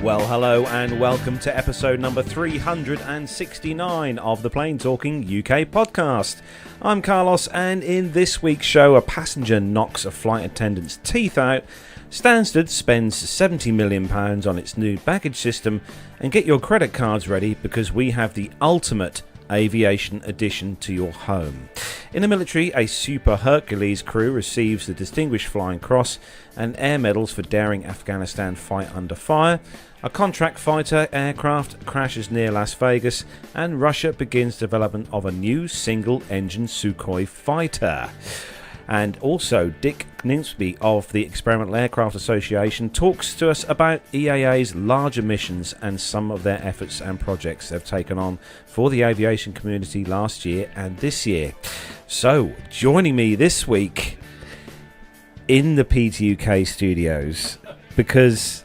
Well, hello and welcome to episode number 369 of the Plane Talking UK podcast. I'm Carlos, and in this week's show, a passenger knocks a flight attendant's teeth out, Stansted spends £70 million on its new baggage system, and get your credit cards ready because we have the ultimate aviation addition to your home. In the military, a Super Hercules crew receives the Distinguished Flying Cross and air medals for daring Afghanistan fight under fire. A contract fighter aircraft crashes near Las Vegas, and Russia begins development of a new single-engine Suhkoi fighter. And also, Dick Knapinski of the Experimental Aircraft Association talks to us about EAA's larger missions and some of their efforts and projects they've taken on for the aviation community last year and this year. So, joining me this week in the PTUK studios, because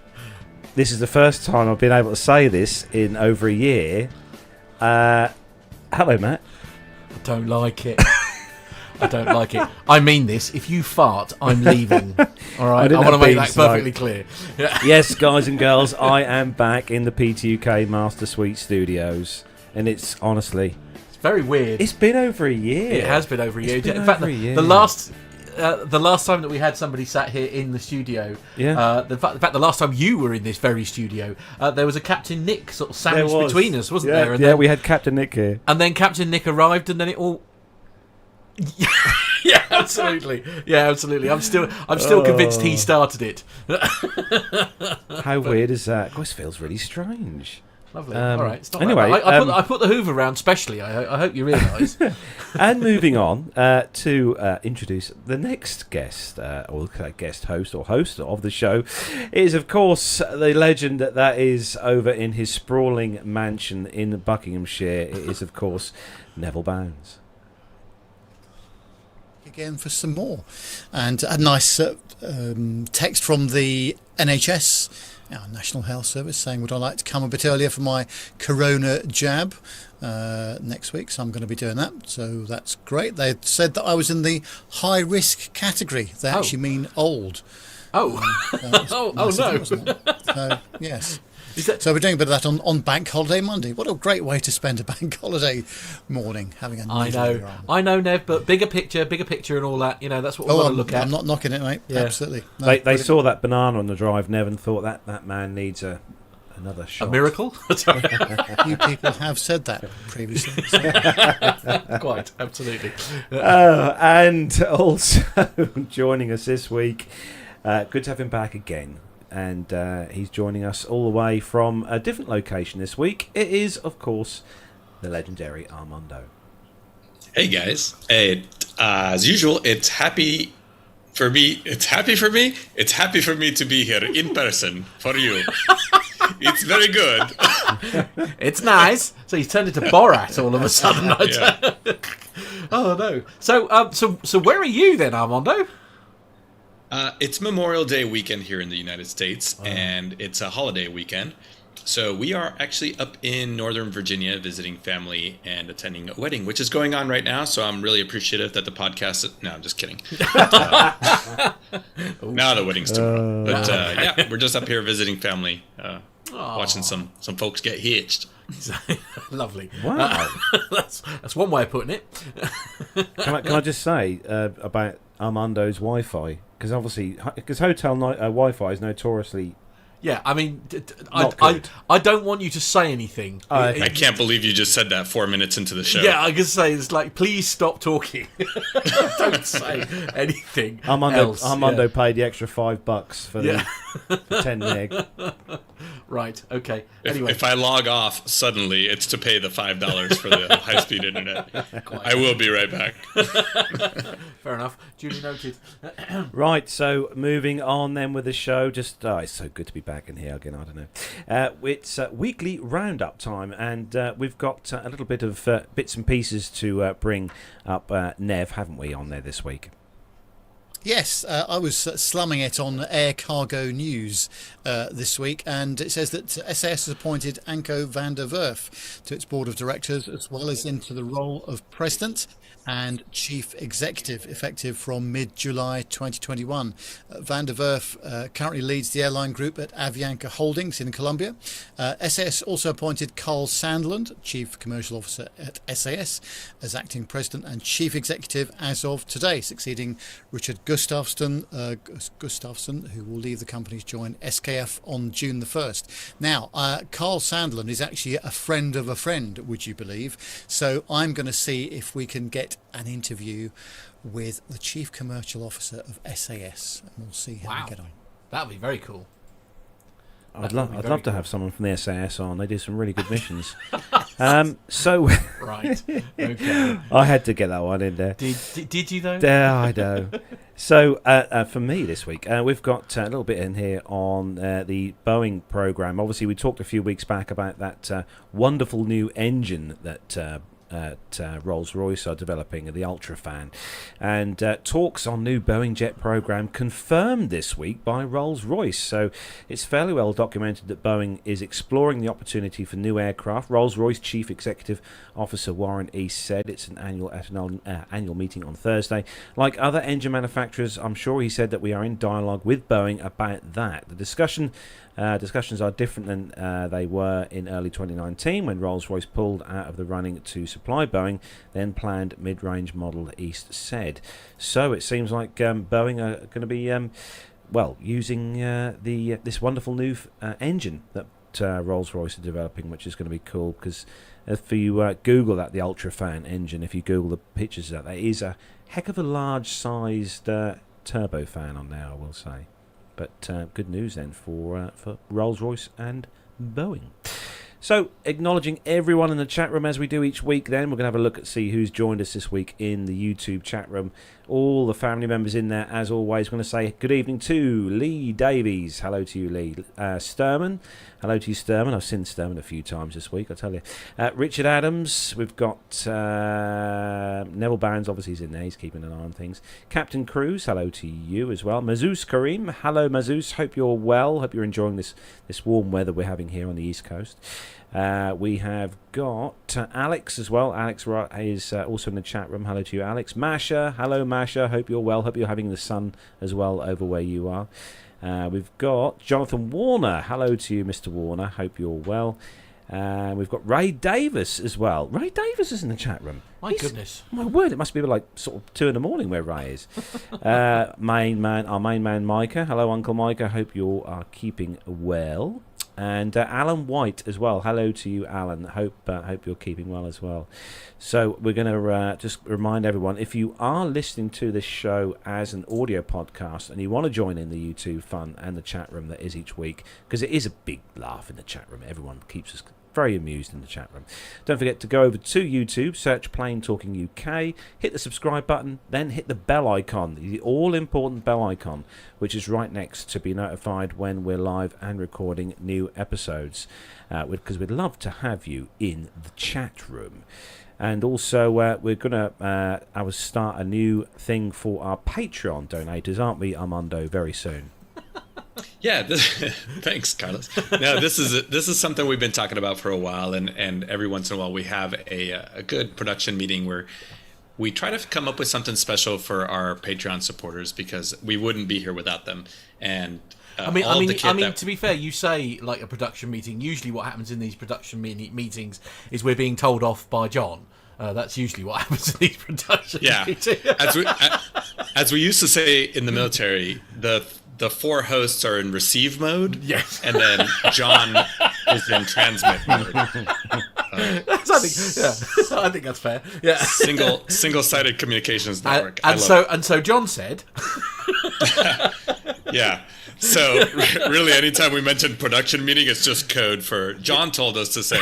this is the first time I've been able to say this in over a year. Hello, Matt. I don't like it. I don't like it. I mean this. If you fart, I'm leaving. All right. I want to make that perfectly clear. Yeah. Yes, guys and girls, I am back in the PTUK Master Suite studios, and it's honestly, it's very weird. It's been over a year. It has been over a year. In fact, the last time that we had somebody sat here in the studio, in fact, the last time you were in this very studio, there was a Captain Nick sort of sandwiched between us, wasn't there? And then, we had Captain Nick here. And then Captain Nick arrived, and then it all... Yeah, absolutely. Yeah, absolutely. I'm still convinced he started it. How weird is that? This feels really strange. Lovely. All right. It's not anyway, I put the Hoover round specially. I hope you realise. And moving on to introduce the next guest, or guest host or host of the show, is of course the legend that is over in his sprawling mansion in Buckinghamshire. It is of course Neville Bounds. Again for some more, and a nice text from the NHS, our National Health Service, saying would I like to come a bit earlier for my corona jab next week, so I'm going to be doing that, so that's great. They said that I was in the high risk category. They actually mean old. No. So, yes. So we're doing a bit of that on Bank Holiday Monday. What a great way to spend a Bank Holiday morning, having a I know, Nev, but bigger picture and all that. You know, that's what we want to look at. I'm not knocking it, mate. Yeah. Absolutely. No, they saw that banana on the drive, Nev, and thought that man needs another shot. A miracle? You people have said that previously. So. Quite, absolutely. And also joining us this week, good to have him back again. And he's joining us all the way from a different location this week. It is, of course, the legendary Armando. Hey, guys. As usual, it's happy for me. It's happy for me to be here in person for you. It's very good. It's nice. So he's turned into Borat all of a sudden. Yeah. Oh, no. So where are you then, Armando? It's Memorial Day weekend here in the United States, and it's a holiday weekend. So we are actually up in Northern Virginia visiting family and attending a wedding, which is going on right now. So I'm really appreciative that the podcast... No, I'm just kidding. Now the wedding's tomorrow. But yeah, we're just up here visiting family, watching some folks get hitched. Lovely. Wow. That's one way of putting it. Can I just say about Armando's Wi-Fi? Because hotel Wi-Fi is notoriously... Yeah, I mean, I don't want you to say anything. I can't believe you just said that 4 minutes into the show. Yeah, I can say it's like, please stop talking. Don't say anything. Armando paid the extra $5 for the 10 meg. Right. Okay. Anyway, if I log off suddenly, it's to pay the $5 for the high-speed internet. I will be right back. Fair enough. Duly noted. Right. So moving on then with the show. Just it's so good to be back in here again. I don't know. It's weekly roundup time, and we've got a little bit of bits and pieces to bring up. Nev, haven't we, on there this week? Yes, I was slumming it on Air Cargo News this week, and it says that SAS has appointed Anko van der Werf to its board of directors, as well as into the role of president and chief executive, effective from mid-July 2021. Van der Werf currently leads the airline group at Aviation Holdings in Colombia. SAS also appointed Carl Sandland, chief commercial officer at SAS, as acting president and chief executive as of today, succeeding Richard Gustafsson, who will leave the company to join SKF on June the 1st. Now, Carl Sandland is actually a friend of a friend, would you believe? So I'm going to see if we can get an interview with the chief commercial officer of SAS, and we'll see how we get on. That'd be very cool. I'd love to have someone from the SAS on. They do some really good missions. So right, okay. I had to get that one in there. Did you though? Yeah, I know. So for me this week, we've got a little bit in here on the Boeing program. Obviously, we talked a few weeks back about that wonderful new engine that Rolls-Royce are developing, the UltraFan, and talks on new Boeing jet program confirmed this week by Rolls-Royce. So it's fairly well documented that Boeing is exploring the opportunity for new aircraft. Rolls-Royce Chief Executive Officer Warren East said it's an annual meeting on Thursday. Like other engine manufacturers, I'm sure he said that we are in dialogue with Boeing about that. The discussions are different than they were in early 2019 when Rolls-Royce pulled out of the running to supply Boeing then planned mid-range model, East said. So it seems like Boeing are going to be using this wonderful new engine that Rolls-Royce are developing, which is going to be cool, because if you Google that, the UltraFan engine, if you Google the pictures of that, is a heck of a large-sized turbofan on there, I will say. But good news then for Rolls-Royce and Boeing. So, acknowledging everyone in the chat room as we do each week then. We're going to have a look at see who's joined us this week in the YouTube chat room. All the family members in there, as always. We're going to say good evening to Lee Davies. Hello to you, Lee. Sturman. Hello to you, Sturman. I've seen Sturman a few times this week, I tell you. Richard Adams. We've got Neville Barnes, obviously he's in there. He's keeping an eye on things. Captain Cruz, hello to you as well. Mazouz Karim. Hello, Mazouz. Hope you're well. Hope you're enjoying this warm weather we're having here on the East Coast. We have got Alex as well. Alex is also in the chat room. Hello to you, Alex. Masha. Hello, Masha. Hope you're well. Hope you're having the sun as well over where you are. We've got Jonathan Warner. Hello to you, Mr. Warner. Hope you're well. We've got Ray Davis as well. Ray Davis is in the chat room. Goodness. My word, it must be like sort of 2 a.m. where Ray is. Our main man, Micah. Hello, Uncle Micah. Hope you are keeping well. And Alan White as well. Hello to you, Alan. Hope you're keeping well as well. So we're going to just remind everyone, if you are listening to this show as an audio podcast and you want to join in the YouTube fun and the chat room that is each week, because it is a big laugh in the chat room. Everyone keeps us very amused in the chat room. Don't forget to go over to YouTube, search Plane Talking UK, hit the subscribe button, then hit the bell icon, the all-important bell icon, which is right next to be notified when we're live and recording new episodes, because we'd love to have you in the chat room. And also, we're going to start a new thing for our Patreon donators, aren't we, Armando, very soon? Yeah, thanks, Carlos. No, this is something we've been talking about for a while, and every once in a while we have a good production meeting where we try to come up with something special for our Patreon supporters, because we wouldn't be here without them. And I mean, to be fair, you say like a production meeting. Usually, what happens in these production meetings is we're being told off by John. That's usually what happens in these production meetings. As we used to say in the military, the 4 hosts are in receive mode, yes, and then John is in transmit mode. I think that's fair. Yeah, single-sided communications network. And so John said, yeah. So really, anytime we mention production meeting, it's just code for John told us to say.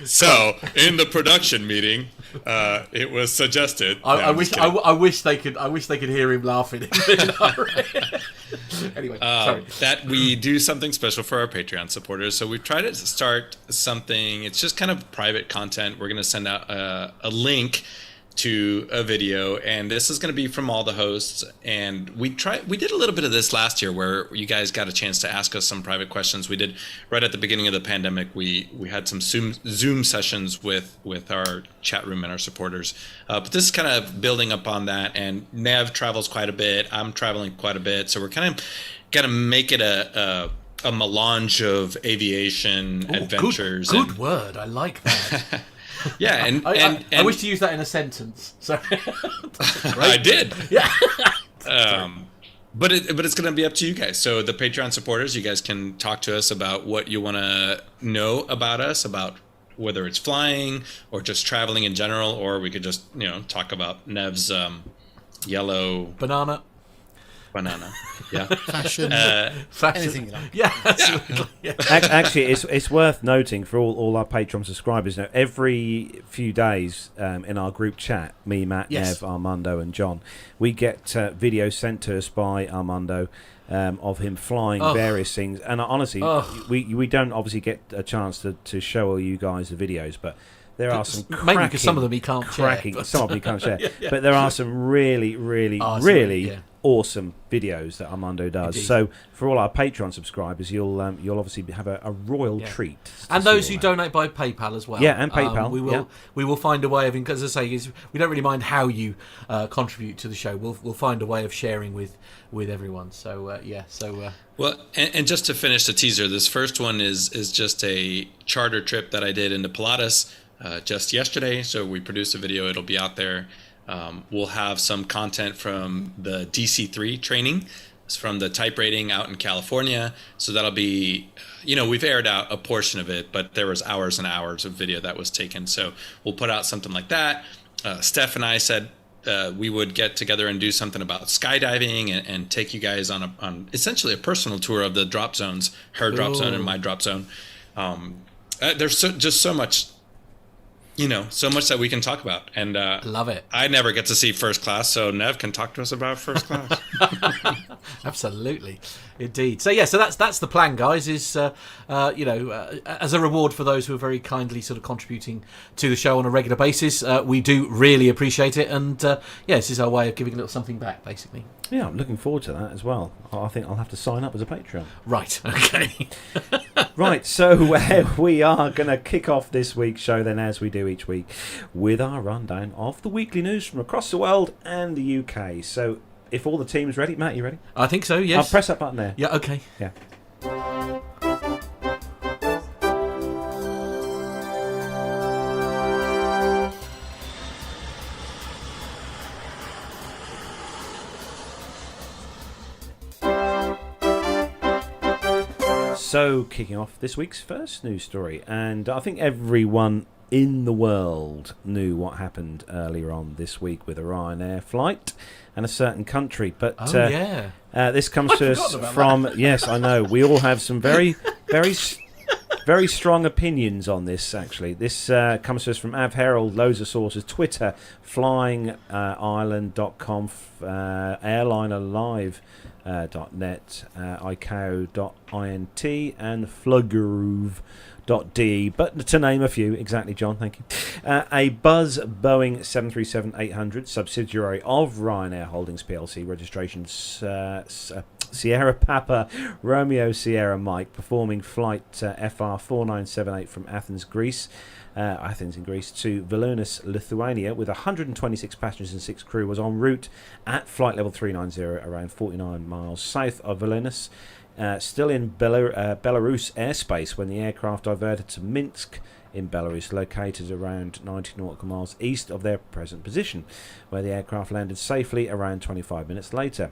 So in the production meeting, it was suggested. I wish they could hear him laughing. Anyway, sorry. That we do something special for our Patreon supporters. So we've tried to start something. It's just kind of private content. We're going to send out a link to a video, and this is going to be from all the hosts. And we did a little bit of this last year where you guys got a chance to ask us some private questions. We did right at the beginning of the pandemic. We had some Zoom sessions with our chat room and our supporters, but this is kind of building up on that. And Nev travels quite a bit, I'm traveling quite a bit, so we're kind of gonna make it a melange of aviation adventures. Good word, I like that. Yeah, and I wish to use that in a sentence. So I did. Yeah. But it's going to be up to you guys. So the Patreon supporters, you guys can talk to us about what you want to know about us, about whether it's flying or just traveling in general, or we could just talk about Nev's yellow banana. Yeah. Fashion. Anything you like. Yeah, absolutely. Yeah. Actually, it's worth noting for all our Patreon subscribers now, every few days in our group chat, me, Matt, Nev, Armando and John, we get videos sent to us by Armando of him flying various things. And honestly, we don't obviously get a chance to show all you guys the videos, but there are some cracking, maybe because some of them he can't share. Some of them he can't share. Yeah. But there are some really awesome videos that Armando does. Indeed. So for all our Patreon subscribers, you'll obviously have a royal treat. And those who donate by PayPal as well. Yeah, and PayPal. We will find a way of, because as I say, we don't really mind how you contribute to the show. We'll find a way of sharing with everyone. So well, and just to finish the teaser, this first one is just a charter trip that I did into Pilatus just yesterday. So we produced a video. It'll be out there. We'll have some content from the DC-3 training. It's from the type rating out in California. So that'll be, we've aired out a portion of it, but there was hours and hours of video that was taken. So we'll put out something like that. Steph and I said we would get together and do something about skydiving and take you guys on essentially a personal tour of the drop zones, her drop zone and my drop zone. There's just so much. So much that we can talk about. And love it. I never get to see first class, so Nev can talk to us about first class. Absolutely. Indeed. So that's the plan, guys, is as a reward for those who are very kindly sort of contributing to the show on a regular basis. We do really appreciate it, and this is our way of giving a little something back, basically. Yeah, I'm looking forward to that as well. I think I'll have to sign up as a Patreon. Right, okay. Right, so we are going to kick off this week's show then, as we do each week, with our rundown of the weekly news from across the world and the UK. So if all the team's ready, Matt, you ready? I think so, yes. I'll press that button there. Yeah, okay. Yeah. So, kicking off this week's first news story, and I think everyone in the world knew what happened earlier on this week with a Ryanair flight and a certain country. But this comes to us from that. Yes, I know. We all have some very, very, very strong opinions on this. Actually, this comes to us from Av Herald, loads of sources, Twitter, FlyingIreland.com, airlinerlive. .net, ICAO.int and Fluggroove.de, but to name a few. Exactly, John, thank you. A Buzz Boeing 737-800 subsidiary of Ryanair Holdings plc, registration Sierra Papa Romeo Sierra Mike, performing flight FR 4978 from Athens in Greece to Vilnius, Lithuania, with 126 passengers and 6 crew, was en route at flight level 390 around 49 miles south of Vilnius, still in Belarus airspace when the aircraft diverted to Minsk in Belarus, located around 90 nautical miles east of their present position, where the aircraft landed safely around 25 minutes later.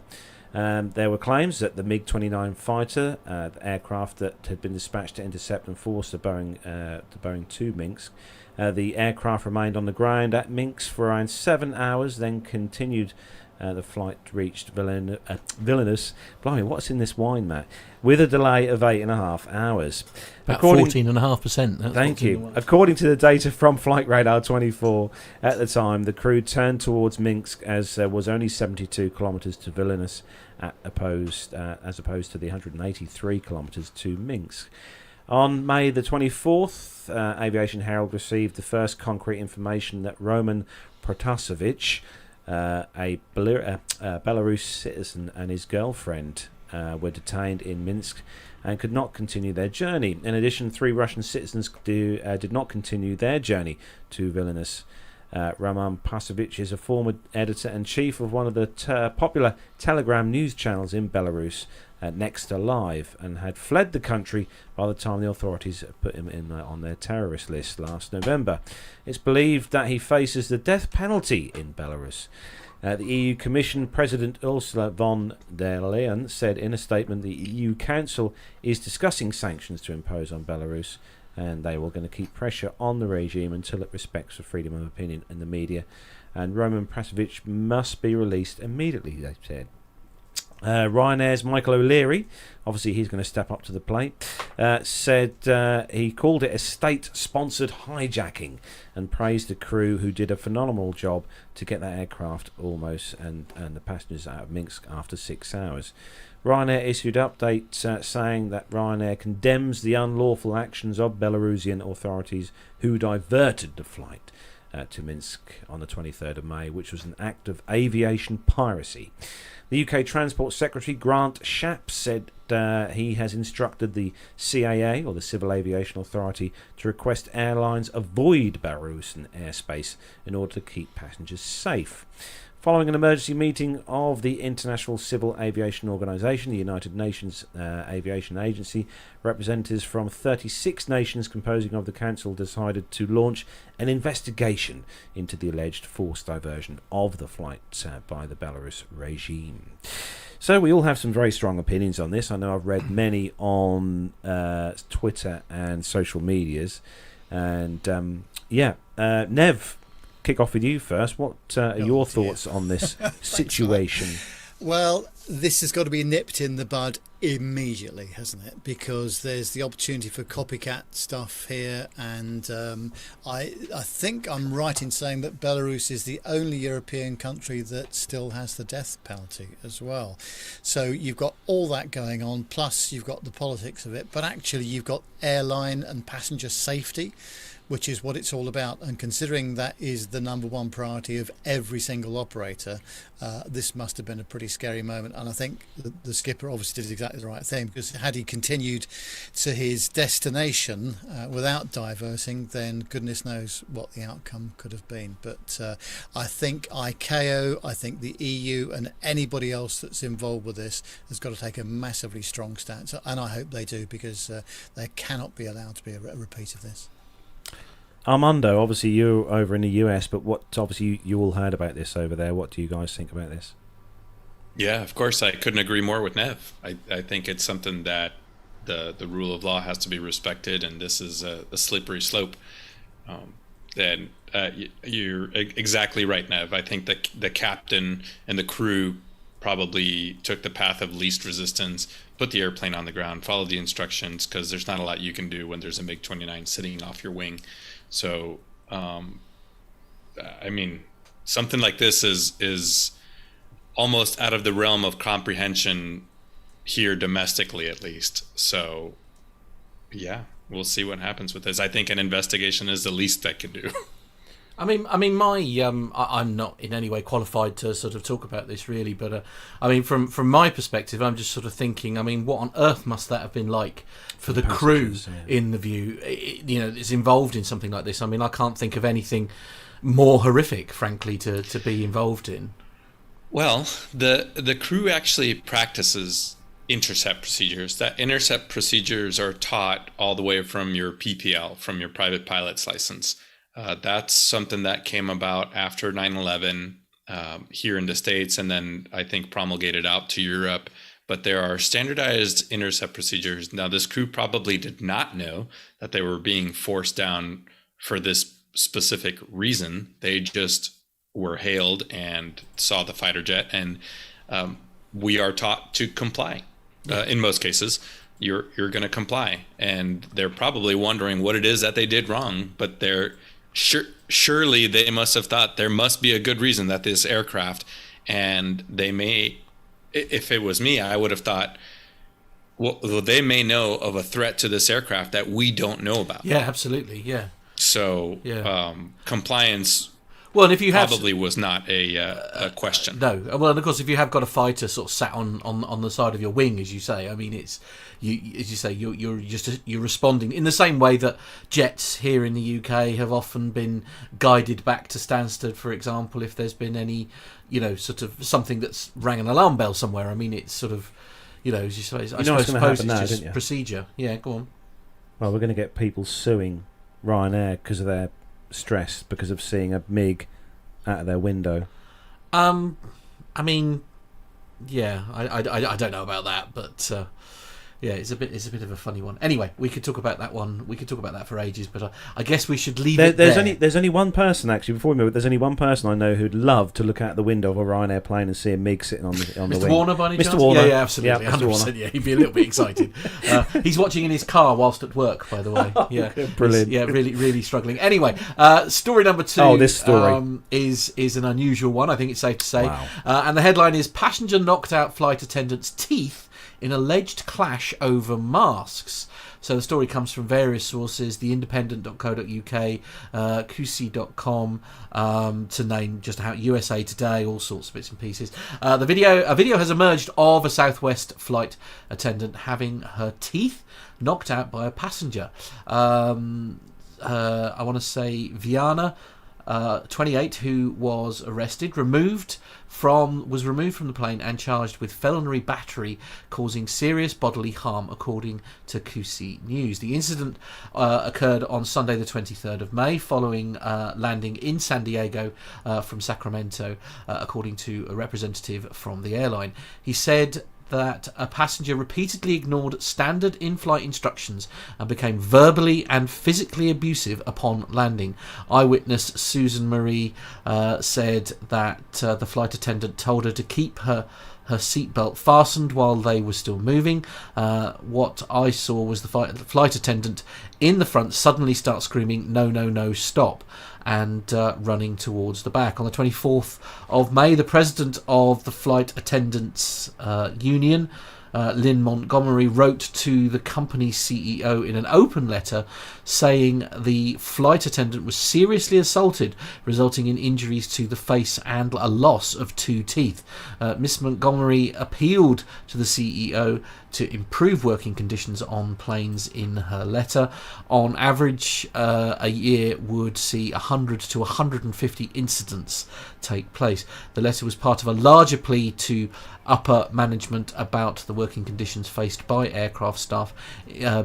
There were claims that the MiG-29 fighter, the aircraft that had been dispatched to intercept and force the Boeing to Minsk, the aircraft remained on the ground at Minsk for around 7 hours, then continued. The flight reached Vilnius. Blimey, what's in this wine, Matt? With a delay of 8.5 hours. About 14.5%. Thank you. According to the data from Flight Radar 24, at the time, the crew turned towards Minsk as there was only 72 kilometres to Vilnius, as opposed to the 183 kilometres to Minsk. On May the 24th, Aviation Herald received the first concrete information that Roman Protasevich, a Belarus citizen, and his girlfriend were detained in Minsk and could not continue their journey. In addition, 3 Russian citizens did not continue their journey to Vilnius. Roman Pasevich is a former editor-in-chief of one of the popular Telegram news channels in Belarus, Next Alive, and had fled the country by the time the authorities put him in on their terrorist list last November. It's believed that he faces the death penalty in Belarus. The EU Commission President Ursula von der Leyen said in a statement the EU Council is discussing sanctions to impose on Belarus, and they were going to keep pressure on the regime until it respects the freedom of opinion in the media. And Roman Prasevich must be released immediately, they said. Ryanair's Michael O'Leary, obviously he's going to step up to the plate, said he called it a state-sponsored hijacking and praised the crew who did a phenomenal job to get that aircraft almost and the passengers out of Minsk after 6 hours. Ryanair issued updates saying that Ryanair condemns the unlawful actions of Belarusian authorities who diverted the flight to Minsk on the 23rd of May, which was an act of aviation piracy. The UK Transport Secretary Grant Shapps said he has instructed the CAA, or the Civil Aviation Authority, to request airlines avoid Belarusian airspace in order to keep passengers safe. Following an emergency meeting of the International Civil Aviation Organization, the United Nations Aviation Agency, representatives from 36 nations composing of the Council decided to launch an investigation into the alleged forced diversion of the flight by the Belarus regime. So we all have some very strong opinions on this. I know I've read many on Twitter and social medias. And Nev, kick off with you first. What are your thoughts on this situation? Well, this has got to be nipped in the bud immediately, hasn't it? Because there's the opportunity for copycat stuff here, and I think I'm right in saying that Belarus is the only European country that still has the death penalty as well. So you've got all that going on, plus you've got the politics of it, but actually you've got airline and passenger safety, which is what it's all about. And considering that is the number one priority of every single operator, this must have been a pretty scary moment. And I think the skipper obviously did exactly the right thing, because had he continued to his destination without diverting, then goodness knows what the outcome could have been. But I think ICAO, I think the EU and anybody else that's involved with this has got to take a massively strong stance. And I hope they do, because there cannot be allowed to be a repeat of this. Armando, obviously you're over in the US, but obviously you all heard about this over there. What do you guys think about this? Yeah, of course, I couldn't agree more with Nev. I think it's something that the rule of law has to be respected, and this is a slippery slope. And you're exactly right, Nev. I think the captain and the crew probably took the path of least resistance, put the airplane on the ground, followed the instructions, because there's not a lot you can do when there's a MiG-29 sitting off your wing. So, I mean, something like this is almost out of the realm of comprehension here domestically, at least. So, yeah, we'll see what happens with this. I think an investigation is the least they could do. I mean, I'm not in any way qualified to sort of talk about this really, but I mean, from my perspective, I'm just sort of thinking, I mean, what on earth must that have been like for the crew in the View, is involved in something like this? I mean, I can't think of anything more horrific, frankly, to be involved in. Well, the crew actually practices intercept procedures. That intercept procedures are taught all the way from your PPL, from your private pilot's license. That's something that came about after 9/11 here in the States, and then I think promulgated out to Europe. But there are standardized intercept procedures. Now, this crew probably did not know that they were being forced down for this specific reason. They just were hailed and saw the fighter jet, and we are taught to comply. In most cases, you're going to comply, and they're probably wondering what it is that they did wrong, but they're surely they must have thought there must be a good reason that this aircraft, and they may, if it was me, I would have thought well, they may know of a threat to this aircraft that we don't know about. Yeah, absolutely. Yeah. So compliance. Well, and if you probably was not a question. No. Well, and of course, if you have got a fighter sort of sat on the side of your wing, as you say, I mean, it's as you say, you're responding in the same way that jets here in the UK have often been guided back to Stansted, for example, if there's been any, sort of something that's rang an alarm bell somewhere. I mean, it's sort of, as you say, I suppose it's just procedure. Yeah, go on. Well, we're going to get people suing Ryanair because of their stress because of seeing a MiG out of their window. I mean, yeah, I don't know about that, but yeah, it's a bit of a funny one. Anyway, we could talk about that one. We could talk about that for ages, but I guess we should leave it there. There's only one person actually. Before we move, there's only one person I know who'd love to look out the window of a Ryanair plane and see a MiG sitting on the Mr. wing. Warner, by any chance? Mr. Warner, yeah, absolutely, yeah, 100%. Yeah, he'd be a little bit excited. He's watching in his car whilst at work, by the way. Yeah, brilliant. Yeah, really struggling. Anyway, story number 2. Oh, this story is an unusual one. I think it's safe to say. Wow. And the headline is: Passenger knocked out flight attendant's teeth in alleged clash over masks. So the story comes from various sources: theindependent.co.uk, QC.com, to name just how USA Today, all sorts of bits and pieces. A video has emerged of a Southwest flight attendant having her teeth knocked out by a passenger. I want to say Viana, 28, who was arrested, was removed from the plane and charged with felony battery causing serious bodily harm, according to QC News. The incident occurred on Sunday the 23rd of May following landing in San Diego from Sacramento, according to a representative from the airline. He said that a passenger repeatedly ignored standard in-flight instructions and became verbally and physically abusive upon landing. Eyewitness Susan Marie said that the flight attendant told her to keep her seatbelt fastened while they were still moving. What I saw was the flight attendant in the front suddenly start screaming, "No, no, no, stop," and running towards the back. On the 24th of May, the president of the Flight Attendants Union, Lynn Montgomery, wrote to the company's CEO in an open letter saying the flight attendant was seriously assaulted, resulting in injuries to the face and a loss of 2 teeth. Miss Montgomery appealed to the CEO to improve working conditions on planes in her letter. On average, a year would see 100 to 150 incidents take place. The letter was part of a larger plea to upper management about the working conditions faced by aircraft staff,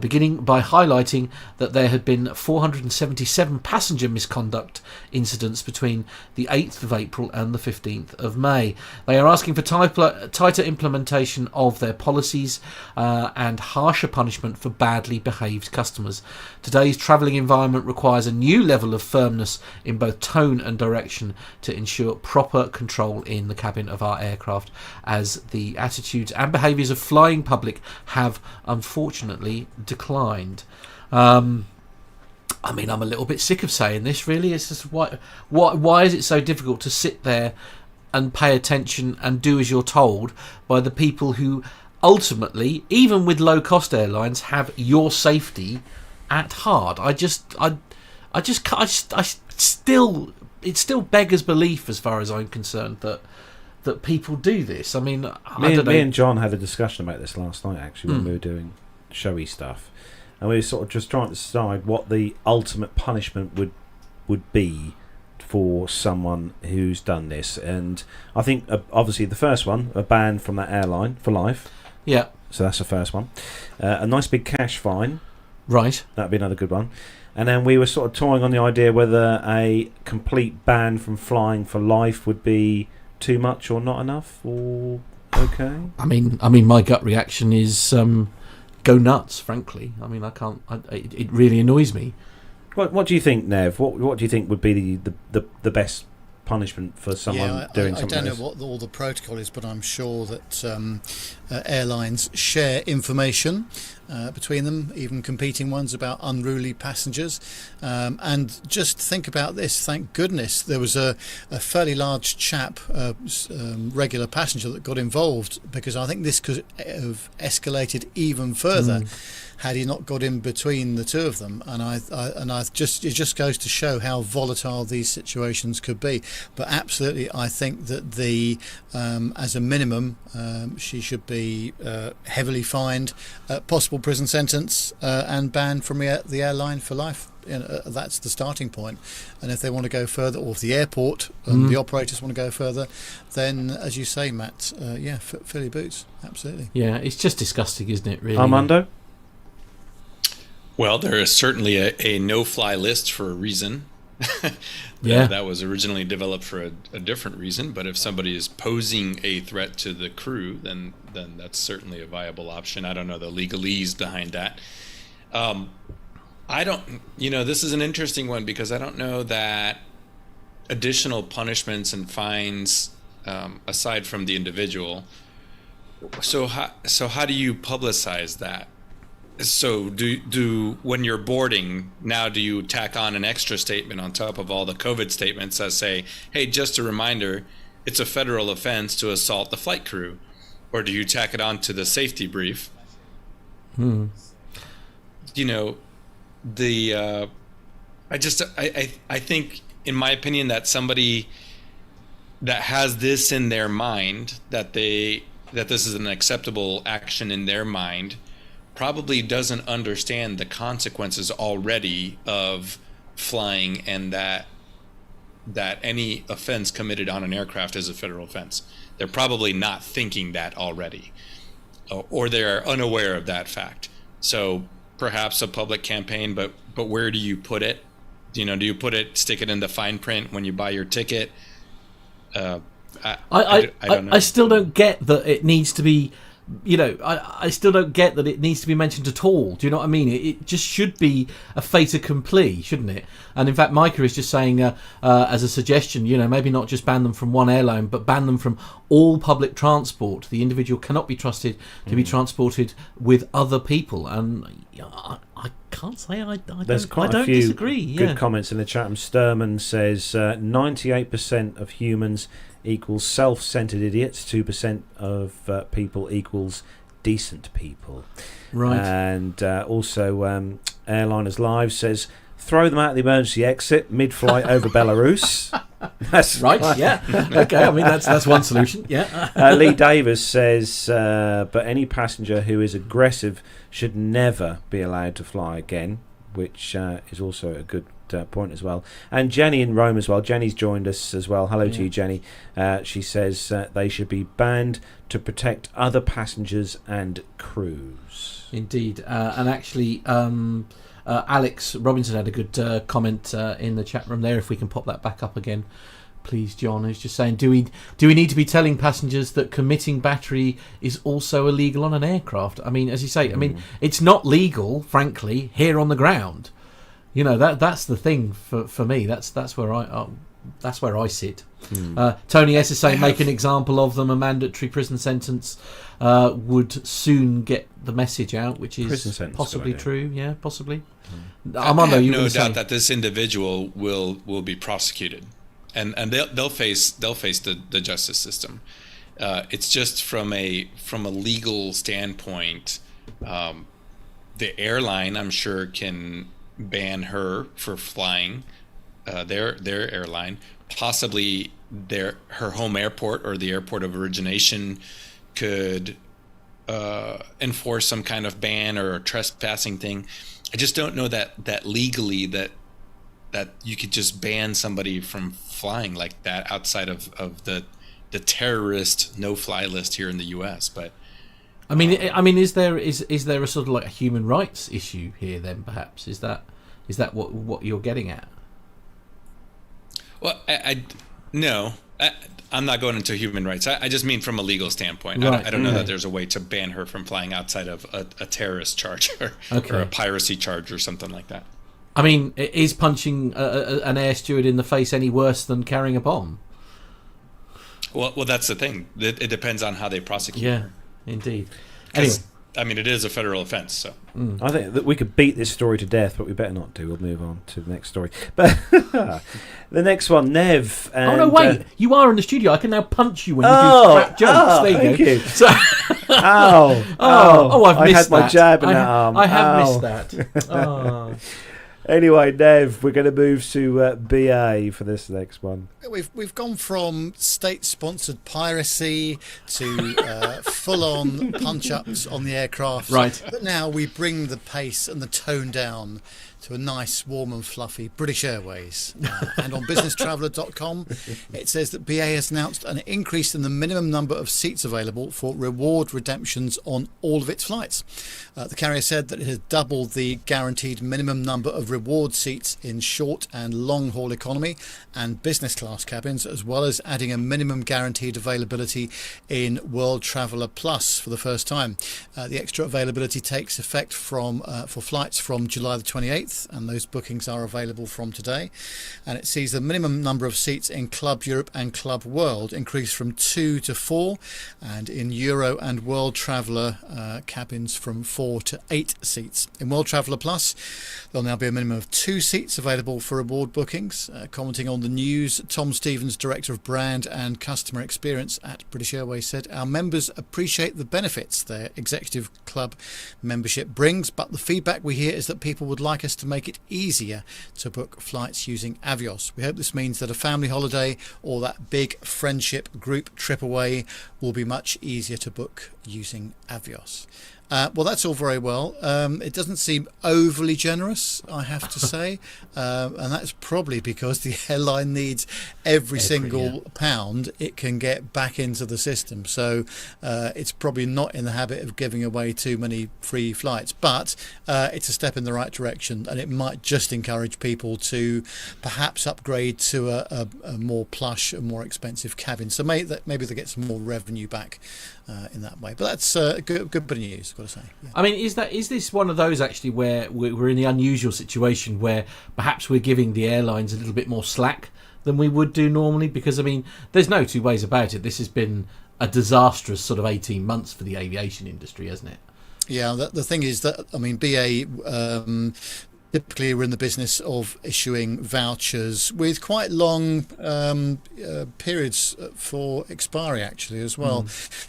beginning by highlighting that there had been 477 passenger misconduct incidents between the 8th of April and the 15th of May. They are asking for tighter implementation of their policies and harsher punishment for badly behaved customers. Today's travelling environment requires a new level of firmness in both tone and direction to ensure proper control in the cabin of our aircraft, as the attitudes and behaviours of flying public have unfortunately declined. I mean, I'm a little bit sick of saying this, really. It's just why is it so difficult to sit there and pay attention and do as you're told by the people who ultimately, even with low-cost airlines, have your safety at heart? It still beggars belief, as far as I'm concerned, that people do this. I mean, me and John had a discussion about this last night, actually, when we were doing showy stuff, and we were sort of just trying to decide what the ultimate punishment would be for someone who's done this. And I think, obviously, the first one, a ban from that airline for life. Yeah. So that's the first one. A nice big cash fine. Right. That'd be another good one. And then we were sort of toying on the idea whether a complete ban from flying for life would be too much or not enough, or okay. I mean, my gut reaction is go nuts. Frankly, I mean, I can't. It really annoys me. What do you think, Nev? What do you think would be the best punishment for someone doing something? I don't know what all the protocol is, but I'm sure that airlines share information between them, even competing ones about unruly passengers. And just think about this, thank goodness there was a fairly large chap, regular passenger, that got involved, because I think this could have escalated even further had he not got in between the two of them. And it just goes to show how volatile these situations could be. But absolutely, I think that as a minimum, she should be heavily fined, possible prison sentence, and banned from the airline for life. That's the starting point. And if they want to go further, or if the airport and the operators want to go further, then, as you say, Matt, fill your boots. Absolutely. Yeah, it's just disgusting, isn't it, really? Armando? Well, there is certainly a no-fly list for a reason. Yeah, that was originally developed for a different reason. But if somebody is posing a threat to the crew, then that's certainly a viable option. I don't know the legalese behind that. I don't. This is an interesting one, because I don't know that additional punishments and fines, aside from the individual. So how do you publicize that? So do when you're boarding now, do you tack on an extra statement on top of all the COVID statements that say, hey, just a reminder, it's a federal offense to assault the flight crew? Or do you tack it on to the safety brief? I think, in my opinion, that somebody that has this in their mind, that this is an acceptable action in their mind, probably doesn't understand the consequences already of flying, and that any offense committed on an aircraft is a federal offense. They're probably not thinking that already, or they're unaware of that fact. So perhaps a public campaign, but where do you put it? Do you stick it in the fine print when you buy your ticket? I don't know. I still don't get that it needs to be. I still don't get that it needs to be mentioned at all. Do you know what I mean? It just should be a fait accompli, shouldn't it? And in fact, Micah is just saying, as a suggestion, maybe not just ban them from one airline, but ban them from all public transport. The individual cannot be trusted to be transported with other people. And I can't say I don't disagree. Good comments in the chat. Sturman says 98% of humans equals self-centered idiots, 2% of people equals decent people. Right. And also Airliners Live says, throw them out the emergency exit mid-flight over Belarus. That's right. Yeah. Okay. I mean, that's one solution. Yeah. Lee Davis says, but any passenger who is aggressive should never be allowed to fly again, which is also a good point as well. And Jenny in Rome as well. Jenny's joined us as well. Hello to you, Jenny. She says they should be banned to protect other passengers and crews. Indeed. And actually, Alex Robinson had a good comment in the chat room there. If we can pop that back up again, please, John. Who's just saying, do we need to be telling passengers that committing battery is also illegal on an aircraft? I mean, as you say, it's not legal, frankly, here on the ground. That's the thing for me. That's where I sit. Tony S is saying, make an example of them. A mandatory prison sentence would soon get the message out, which is possibly true. Yeah, possibly. Armando, I have no doubt that this individual will be prosecuted, and they'll face the justice system. It's just from a legal standpoint, the airline, I'm sure, can ban her for flying their airline. Possibly her home airport or the airport of origination could enforce some kind of ban or a trespassing thing. I just don't know that legally that you could just ban somebody from flying like that outside of the terrorist no-fly list here in the U.S. But I mean, is there a sort of like a human rights issue here? Then perhaps is that what you're getting at? Well, no, I'm not going into human rights. I just mean from a legal standpoint. Right. I don't know that there's a way to ban her from flying outside of a terrorist charge or a piracy charge or something like that. I mean, is punching an air steward in the face any worse than carrying a bomb? Well, that's the thing. It depends on how they prosecute her. Indeed. Anyway. I mean, it is a federal offence. So I think that we could beat this story to death, but we better not do. We'll move on to the next story. But the next one, Nev. And, oh no, wait! You are in the studio. I can now punch you when you do crap jokes. There you go. You. So, I've missed that. I had my jab in that arm. I have missed that. Oh. Anyway, Nev, we're going to move to BA for this next one. We've gone from state-sponsored piracy to full-on punch-ups on the aircraft. Right. But now we bring the pace and the tone down to a nice, warm and fluffy British Airways. And on businesstraveller.com, it says that BA has announced an increase in the minimum number of seats available for reward redemptions on all of its flights. The carrier said that it has doubled the guaranteed minimum number of reward seats in short and long-haul economy and business class cabins, as well as adding a minimum guaranteed availability in World Traveller Plus for the first time. The extra availability takes effect for flights from July the 28th, and those bookings are available from today. And it sees the minimum number of seats in Club Europe and Club World increase from 2 to 4, and in Euro and World Traveller cabins from 4 to 8 seats. In World Traveller Plus, there'll now be a minimum of 2 seats available for reward bookings. Commenting on the news, Tom Stevens, Director of Brand and Customer Experience at British Airways, said, "Our members appreciate the benefits their executive club membership brings, but the feedback we hear is that people would like us to make it easier to book flights using Avios. We hope this means that a family holiday or that big friendship group trip away will be much easier to book using Avios." Well, that's all very well. It doesn't seem overly generous, I have to say, and that's probably because the airline needs every single pound it can get back into the system. So it's probably not in the habit of giving away too many free flights, but it's a step in the right direction, and it might just encourage people to perhaps upgrade to a more plush and more expensive cabin. So maybe they get some more revenue back in that way. But that's a good bit of news, I've got to say. Yeah. I mean, is this one of those actually where we're in the unusual situation where perhaps we're giving the airlines a little bit more slack than we would do normally? Because, I mean, there's no two ways about it. This has been a disastrous sort of 18 months for the aviation industry, hasn't it? Yeah, the thing is that, I mean, BA typically we're in the business of issuing vouchers with quite long periods for expiry actually as well.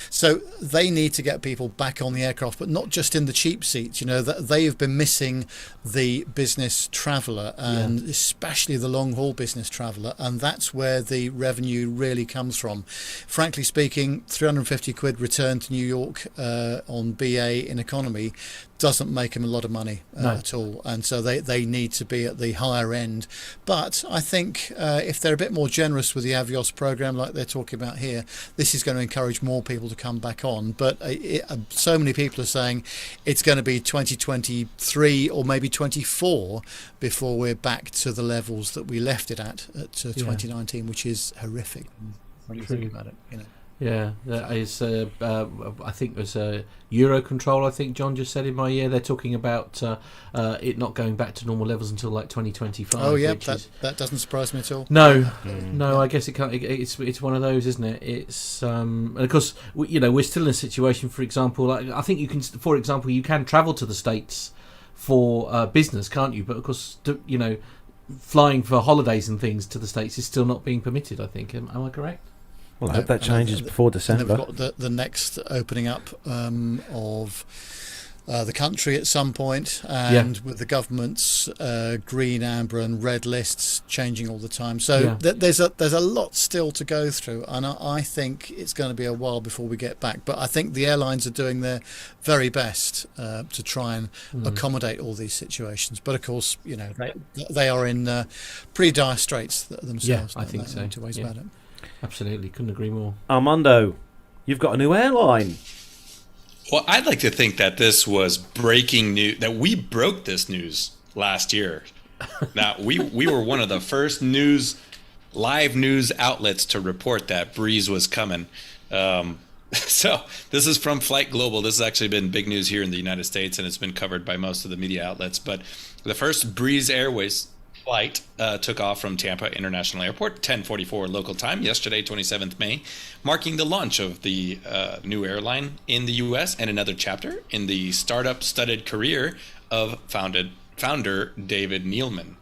So they need to get people back on the aircraft, but not just in the cheap seats. You know, that they have been missing the business traveller and especially the long haul business traveller, and that's where the revenue really comes from. Frankly speaking, 350 quid return to New York on BA in economy doesn't make them a lot of money at all, and so they need to be at the higher end. But I think if they're a bit more generous with the Avios program like they're talking about here, this is going to encourage more people to come back on. But so many people are saying it's going to be 2023 or maybe 24 before we're back to the levels that we left it at 2019, which is horrific when you think about it, you know. Yeah, that is. I think there's a Eurocontrol. I think John just said in my ear they're talking about it not going back to normal levels until like 2025. Oh yeah, that doesn't surprise me at all. No, I guess it can't. It's one of those, isn't it? It's and of course we're still in a situation. For example, I think you can travel to the States for business, can't you? But of course, flying for holidays and things to the States is still not being permitted. I think. Am I correct? Well, I hope that changes before December. They've got the next opening up of the country at some point, and with the government's green, amber, and red lists changing all the time. So there's a lot still to go through, and I think it's going to be a while before we get back. But I think the airlines are doing their very best to try and accommodate all these situations. But of course, they are in pretty dire straits themselves. Yeah, I think so. No two ways about it. Absolutely, couldn't agree more. Armando, you've got a new airline. Well, I'd like to think that this was breaking news, that we broke this news last year. Now, we were one of the first live news outlets to report that Breeze was coming. So this is from Flight Global. This has actually been big news here in the United States, and it's been covered by most of the media outlets. But the first Breeze Airways flight took off from Tampa International Airport, 10:44 local time, yesterday, 27th May, marking the launch of the new airline in the U.S. and another chapter in the startup-studded career of founder David Neeleman.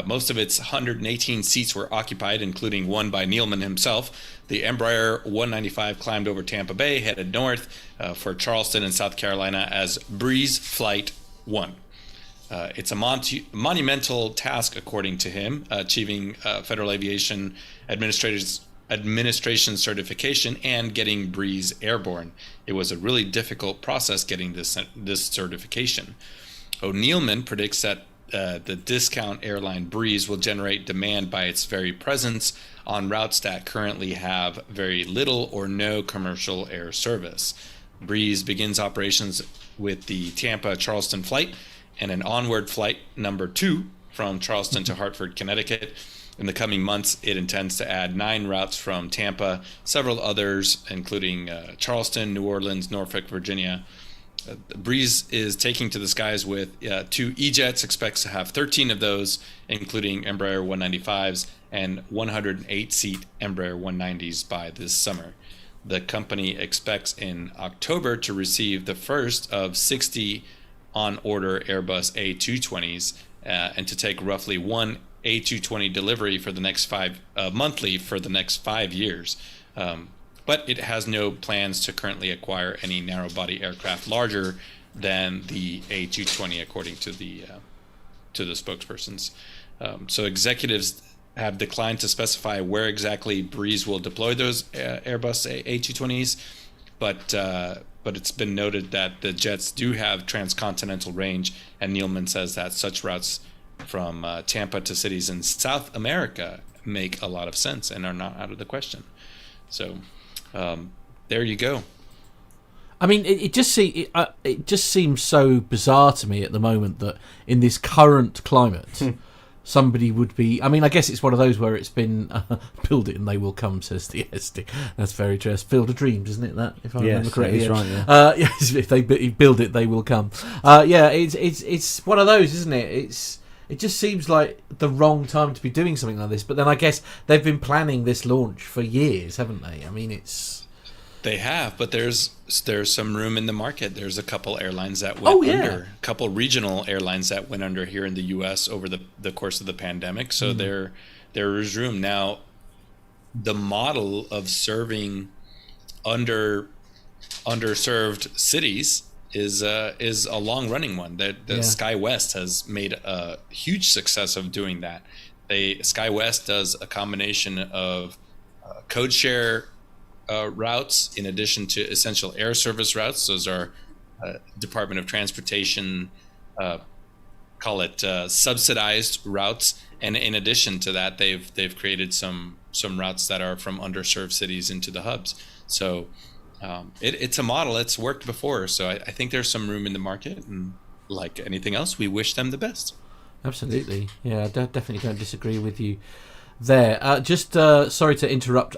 Most of its 118 seats were occupied, including one by Neeleman himself. The Embraer 195 climbed over Tampa Bay, headed north for Charleston in South Carolina as Breeze Flight 1. It's a monumental task, according to him, achieving Federal Aviation Administration certification and getting Breeze airborne. It was a really difficult process getting this certification. Neeleman predicts that the discount airline Breeze will generate demand by its very presence on routes that currently have very little or no commercial air service. Breeze begins operations with the Tampa-Charleston flight and an onward flight number 2 from Charleston to Hartford, Connecticut. In the coming months, it intends to add 9 routes from Tampa, several others, including Charleston, New Orleans, Norfolk, Virginia. Breeze is taking to the skies with 2 E-jets, expects to have 13 of those, including Embraer 195s and 108-seat Embraer 190s by this summer. The company expects in October to receive the first of 60 on-order Airbus A220s and to take roughly 1 A220 delivery for the next monthly for the next 5 years. But it has no plans to currently acquire any narrow-body aircraft larger than the A220, according to the spokespersons. So executives have declined to specify where exactly Breeze will deploy those Airbus A220s, but it's been noted that the jets do have transcontinental range, and Neeleman says that such routes from Tampa to cities in South America make a lot of sense and are not out of the question. So there you go. I mean, it just seems so bizarre to me at the moment that in this current climate, somebody would be. I mean, I guess it's one of those where it's been build it and they will come, says the SD. That's very true. It's Field of Dreams, isn't it? That, if I remember correctly, right. Yeah. Yes, if they build it, they will come. It's one of those, isn't it? It just seems like the wrong time to be doing something like this. But then I guess they've been planning this launch for years, haven't they? I mean, They have, but there's some room in the market. There's a couple airlines that went under, a couple regional airlines that went under here in the U.S. over the course of the pandemic. So there is room. Now, the model of serving underserved cities is a long-running one. SkyWest has made a huge success of doing that. SkyWest does a combination of code share routes in addition to essential air service routes. Those are Department of Transportation, call it subsidized routes. And in addition to that, they've created some routes that are from underserved cities into the hubs. So it's a model. It's worked before. So I think there's some room in the market. And like anything else, we wish them the best. Absolutely. Yeah, I definitely don't disagree with you there. Sorry to interrupt.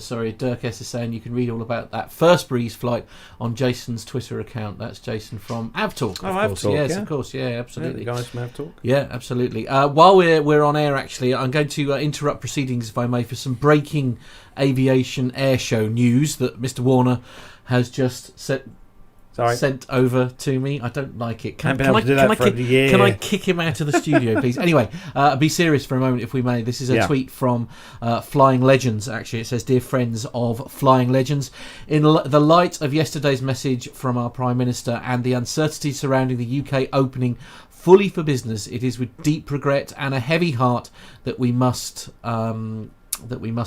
Sorry, Dirk S is saying you can read all about that first Breeze flight on Jason's Twitter account. That's Jason from AvTalk. AvTalk, yes, yeah. Of course, yeah, absolutely. Yeah, the guys from AvTalk. Yeah, absolutely. While we're on air, actually, I'm going to interrupt proceedings, if I may, for some breaking aviation airshow news that Mr. Warner has just sent over to me. I don't like it. Can I kick him out of the studio, please? Anyway, be serious for a moment, if we may. This is a tweet from Flying Legends, actually. It says, "Dear friends of Flying Legends, in the light of yesterday's message from our Prime Minister and the uncertainty surrounding the UK opening fully for business, it is with deep regret and a heavy heart that we must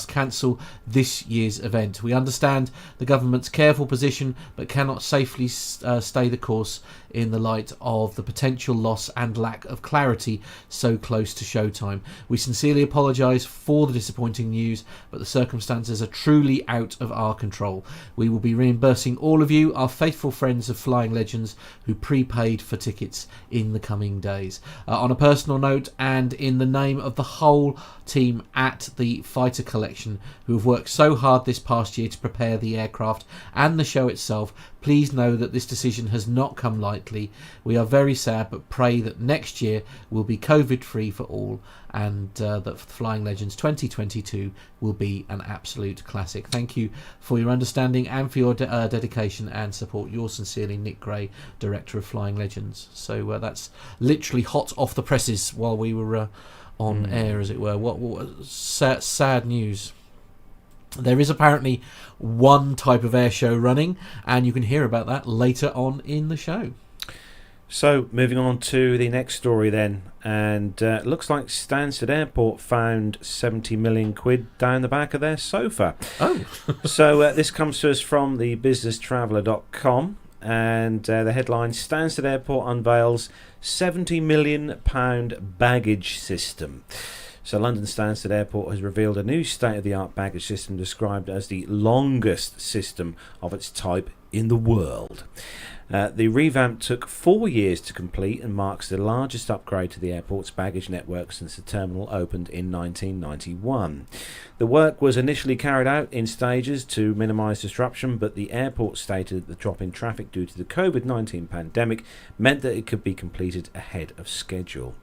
cancel this year's event. We understand the government's careful position, but cannot safely stay the course in the light of the potential loss and lack of clarity so close to showtime. We sincerely apologise for the disappointing news, but the circumstances are truly out of our control. We will be reimbursing all of you, our faithful friends of Flying Legends, who prepaid for tickets in the coming days. On a personal note, and in the name of the whole team at the Fighter Collection, who have worked so hard this past year to prepare the aircraft and the show itself. Please know that this decision has not come lightly. We are very sad, but pray that next year will be COVID-free for all, and that Flying Legends 2022 will be an absolute classic. Thank you for your understanding and for your dedication and support. Yours sincerely, Nick Gray, Director of Flying Legends. So that's literally hot off the presses while we were on air, as it were. What sad news. There is apparently one type of air show running, and you can hear about that later on in the show. So, moving on to the next story then, and it looks like Stansted Airport found 70 million quid down the back of their sofa. Oh. So, this comes to us from the businesstraveller.com, and the headline, Stansted Airport unveils £70 million baggage system. So London Stansted Airport has revealed a new state-of-the-art baggage system described as the longest system of its type in the world. The revamp took 4 years to complete and marks the largest upgrade to the airport's baggage network since the terminal opened in 1991. The work was initially carried out in stages to minimise disruption, but the airport stated that the drop in traffic due to the COVID-19 pandemic meant that it could be completed ahead of schedule.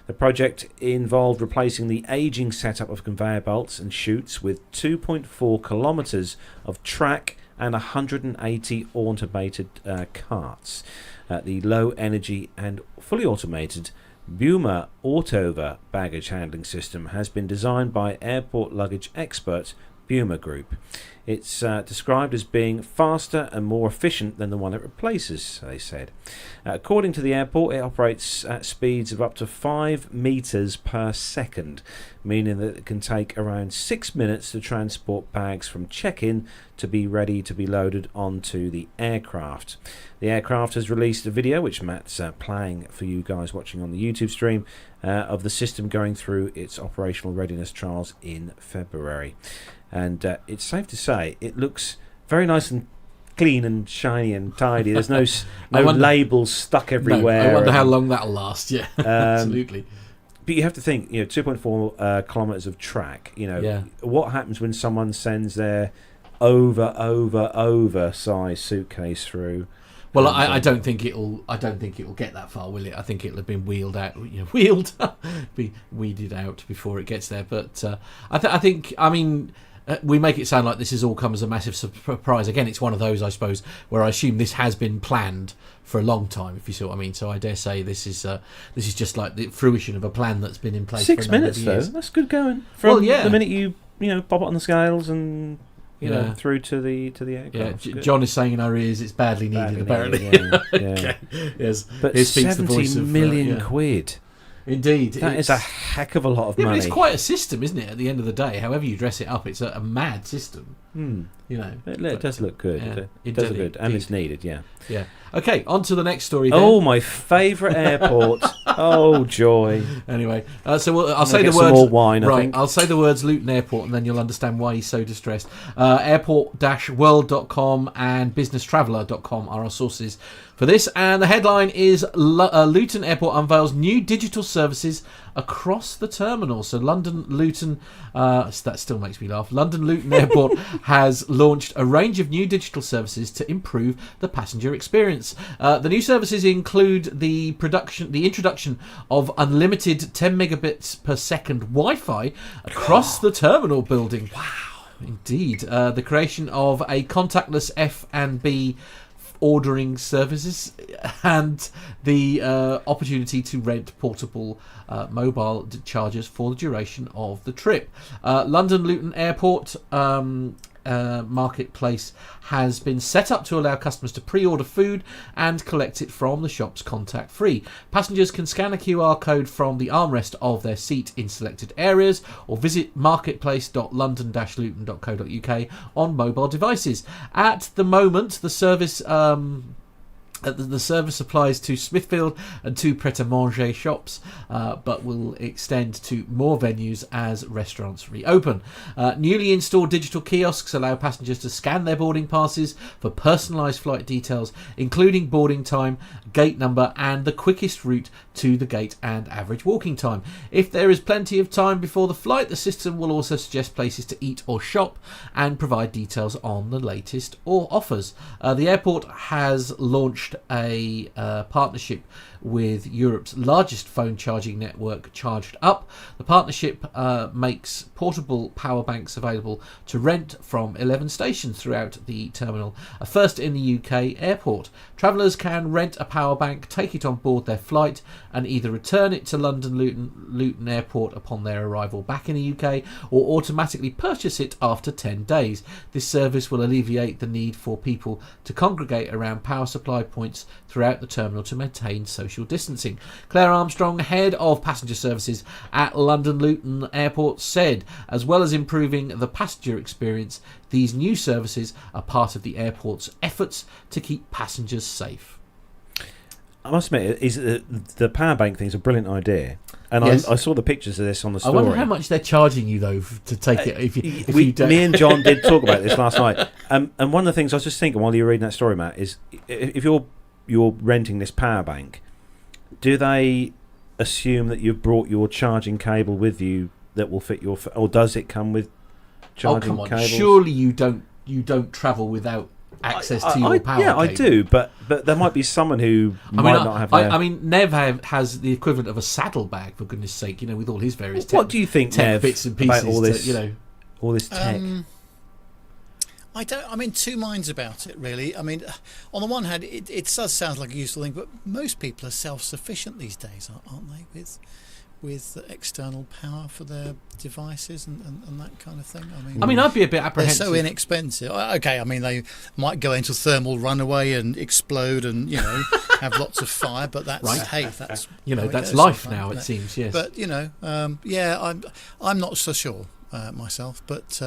The project involved replacing the ageing setup of conveyor belts and chutes with 2.4 kilometres of track and 180 automated carts. The low energy and fully automated Buma Autova baggage handling system has been designed by airport luggage expert Buma Group. It's described as being faster and more efficient than the one it replaces, they said. According to the airport, it operates at speeds of up to 5 metres per second, meaning that it can take around 6 minutes to transport bags from check-in to be ready to be loaded onto the aircraft. The aircraft has released a video, which Matt's playing for you guys watching on the YouTube stream, of the system going through its operational readiness trials in February. And it's safe to say it looks very nice and clean and shiny and tidy. There's no labels stuck everywhere. No, I wonder how long that'll last. Yeah, absolutely. But you have to think, 2.4 kilometres of track. What happens when someone sends their oversized suitcase through? Well, I don't think it'll get that far, will it? I think it'll have been wheeled out, be weeded out before it gets there. But I think, we make it sound like this has all come as a massive surprise. Again, it's one of those, I suppose, where I assume this has been planned for a long time, if you see what I mean. So I dare say this is just like the fruition of a plan that's been in place. 6 for a minutes, number of years. Though. That's good going. From the minute you pop it on the scales and through to the aircraft. Yeah, John is saying in our ears it's badly needed, apparently. Yeah. Yes, but here speaks the voice 70 of, quid. Quid. Indeed. That is a heck of a lot of money. But it's quite a system, isn't it, at the end of the day? However you dress it up, it's a mad system. It does look good. Yeah, it does look good. And it's needed, yeah. Yeah. Okay, on to the next story then. Oh, my favourite airport. Oh, joy. Anyway, I'll say the words. Some more wine, I think. I'll say the words Luton Airport, and then you'll understand why he's so distressed. Airport-world.com and businesstraveller.com are our sources for this. And the headline is Luton Airport unveils new digital services across the terminal. So London Luton, that still makes me laugh. London Luton Airport has launched a range of new digital services to improve the passenger experience. The new services include the introduction of unlimited 10 megabits per second Wi-Fi across the terminal building. Wow, indeed. The creation of a contactless F&B ordering services and the opportunity to rent portable mobile chargers for the duration of the trip. London Luton Airport marketplace has been set up to allow customers to pre-order food and collect it from the shops contact free. Passengers can scan a QR code from the armrest of their seat in selected areas or visit marketplace.london-luton.co.uk on mobile devices. At the moment, the service The service applies to Smithfield and 2 Pret-a-Manger shops, but will extend to more venues as restaurants reopen. Newly installed digital kiosks allow passengers to scan their boarding passes for personalised flight details, including boarding time, gate number, and the quickest route to the gate and average walking time. If there is plenty of time before the flight, the system will also suggest places to eat or shop and provide details on the latest or offers. The airport has launched a partnership with Europe's largest phone charging network, Charged Up. The partnership makes portable power banks available to rent from 11 stations throughout the terminal, a first in the UK airport. Travellers can rent a power bank, take it on board their flight, and either return it to London Luton Airport upon their arrival back in the UK, or automatically purchase it after 10 days. This service will alleviate the need for people to congregate around power supply points throughout the terminal to maintain social distancing. Claire Armstrong, head of passenger services at London Luton Airport, said, as well as improving the passenger experience, these new services are part of the airport's efforts to keep passengers safe. I must admit, the power bank thing is a brilliant idea. And yes. I saw the pictures of this on the story. I wonder how much they're charging you, though, to take it. If you don't. Me and John did talk about this last night. And one of the things I was just thinking while you were reading that story, Matt, is if you're renting this power bank, do they assume that you've brought your charging cable with you that will fit your... Or does it come with charging cables? Surely you don't travel without access to your power cable. I do, but there might be someone who might not have their... I mean, Nev has the equivalent of a saddlebag, for goodness sake, with all his various what do you think, Nev, bits and pieces about all this, all this tech? I'm in two minds about it, really. I mean, on the one hand, it does sound like a useful thing, but most people are self-sufficient these days, aren't they, with external power for their devices and that kind of thing. I mean, I'd be a bit apprehensive. They're so inexpensive. Okay, I mean, they might go into thermal runaway and explode and have lots of fire, but that's right. Hey, that's that's life now. It seems, yes. But I'm not so sure. Myself, but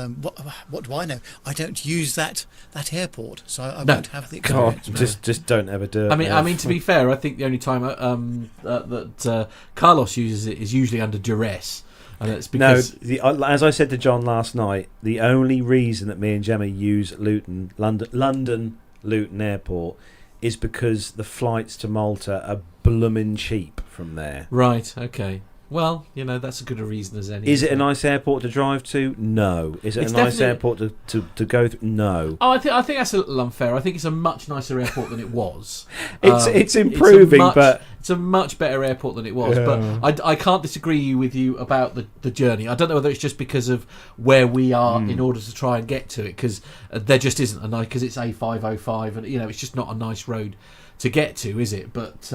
what do I know? I don't use that airport, so I won't have the experience. God, just don't ever do it. I mean, to be fair, I think the only time that Carlos uses it is usually under duress, and it's because as I said to John last night, the only reason that me and Gemma use London Luton Airport is because the flights to Malta are bloomin' cheap from there. Right. Okay. Well, that's as good a reason as any. Is it a nice airport to drive to? No. Is it a nice airport to go through? No. Oh, I think that's a little unfair. I think it's a much nicer airport than it was. It's improving, but it's a much better airport than it was. Yeah. But I can't disagree with you about the journey. I don't know whether it's just because of where we are in order to try and get to it, because there just isn't a nice, because it's A505 and it's just not a nice road to get to, is it? But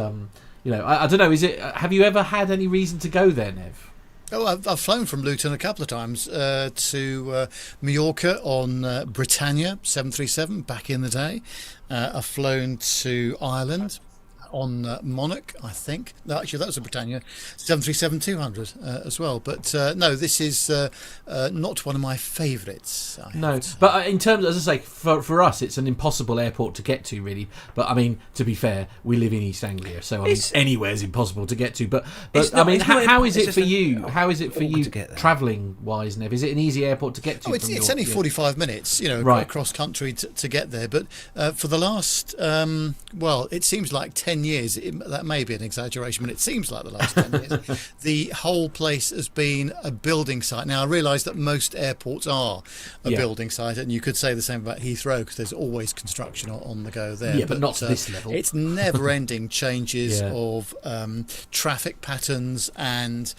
I don't know. Have you ever had any reason to go there, Nev? Oh, I've flown from Luton a couple of times to Mallorca on Britannia 737 back in the day. I've flown to Ireland on Monarch, I think. No, actually, that was a Britannia 737-200 as well. But no, this is not one of my favourites. No, but in terms, as I say, for us, it's an impossible airport to get to, really. But I mean, to be fair, we live in East Anglia, so anywhere is impossible to get to. But how is it for you? How is it for you travelling wise, Nev? Is it an easy airport to get to? Oh, it's only 45 minutes, right, across country to get there. But for the last, it seems like 10 years, that may be an exaggeration, but it seems like the last 10 years, the whole place has been a building site. Now, I realise that most airports are a building site, and you could say the same about Heathrow, because there's always construction on the go there. Yeah, but not to this level. It's never-ending changes of traffic patterns and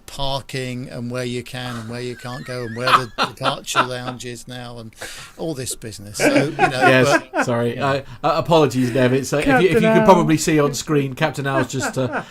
parking, and where you can and where you can't go, and where the departure lounge is now, and all this business. So, yes, sorry. Apologies, Nev. It's, if you could probably see on screen, Captain Al's just a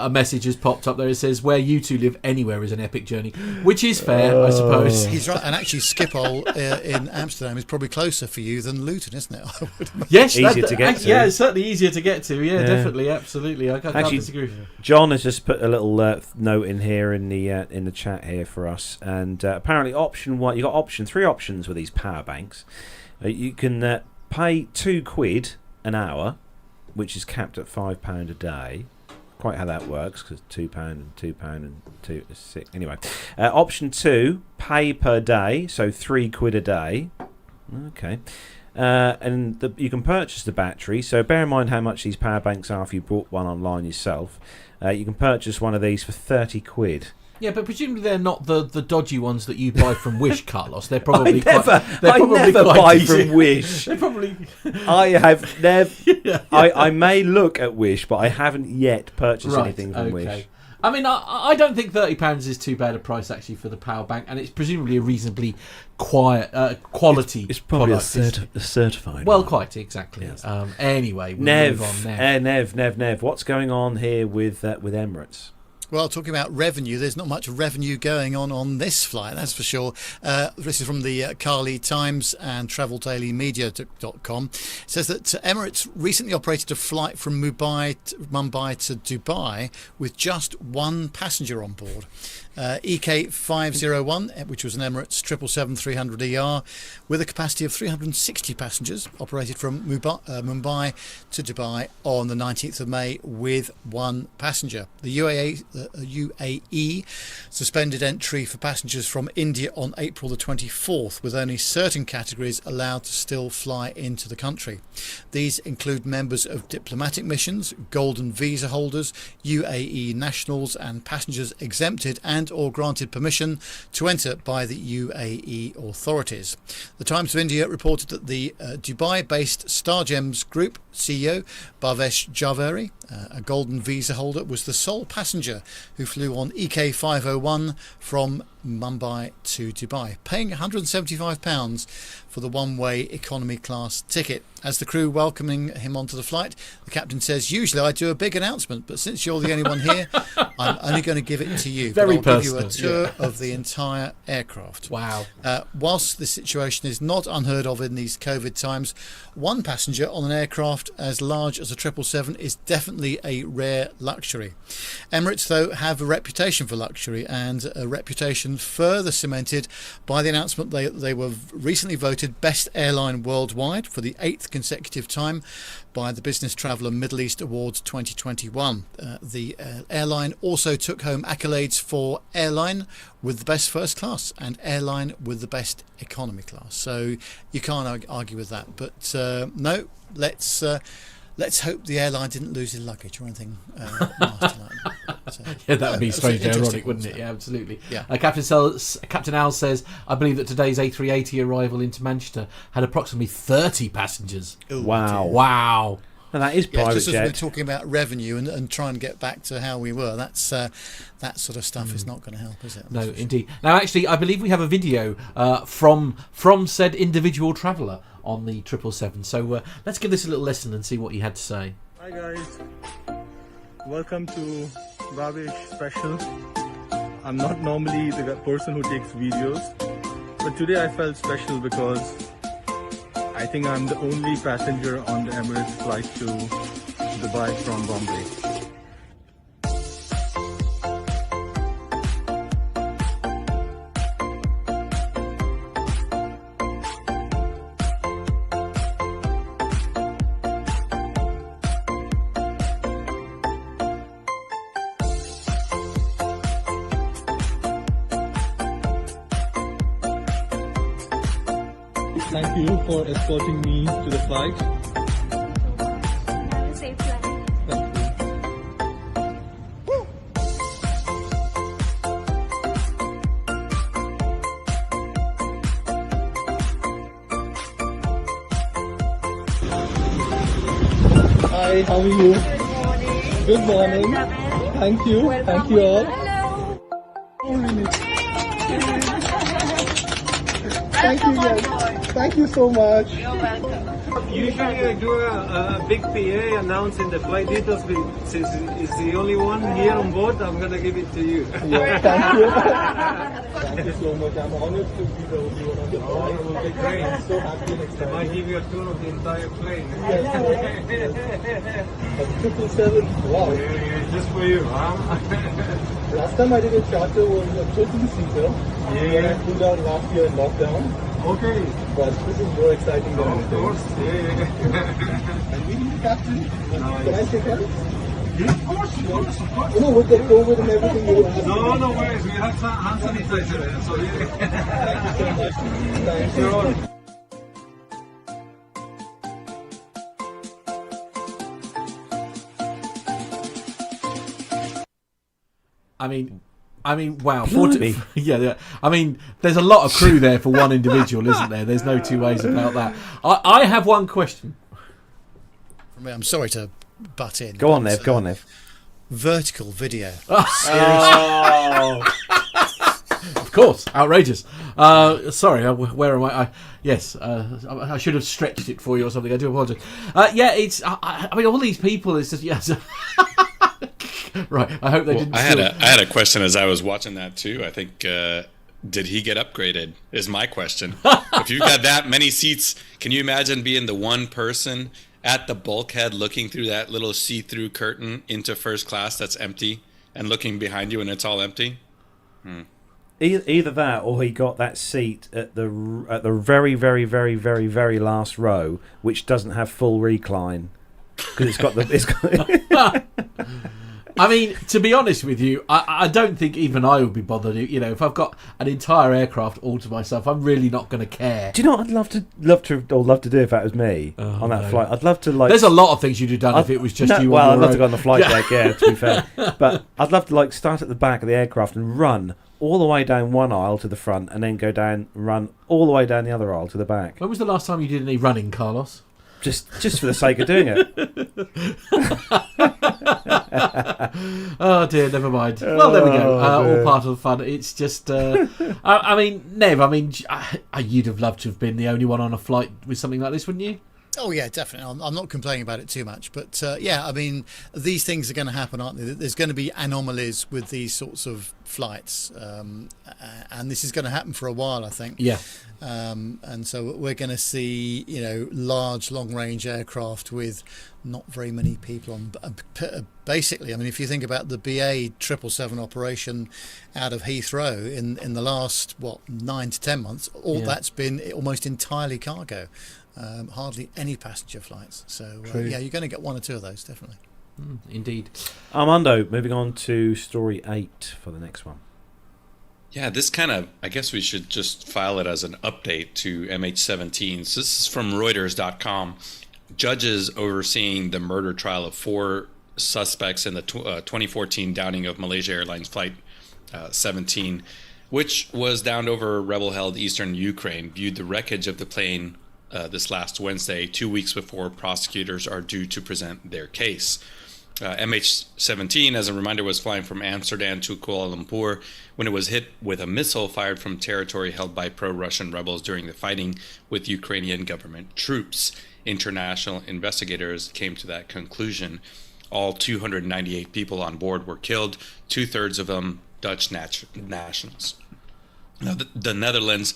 message has popped up there. It says, "Where you two live anywhere is an epic journey," which is fair, I suppose. He's right, and actually Schiphol in Amsterdam is probably closer for you than Luton, isn't it? I would imagine. Yes, easier to get to. Yeah, it's certainly easier to get to. Yeah, definitely, absolutely. I can't disagree. John has just put a little note in here in the chat here for us, and apparently option one, you got three options with these power banks. You can pay £2 an hour which is capped at £5 a day. Quite how that works, because £2 and £2 and 2 is 6. Anyway, option 2, pay per day, so £3 a day. Okay. And you can purchase the battery, so bear in mind how much these power banks are if you bought one online yourself. You can purchase one of these for £30. Yeah, but presumably they're not the dodgy ones that you buy from Wish, Carlos. They're probably I never buy from Wish. They're probably. I have never. Yeah. I may look at Wish, but I haven't yet purchased anything from Wish. I mean, I don't think £30 is too bad a price actually for the power bank, and it's presumably a reasonably quality. It's probably product. a certified. Well, one. Quite exactly. Yes. Anyway, we'll move on. Nev, what's going on here with Emirates? Well, talking about revenue, there's not much revenue going on this flight, that's for sure. This is from the Carly Times and TravelDailyMedia.com. It says that Emirates recently operated a flight from Mumbai to Dubai with just one passenger on board. EK501, which was an Emirates 777-300ER with a capacity of 360 passengers, operated from Mumbai to Dubai on the 19th of May with one passenger. The UAE suspended entry for passengers from India on April the 24th, with only certain categories allowed to still fly into the country. These include members of diplomatic missions, golden visa holders, UAE nationals and passengers exempted and or granted permission to enter by the UAE authorities. The Times of India reported that the Dubai-based Stargems Group CEO Bhavesh Javeri, a golden visa holder, was the sole passenger who flew on EK501 from Mumbai to Dubai, paying £175 for the one-way economy class ticket. As the crew welcoming him onto the flight, the captain says, "Usually I do a big announcement, but since you're the only one here, I'm only going to give it to you. Very but I'll personal. give you a tour of the entire aircraft." Wow. Whilst this situation is not unheard of in these COVID times, one passenger on an aircraft as large as a 777 is definitely a rare luxury. Emirates, though, have a reputation for luxury, and a reputation further cemented by the announcement they were recently voted best airline worldwide for the 8th consecutive time by the Business Traveller Middle East Awards 2021. The airline also took home accolades for airline with the best first class and airline with the best economy class. So you can't argue with that. But no, let's hope the airline didn't lose his luggage or anything nasty like that. So, yeah, that would be strangely ironic, wouldn't it? Yeah, absolutely. Yeah. Captain Al says, I believe that today's A380 arrival into Manchester had approximately 30 passengers. Ooh, wow. dear. Wow. And that is private just jet. as we're talking about revenue and trying to get back to how we were, that's that sort of stuff is not going to help, is it? No, indeed. Now, actually, I believe we have a video from said individual traveller on the 777. So let's give this a little listen and see what he had to say. Hi guys, welcome to Babish Special. I'm not normally the person who takes videos, but today I felt special because I think I'm the only passenger on the Emirates flight to Dubai from Bombay. Thank you for escorting me to the flight. Have a safe flight. Thank you. Hi, how are you? Good morning. Good morning. Thank you. Thank you all. Hello. Oh, really? Thank you guys. Thank you so much. You're welcome. Usually I do a big PA announcing the flight details, but since it's the only one here on board, I'm going to give it to you. Yeah, thank you. Thank you so much. I'm honored to be the only one on the flight. It will be great. I'm so happy next I might time. give you a tour of the entire plane. Yes. 777. Wow. Just for you, huh? Last time I did a charter was a 13-seater. When I flew down last year in lockdown. Okay. But this is more exciting than Of anything. course. Yeah. And we need to Captain. Can I take help? Yeah, of course. You know, with the COVID and everything, you have... No worries. We have some hand sanitizer there, so Thank you. I mean, wow. 40, yeah. I mean, there's a lot of crew there for one individual, isn't there? There's no two ways about that. I have one question. I'm sorry to butt in. Go on, Nev. Vertical video. Oh. Of course, outrageous. Sorry, where am I? Yes, I should have stretched it for you or something. I do apologise. Yeah, it's. I mean, all these people. It's just yes. Right. I hope they didn't. I had a question as I was watching that too. I think did he get upgraded? Is my question. If you've got that many seats, can you imagine being the one person at the bulkhead looking through that little see-through curtain into first class that's empty and looking behind you and it's all empty? Either that, or he got that seat at the very, very, very, very, very last row, which doesn't have full recline because it's got. I mean, to be honest with you, I don't think even I would be bothered. You know, if I've got an entire aircraft all to myself, I'm really not going to care. Do you know what I'd love to do if that was me on that flight? I'd love to There's a lot of things you'd have done if it was just you. Well, on I'd love to go on the flight Yeah. deck, yeah, to be fair. But I'd love to start at the back of the aircraft and run all the way down one aisle to the front, and then go down, run all the way down the other aisle to the back. When was the last time you did any running, Carlos? Just for the sake of doing it. Oh dear, never mind. Well, there we go. All part of the fun. It's just, I mean, Nev. I mean, you'd have loved to have been the only one on a flight with something like this, wouldn't you? Oh yeah, definitely. I'm not complaining about it too much, but yeah, I mean, these things are going to happen, aren't they? There's going to be anomalies with these sorts of flights, and this is going to happen for a while, I think. Yeah. And so we're going to see, large, long-range aircraft with not very many people on. Basically, I mean, if you think about the BA 777 operation out of Heathrow in the last 9 to 10 months, that's been almost entirely cargo. Hardly any passenger flights. So, yeah, you're going to get one or two of those, definitely. Indeed. Armando, moving on to story 8 for the next one. Yeah, this I guess we should just file it as an update to MH17. So this is from Reuters.com. Judges overseeing the murder trial of 4 suspects in the 2014 downing of Malaysia Airlines Flight 17, which was downed over rebel-held eastern Ukraine, viewed the wreckage of the plane this last Wednesday, 2 weeks before prosecutors are due to present their case. MH17, as a reminder, was flying from Amsterdam to Kuala Lumpur when it was hit with a missile fired from territory held by pro-Russian rebels during the fighting with Ukrainian government troops. International investigators came to that conclusion. All 298 people on board were killed, 2/3 of them Dutch nationals. Now, the Netherlands,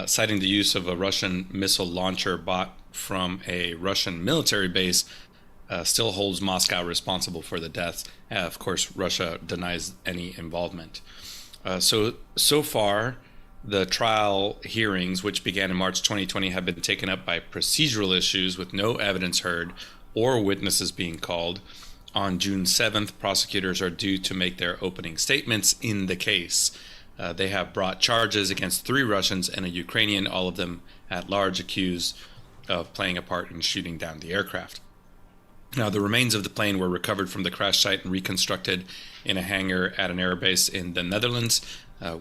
citing the use of a Russian missile launcher bought from a Russian military base, still holds Moscow responsible for the deaths. Of course, Russia denies any involvement. So far, the trial hearings, which began in March 2020, have been taken up by procedural issues with no evidence heard or witnesses being called. On June 7th, prosecutors are due to make their opening statements in the case. They have brought charges against 3 Russians and a Ukrainian, all of them at large, accused of playing a part in shooting down the aircraft. Now, the remains of the plane were recovered from the crash site and reconstructed in a hangar at an airbase in the Netherlands,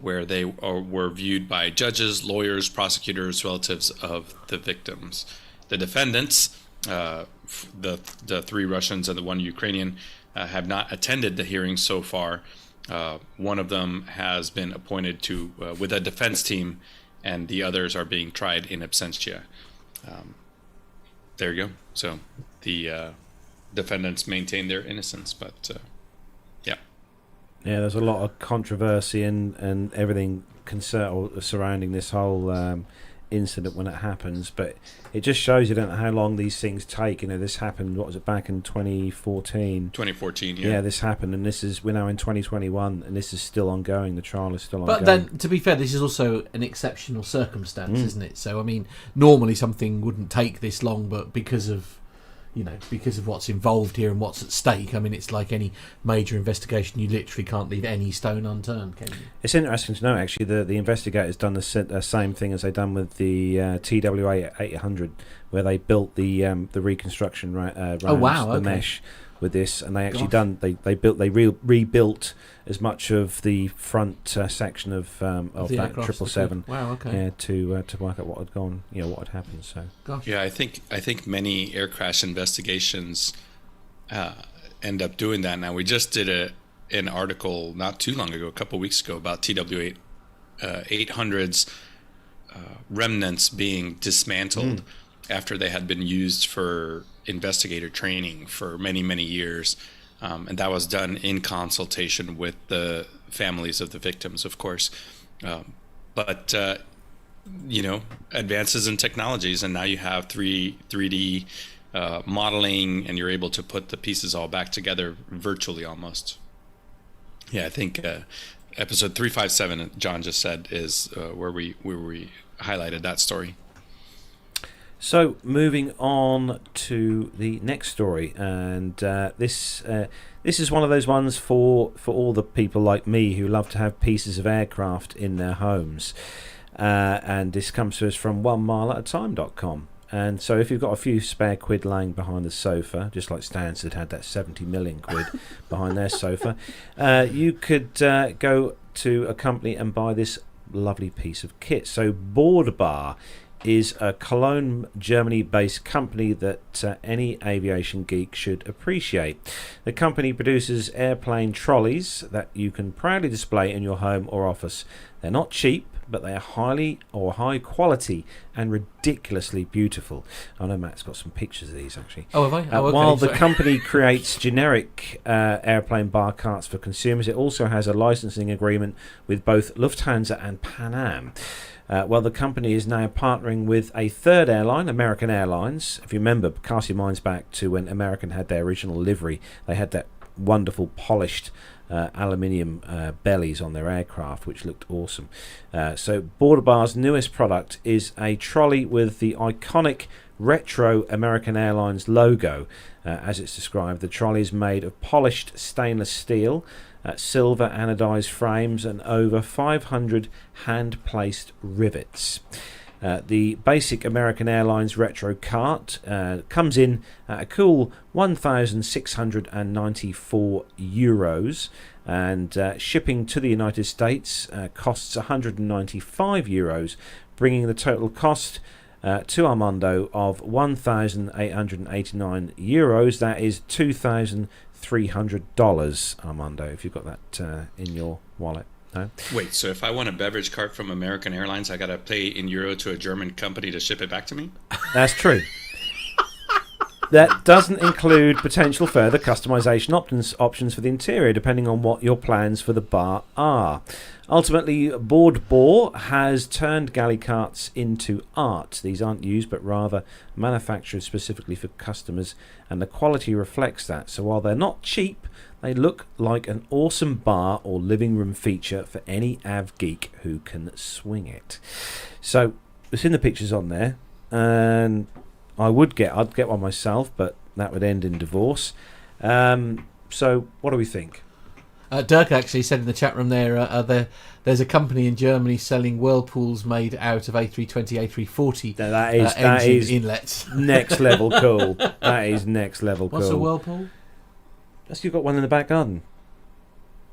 where they were viewed by judges, lawyers, prosecutors, relatives of the victims. The defendants, the 3 Russians and the 1 Ukrainian, have not attended the hearings so far. One of them has been appointed to with a defense team, and the others are being tried in absentia. There you go. So the defendants maintain their innocence, but there's a lot of controversy and everything surrounding this whole incident when it happens, but it just shows you don't know how long these things take. This happened, what was it, back in 2014? 2014, yeah, this happened, and we're now in 2021, and this is still ongoing. The trial is still ongoing. But then, to be fair, this is also an exceptional circumstance, isn't it? So, I mean, normally something wouldn't take this long, but because of because of what's involved here and what's at stake. I mean, it's like any major investigation; you literally can't leave any stone unturned, can you? It's interesting to know, actually, the investigators done the same thing as they done with the TWA 800, where they built the reconstruction rounds, the mesh with this, and they actually rebuilt as much of the front section of that 777. Wow, okay. To work out what had gone, what had happened. So, gosh. Yeah, I think many air crash investigations end up doing that. Now, we just did an article not too long ago, a couple of weeks ago, about TW 800's remnants being dismantled after they had been used for investigator training for many, many years. And that was done in consultation with the families of the victims, of course. But advances in technologies, and now you have 3D modeling, and you're able to put the pieces all back together virtually almost. Yeah, I think episode 357, John just said, is where we highlighted that story. So, moving on to the next story, and this is one of those ones for all the people like me who love to have pieces of aircraft in their homes. And this comes to us from 1mileatatime.com. And so if you've got a few spare quid laying behind the sofa, just like Stansted had that 70 million quid behind their sofa, you could go to a company and buy this lovely piece of kit. So Board Bar is a Cologne, Germany-based company that any aviation geek should appreciate. The company produces airplane trolleys that you can proudly display in your home or office. They're not cheap, but they are high quality and ridiculously beautiful. I know Matt's got some pictures of these, actually. Oh, have I? Okay, while the company creates generic airplane bar carts for consumers, it also has a licensing agreement with both Lufthansa and Pan Am. Well, the company is now partnering with a third airline, American Airlines. If you remember, cast your minds back to when American had their original livery. They had that wonderful polished aluminium bellies on their aircraft, which looked awesome. So Border Bar's newest product is a trolley with the iconic retro American Airlines logo. As it's described, the trolley is made of polished stainless steel, silver anodized frames, and over 500 hand-placed rivets. The basic American Airlines retro cart comes in at a cool €1,694, and shipping to the United States costs €195, bringing the total cost to Armando of €1,889. That is $2,300, Armando, if you've got that in your wallet. No? Wait, so if I want a beverage cart from American Airlines, I got to pay in euro to a German company to ship it back to me? That's true. That doesn't include potential further customization options for the interior, depending on what your plans for the bar are. Ultimately, Board Bar has turned galley carts into art. These aren't used, but rather manufactured specifically for customers, and the quality reflects that. So while they're not cheap, they look like an awesome bar or living room feature for any av geek who can swing it. So it's in the pictures on there, and I'd get one myself, but that would end in divorce. So what do we think? Dirk actually said in the chat room there's a company in Germany selling whirlpools made out of A320, A340 that is inlets. Next level cool. That is next level cool. What's a whirlpool? You've got one in the back garden.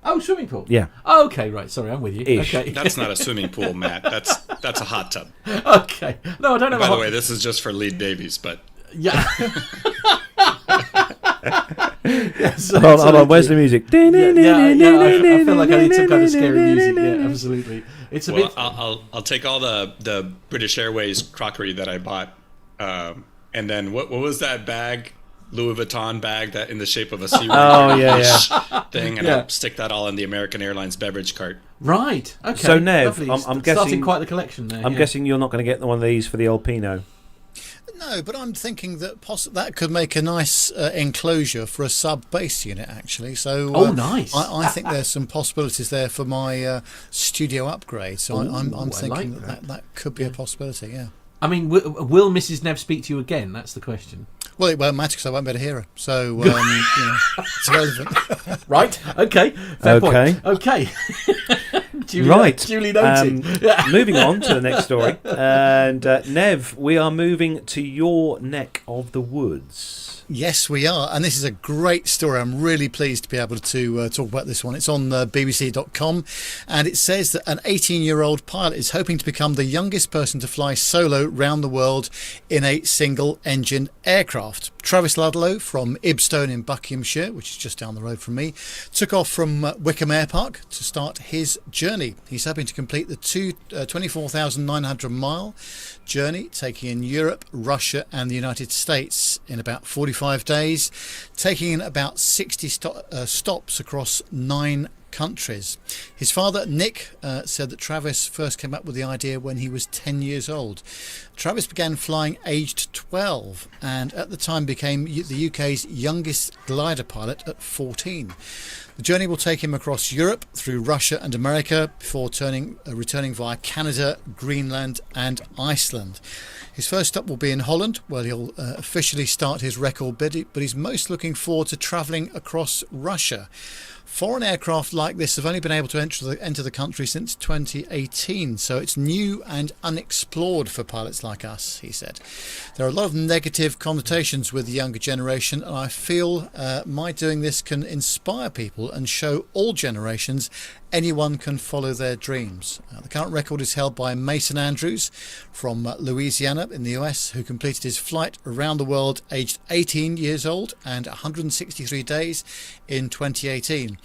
Oh, swimming pool. Yeah. Oh, okay, right. Sorry, I'm with you. Ish. Okay. That's not a swimming pool, Matt. That's a hot tub. Okay. No, I don't know. By the way, this is just for Lee Davies, but yeah. Yes, hold on. Where's the music? I feel like I need some kind of scary music. Yeah, absolutely. It's a bit. I'll take all the British Airways crockery that I bought, and then what was that bag? Louis Vuitton bag that in the shape of a sea thing, and I'll stick that all in the American Airlines beverage cart. Right. Okay. So Nev, I'm guessing starting quite the collection there. I'm guessing you're not going to get one of these for the old Pinot. No, but I'm thinking that that could make a nice enclosure for a sub-base unit, actually. So, nice. I think there's some possibilities there for my studio upgrade. So I'm thinking that could be a possibility. Yeah. I mean, will Mrs. Nev speak to you again? That's the question. Well, it won't matter because I won't be able to hear her. So, it's irrelevant. Right. Okay. Fair point. Okay. Duly noted. Moving on to the next story. And Nev, we are moving to your neck of the woods. Yes, we are. And this is a great story. I'm really pleased to be able to talk about this one. It's on bbc.com. And it says that an 18-year-old pilot is hoping to become the youngest person to fly solo round the world in a single-engine aircraft. Travis Ludlow from Ibstone in Buckinghamshire, which is just down the road from me, took off from Wickham Air Park to start his journey. He's hoping to complete the 24,900-mile journey, taking in Europe, Russia and the United States in about 45 days, taking in about 60 stops across 9 countries. His father, Nick, said that Travis first came up with the idea when he was 10 years old. Travis began flying aged 12 and at the time became the UK's youngest glider pilot at 14. The journey will take him across Europe, through Russia and America, before returning via Canada, Greenland and Iceland. His first stop will be in Holland, where he'll officially start his record bid, but he's most looking forward to travelling across Russia. Foreign aircraft like this have only been able to enter the country since 2018, so it's new and unexplored for pilots like us, he said. There are a lot of negative connotations with the younger generation, and I feel my doing this can inspire people and show all generations anyone can follow their dreams. The current record is held by Mason Andrews from Louisiana in the US, who completed his flight around the world aged 18 years old and 163 days in 2018.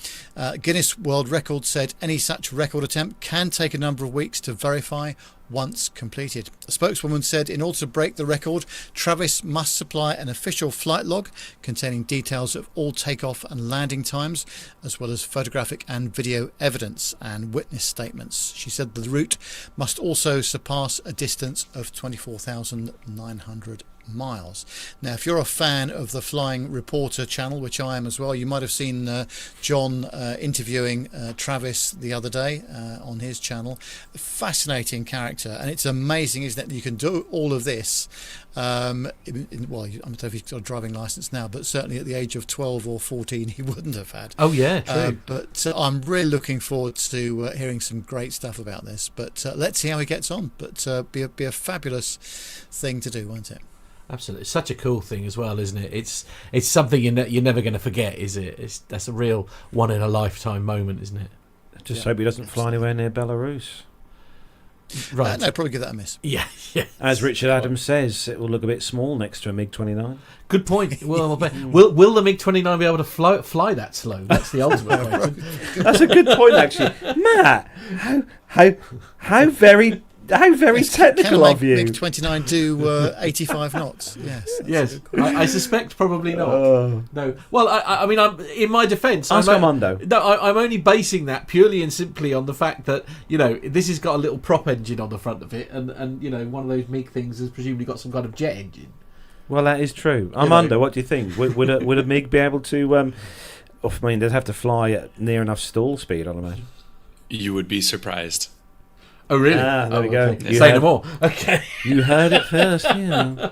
Guinness World Records said any such record attempt can take a number of weeks to verify once completed. A spokeswoman said in order to break the record, Travis must supply an official flight log containing details of all takeoff and landing times, as well as photographic and video evidence and witness statements. She said the route must also surpass a distance of 24,900 miles. Now, if you're a fan of the Flying Reporter channel, which I am as well, you might have seen John interviewing Travis the other day on his channel. A fascinating character, and it's amazing, isn't it, that you can do all of this. I don't know if he's got a driving license now, but certainly at the age of 12 or 14 he wouldn't have had. Oh yeah, true. But I'm really looking forward to hearing some great stuff about this. But let's see how he gets on. But be a fabulous thing to do, won't it? Absolutely, it's such a cool thing as well, isn't it? It's something you're never going to forget, is it? That's a real one in a lifetime moment, isn't it? Just hope he doesn't fly anywhere near Belarus. Right. No, probably give that a miss. Yeah. As Richard Adams says, it will look a bit small next to a MiG-29. Good point. Well, will the MiG-29 be able to fly that slow? That's the ultimate question. That's a good point, actually. Matt, how very technical of you. MiG-29 do 85 knots. Yes. I suspect probably not. No. Well, I mean, I'm in my defence. Ask Armando. I'm only basing that purely and simply on the fact that this has got a little prop engine on the front of it, and one of those MiG things has presumably got some kind of jet engine. Well, that is true. Armando, what do you think? Would a MiG be able to? They'd have to fly at near enough stall speed, I'd imagine. You would be surprised. Oh, really? There we go. Okay. Say no more. Okay. You heard it first, yeah.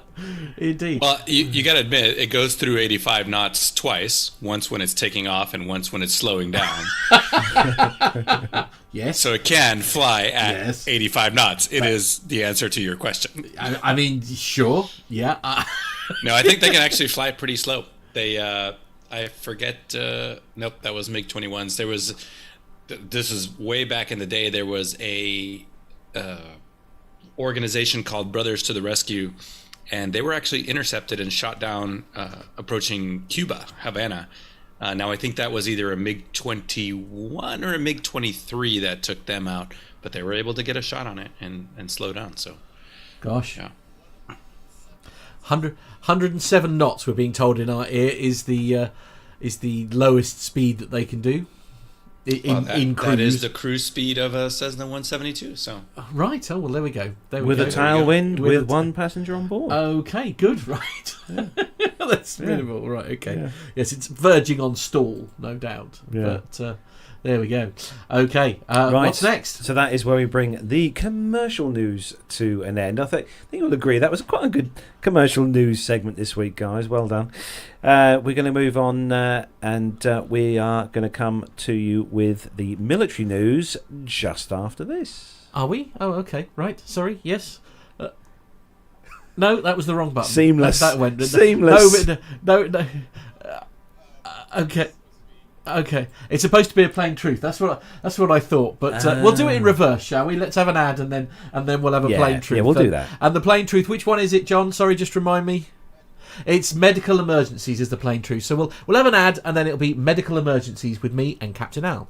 Indeed. Well, you got to admit, it goes through 85 knots twice. Once when it's taking off and once when it's slowing down. Yes. So it can fly at 85 knots. It is the answer to your question. I mean, sure. Yeah. No, I think they can actually fly pretty slow. They, I forget, nope, that was MiG-21s. There was... This is way back in the day. There was a organization called Brothers to the Rescue, and they were actually intercepted and shot down approaching Cuba, Havana. Now, I think that was either a MiG-21 or a MiG-23 that took them out, but they were able to get a shot on it and slow down. So, gosh, yeah. 107 knots, we're being told in our ear, is the lowest speed that they can do. In cruise. That is the cruise speed of a Cessna 172. So right. Oh well, there we go. With a tailwind with one passenger on board. Okay, good. Right. That's minimal, right? Okay. Yeah. Yes, it's verging on stall, no doubt. Yeah. But there we go. Okay. Right. What's next? So that is where we bring the commercial news to an end. I think you'll agree that was quite a good commercial news segment this week, guys. Well done. We're going to move on, and we are going to come to you with the military news just after this. Are we? Oh, okay. Right. Sorry. Yes. No, that was the wrong button. Seamless. That went. Seamless. No. Okay. It's supposed to be a plain truth. That's what I thought. But we'll do it in reverse, shall we? Let's have an ad and then we'll have a plain truth. Yeah, we'll do that. And the plain truth. Which one is it, John? Sorry, just remind me. It's medical emergencies is the plain truth. So we'll have an ad and then it'll be medical emergencies with me and Captain Al.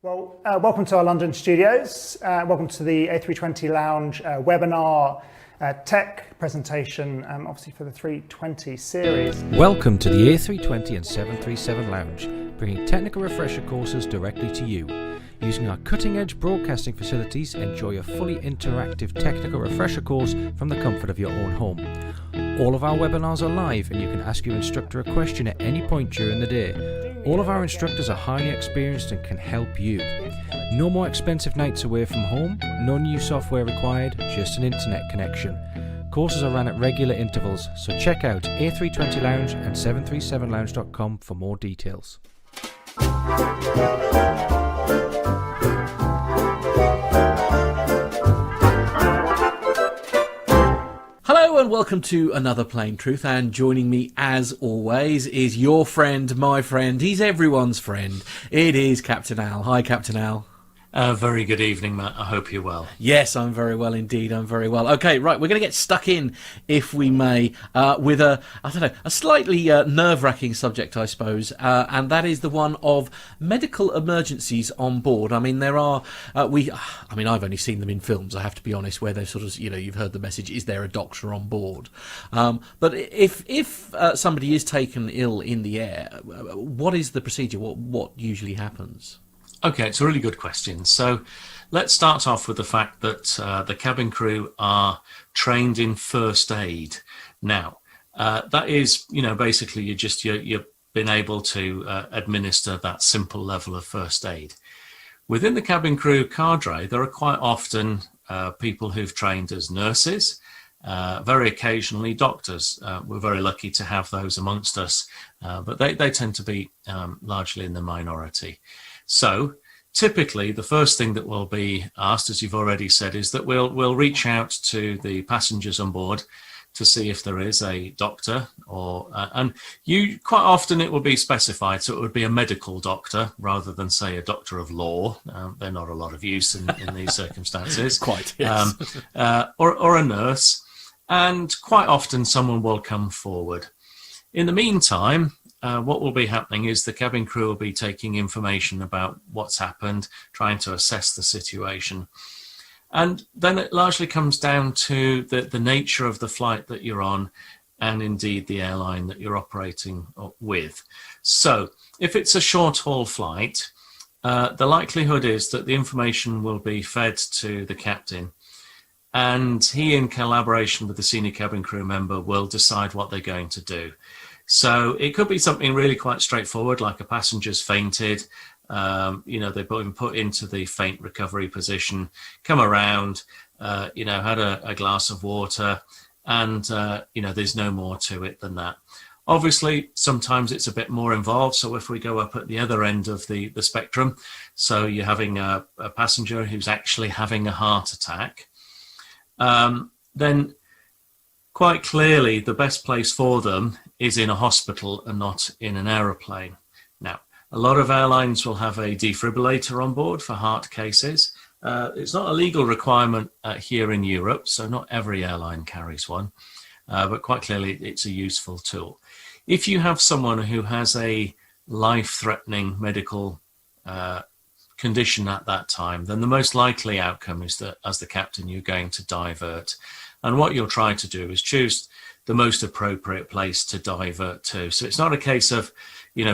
Well, welcome to our London studios. Welcome to the A320 Lounge webinar tech presentation, obviously for the 320 series. Welcome to the A320 and 737 Lounge, bringing technical refresher courses directly to you. Using our cutting-edge broadcasting facilities, enjoy a fully interactive technical refresher course from the comfort of your own home. All of our webinars are live and you can ask your instructor a question at any point during the day. All of our instructors are highly experienced and can help you. No more expensive nights away from home, no new software required, just an internet connection. Courses are run at regular intervals, so check out A320 Lounge and 737lounge.com for more details. Hello and welcome to another Plain Truth, and joining me as always is your friend, my friend, he's everyone's friend. It is Captain Al. Hi, Captain Al. Very good evening, Matt. I hope you're well. Yes, I'm very well indeed. I'm very well. Okay, right, we're going to get stuck in, if we may, with a slightly nerve-wracking subject, I suppose, and that is the one of medical emergencies on board. I mean, there are, I've only seen them in films, I have to be honest, where they're sort of, you've heard the message, is there a doctor on board? But if somebody is taken ill in the air, what is the procedure? What usually happens? Okay, it's a really good question. So let's start off with the fact that the cabin crew are trained in first aid. Now, that is, basically you've been able to administer that simple level of first aid. Within the cabin crew cadre, there are quite often people who've trained as nurses, very occasionally doctors. We're very lucky to have those amongst us, but they tend to be largely in the minority. So typically the first thing that will be asked, as you've already said, is that we'll reach out to the passengers on board to see if there is a doctor, or and you quite often it will be specified, so it would be a medical doctor rather than say a doctor of law. They're not a lot of use in these circumstances. Quite, yes. Or a nurse, and quite often someone will come forward. In the meantime, what will be happening is the cabin crew will be taking information about what's happened, trying to assess the situation. And then it largely comes down to the nature of the flight that you're on, and indeed the airline that you're operating with. So if it's a short haul flight, the likelihood is that the information will be fed to the captain, and he, in collaboration with the senior cabin crew member, will decide what they're going to do. So it could be something really quite straightforward, like a passenger's fainted, they've been put into the faint recovery position, come around, had a glass of water, and, there's no more to it than that. Obviously, sometimes it's a bit more involved. So if we go up at the other end of the spectrum, so you're having a passenger who's actually having a heart attack, then quite clearly the best place for them is in a hospital and not in an aeroplane. Now, a lot of airlines will have a defibrillator on board for heart cases. It's not a legal requirement here in Europe, so not every airline carries one, but quite clearly it's a useful tool. If you have someone who has a life-threatening medical condition at that time, then the most likely outcome is that as the captain, you're going to divert. And what you'll try to do is choose the most appropriate place to divert to. So it's not a case of,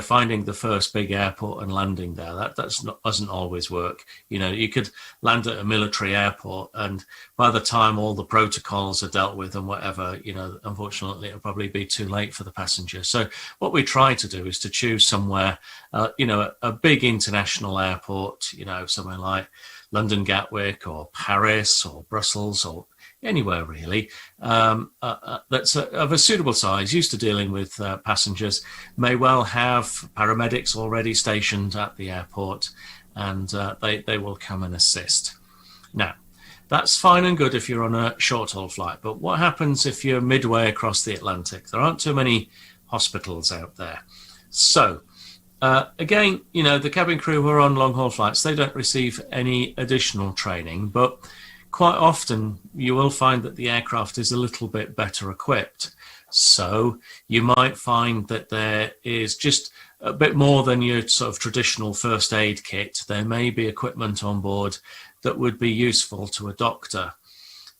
finding the first big airport and landing there. Doesn't always work. You could land at a military airport, and by the time all the protocols are dealt with and whatever, unfortunately, it'll probably be too late for the passenger. So what we try to do is to choose somewhere, a big international airport, somewhere like London Gatwick or Paris or Brussels or anywhere really, that's of a suitable size, used to dealing with passengers, may well have paramedics already stationed at the airport, and they will come and assist. Now, that's fine and good if you're on a short-haul flight, but what happens if you're midway across the Atlantic? There aren't too many hospitals out there. So, again, the cabin crew who are on long-haul flights, they don't receive any additional training, but quite often you will find that the aircraft is a little bit better equipped. So you might find that there is just a bit more than your sort of traditional first aid kit. There may be equipment on board that would be useful to a doctor.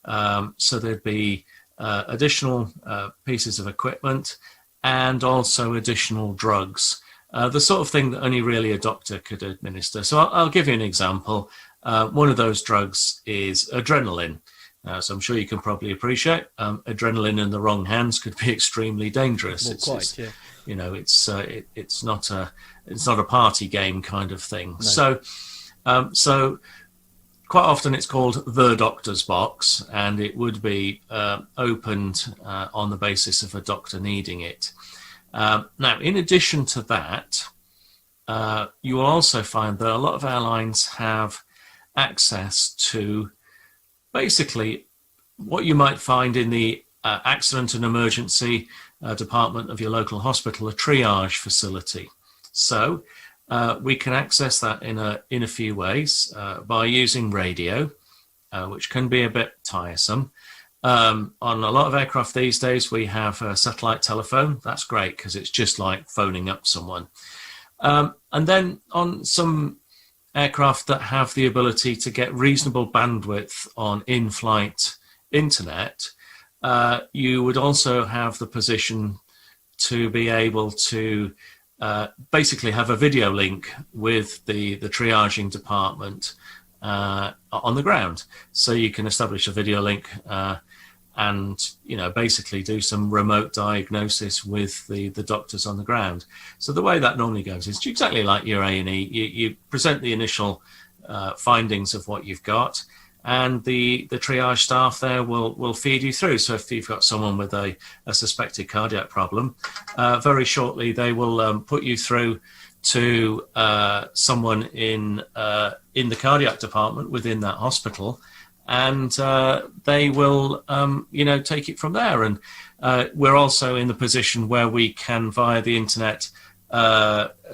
So there'd be additional pieces of equipment and also additional drugs. The sort of thing that only really a doctor could administer. So I'll give you an example. One of those drugs is adrenaline. So I'm sure you can probably appreciate adrenaline in the wrong hands could be extremely dangerous. Well, It's not a party game kind of thing. No. So quite often it's called the doctor's box, and it would be opened on the basis of a doctor needing it. Now, in addition to that, you will also find that a lot of airlines have access to basically what you might find in the accident and emergency department of your local hospital, a triage facility. So we can access that in a few ways by using radio, which can be a bit tiresome. On a lot of aircraft these days, we have a satellite telephone. That's great because it's just like phoning up someone. And then on some aircraft that have the ability to get reasonable bandwidth on in-flight internet, you would also have the position to be able to basically have a video link with the triaging department on the ground. So you can establish a video link and basically do some remote diagnosis with the doctors on the ground. So the way that normally goes is exactly like your A&E. You present the initial findings of what you've got, and the triage staff there will feed you through. So if you've got someone with a suspected cardiac problem, very shortly they will put you through to someone in the cardiac department within that hospital, and they will take it from there. And we're also in the position where we can, via the internet,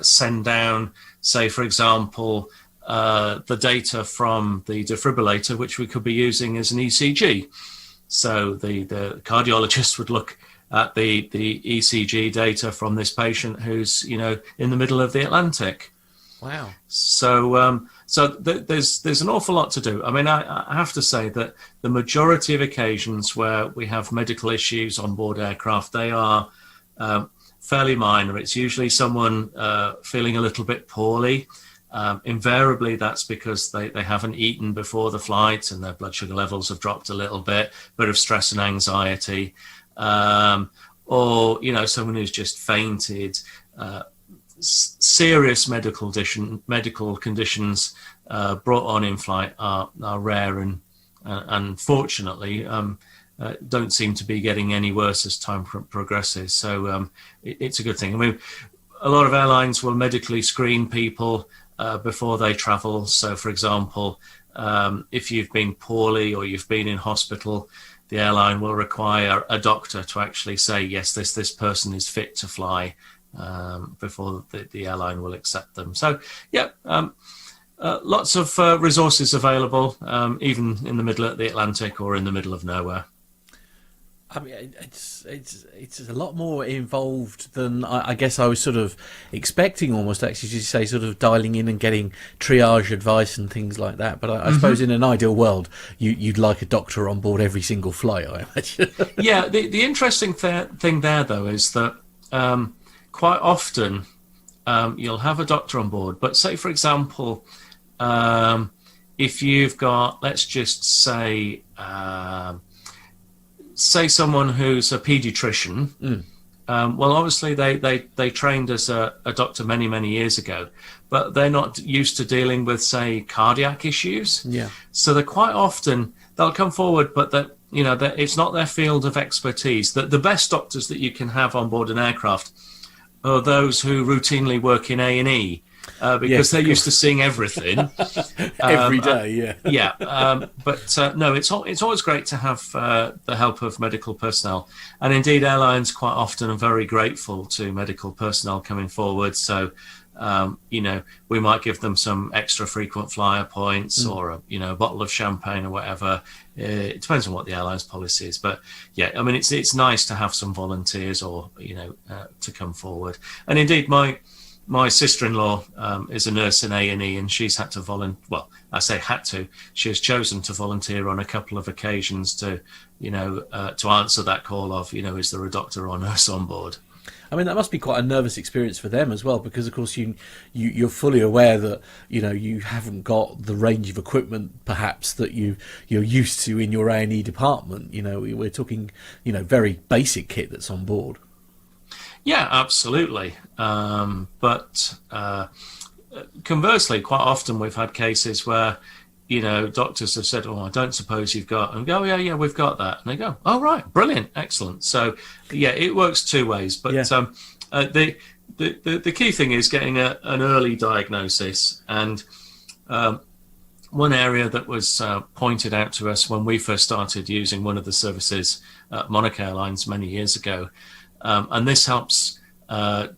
send down, say, for example, the data from the defibrillator, which we could be using as an ECG. So the cardiologist would look at the ECG data from this patient who's in the middle of the Atlantic. Wow. So there's an awful lot to do. I mean, I have to say that the majority of occasions where we have medical issues on board aircraft, they are fairly minor. It's usually someone feeling a little bit poorly. Invariably, that's because they haven't eaten before the flight and their blood sugar levels have dropped a little bit of stress and anxiety. Or someone who's just fainted. Serious medical conditions brought on in flight are rare and unfortunately don't seem to be getting any worse as time progresses. So it's a good thing. I mean, a lot of airlines will medically screen people before they travel. So, for example, if you've been poorly or you've been in hospital, the airline will require a doctor to actually say, yes, this person is fit to fly, before the airline will accept them. So, yeah, lots of resources available, even in the middle of the Atlantic or in the middle of nowhere. I mean, it's a lot more involved than I guess I was sort of expecting. Almost, actually, as you say, sort of dialing in and getting triage advice and things like that. But I suppose in an ideal world, you'd like a doctor on board every single flight, I imagine. Yeah, the interesting thing there, though, is that quite often you'll have a doctor on board. But say, for example, if you've got, let's just say someone who's a paediatrician, well, obviously they trained as a doctor many years ago, but they're not used to dealing with, say, cardiac issues. Yeah. So they're quite often, they'll come forward, but that it's not their field of expertise. The best doctors that you can have on board an aircraft are those who routinely work in A&E. Because they're used to seeing everything every day, but no, it's always great to have the help of medical personnel, and indeed airlines quite often are very grateful to medical personnel coming forward. So we might give them some extra frequent flyer points or a bottle of champagne or whatever. It depends on what the airline's policy is, but yeah, I mean it's nice to have some volunteers or to come forward. And indeed my sister-in-law is a nurse in A&E, and she's had to volunteer. Well, I say had to. She has chosen to volunteer on a couple of occasions to answer that call of, is there a doctor or nurse on board? I mean, that must be quite a nervous experience for them as well, because of course you're fully aware that you haven't got the range of equipment perhaps that you're used to in your A&E department. We're talking very basic kit that's on board. Yeah, absolutely. But conversely, quite often we've had cases where, doctors have said, "Oh, I don't suppose you've got," and go, "Yeah, we've got that." And they go, "Oh, right, brilliant, excellent." So, yeah, it works two ways. But the key thing is getting an early diagnosis. And one area that was pointed out to us when we first started using one of the services at Monarch Airlines many years ago, and this helps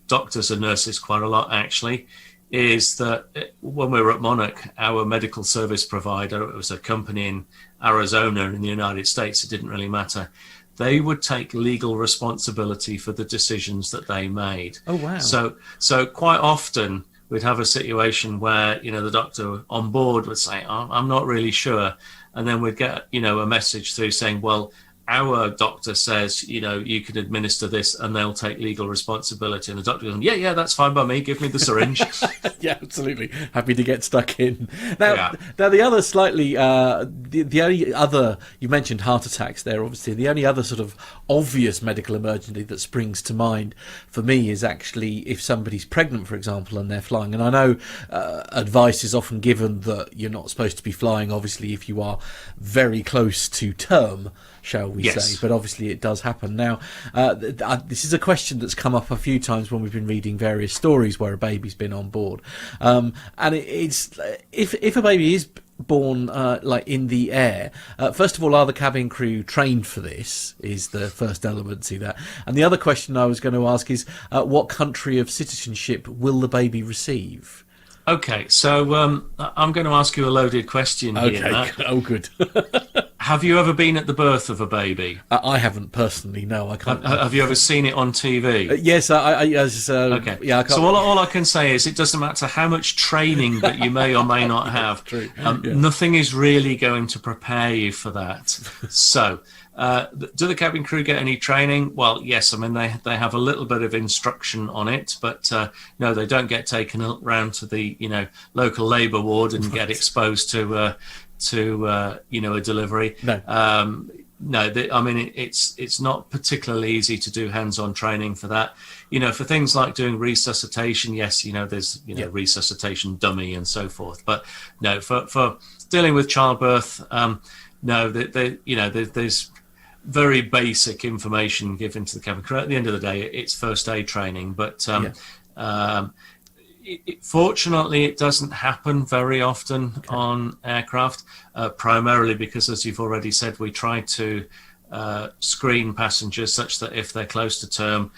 doctors and nurses quite a lot, actually, is that when we were at Monarch, our medical service provider, it was a company in Arizona in the United States, it didn't really matter, they would take legal responsibility for the decisions that they made. Oh, wow. So quite often we'd have a situation where, the doctor on board would say, "Oh, I'm not really sure." And then we'd get, a message through saying, "Well, our doctor says, you can administer this," and they'll take legal responsibility. And the doctor goes, yeah, that's fine by me. Give me the syringe. Yeah, absolutely. Happy to get stuck in. Now the other slightly, the only other, you mentioned heart attacks there, obviously. The only other sort of obvious medical emergency that springs to mind for me is actually if somebody's pregnant, for example, and they're flying. And I know advice is often given that you're not supposed to be flying, obviously, if you are very close to term, shall we say, but obviously it does happen. Now, this is a question that's come up a few times when we've been reading various stories where a baby's been on board. And it's if a baby is born like in the air, first of all, are the cabin crew trained for this, is the first element to that. And the other question I was going to ask is, what country of citizenship will the baby receive? Okay, so I'm going to ask you a loaded question here. Okay, oh good. Have you ever been at the birth of a baby? I haven't personally, no, I can't. Have you ever seen it on TV? Yes, okay. Yeah, I can't. So all I can say is it doesn't matter how much training that you may or may not have. True. Nothing is really going to prepare you for that. So, do the cabin crew get any training? Well, yes. I mean, they have a little bit of instruction on it, but no, they don't get taken around to the local labour ward and get exposed to a delivery. No. No, I mean, it's not particularly easy to do hands-on training for that. For things like doing resuscitation, yes, there's resuscitation dummy and so forth. But no, for dealing with childbirth, no, there's very basic information given to the cabin crew. At the end of the day, it's first aid training, but fortunately, it doesn't happen very often on aircraft, primarily because, as you've already said, we try to screen passengers such that if they're close to term,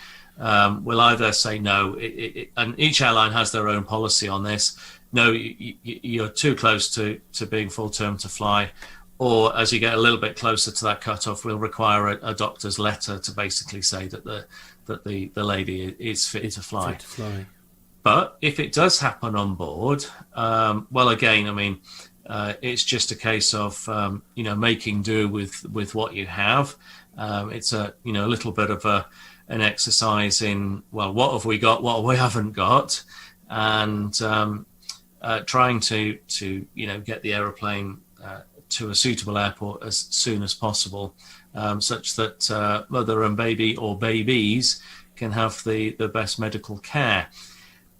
we'll either say no, and each airline has their own policy on this. No, you're too close to being full term to fly, or as you get a little bit closer to that cutoff, we'll require a doctor's letter to basically say that the lady is fit to fly. Fit to fly. But if it does happen on board, well, again, I mean, it's just a case of making do with what you have. It's a little bit of an exercise in, well, what have we got, what we haven't got, and trying to get the aeroplane to a suitable airport as soon as possible, such that mother and baby or babies can have the best medical care.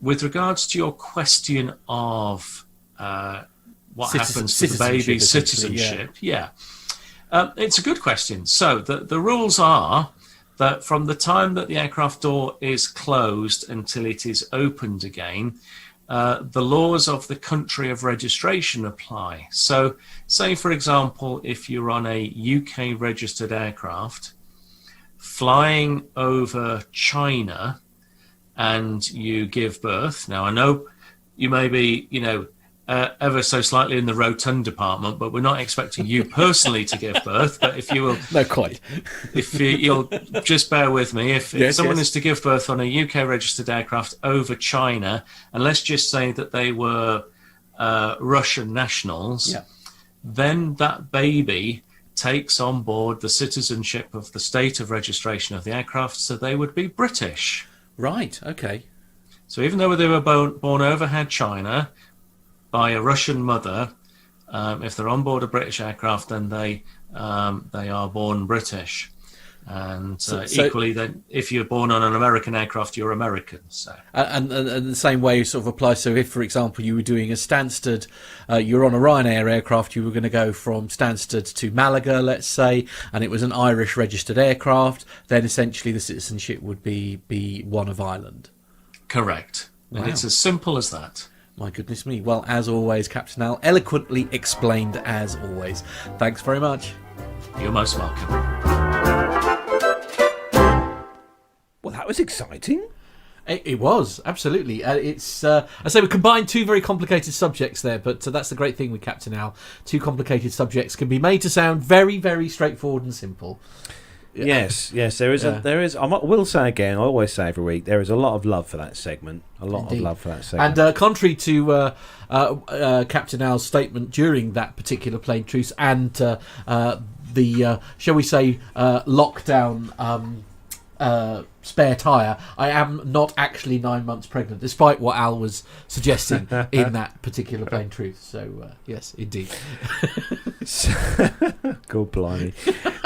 With regards to your question of what happens to the baby's citizenship, it's a good question. So the rules are that from the time that the aircraft door is closed until it is opened again, the laws of the country of registration apply. So say, for example, if you're on a UK registered aircraft flying over China and you give birth. Now, I know you may be, ever so slightly in the rotund department, but we're not expecting you personally to give birth. But if you will... No, quite. If you'll just bear with me. If someone is to give birth on a UK registered aircraft over China, and let's just say that they were Russian nationals, then that baby takes on board the citizenship of the state of registration of the aircraft, so they would be British. Right, okay. So even though they were born overhead China by a Russian mother, if they're on board a British aircraft, then they are born British. And equally, then, if you're born on an American aircraft, you're American. So, and the same way sort of applies. So, if, for example, you were doing a Stansted, you're on a Ryanair aircraft, you were going to go from Stansted to Malaga, let's say, and it was an Irish registered aircraft, then essentially the citizenship would be one of Ireland. Correct. And it's as simple as that. My goodness me. Well, as always, Captain Al, eloquently explained as always. Thanks very much. You're most welcome. Well, that was exciting. It was, absolutely. It's I say we combined two very complicated subjects there, but that's the great thing with Captain Al. Two complicated subjects can be made to sound very, very straightforward and simple. Yes, there is. I will say again, I always say every week, there is a lot of love for that segment. Of love for that segment. And contrary to Captain Al's statement during that particular plane truce and the, shall we say, lockdown spare tyre, I am not actually 9 months pregnant, despite what Al was suggesting in that particular plane truce. So, yes, indeed. God blimey.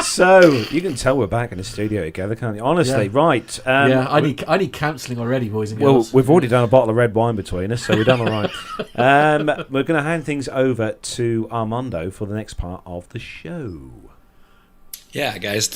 So, you can tell we're back in the studio together, can't you? Honestly, right. I need counselling already, boys and girls. Well, we've already done a bottle of red wine between us, so we've done all right. We're going to hand things over to Armando for the next part of the show. Yeah, guys.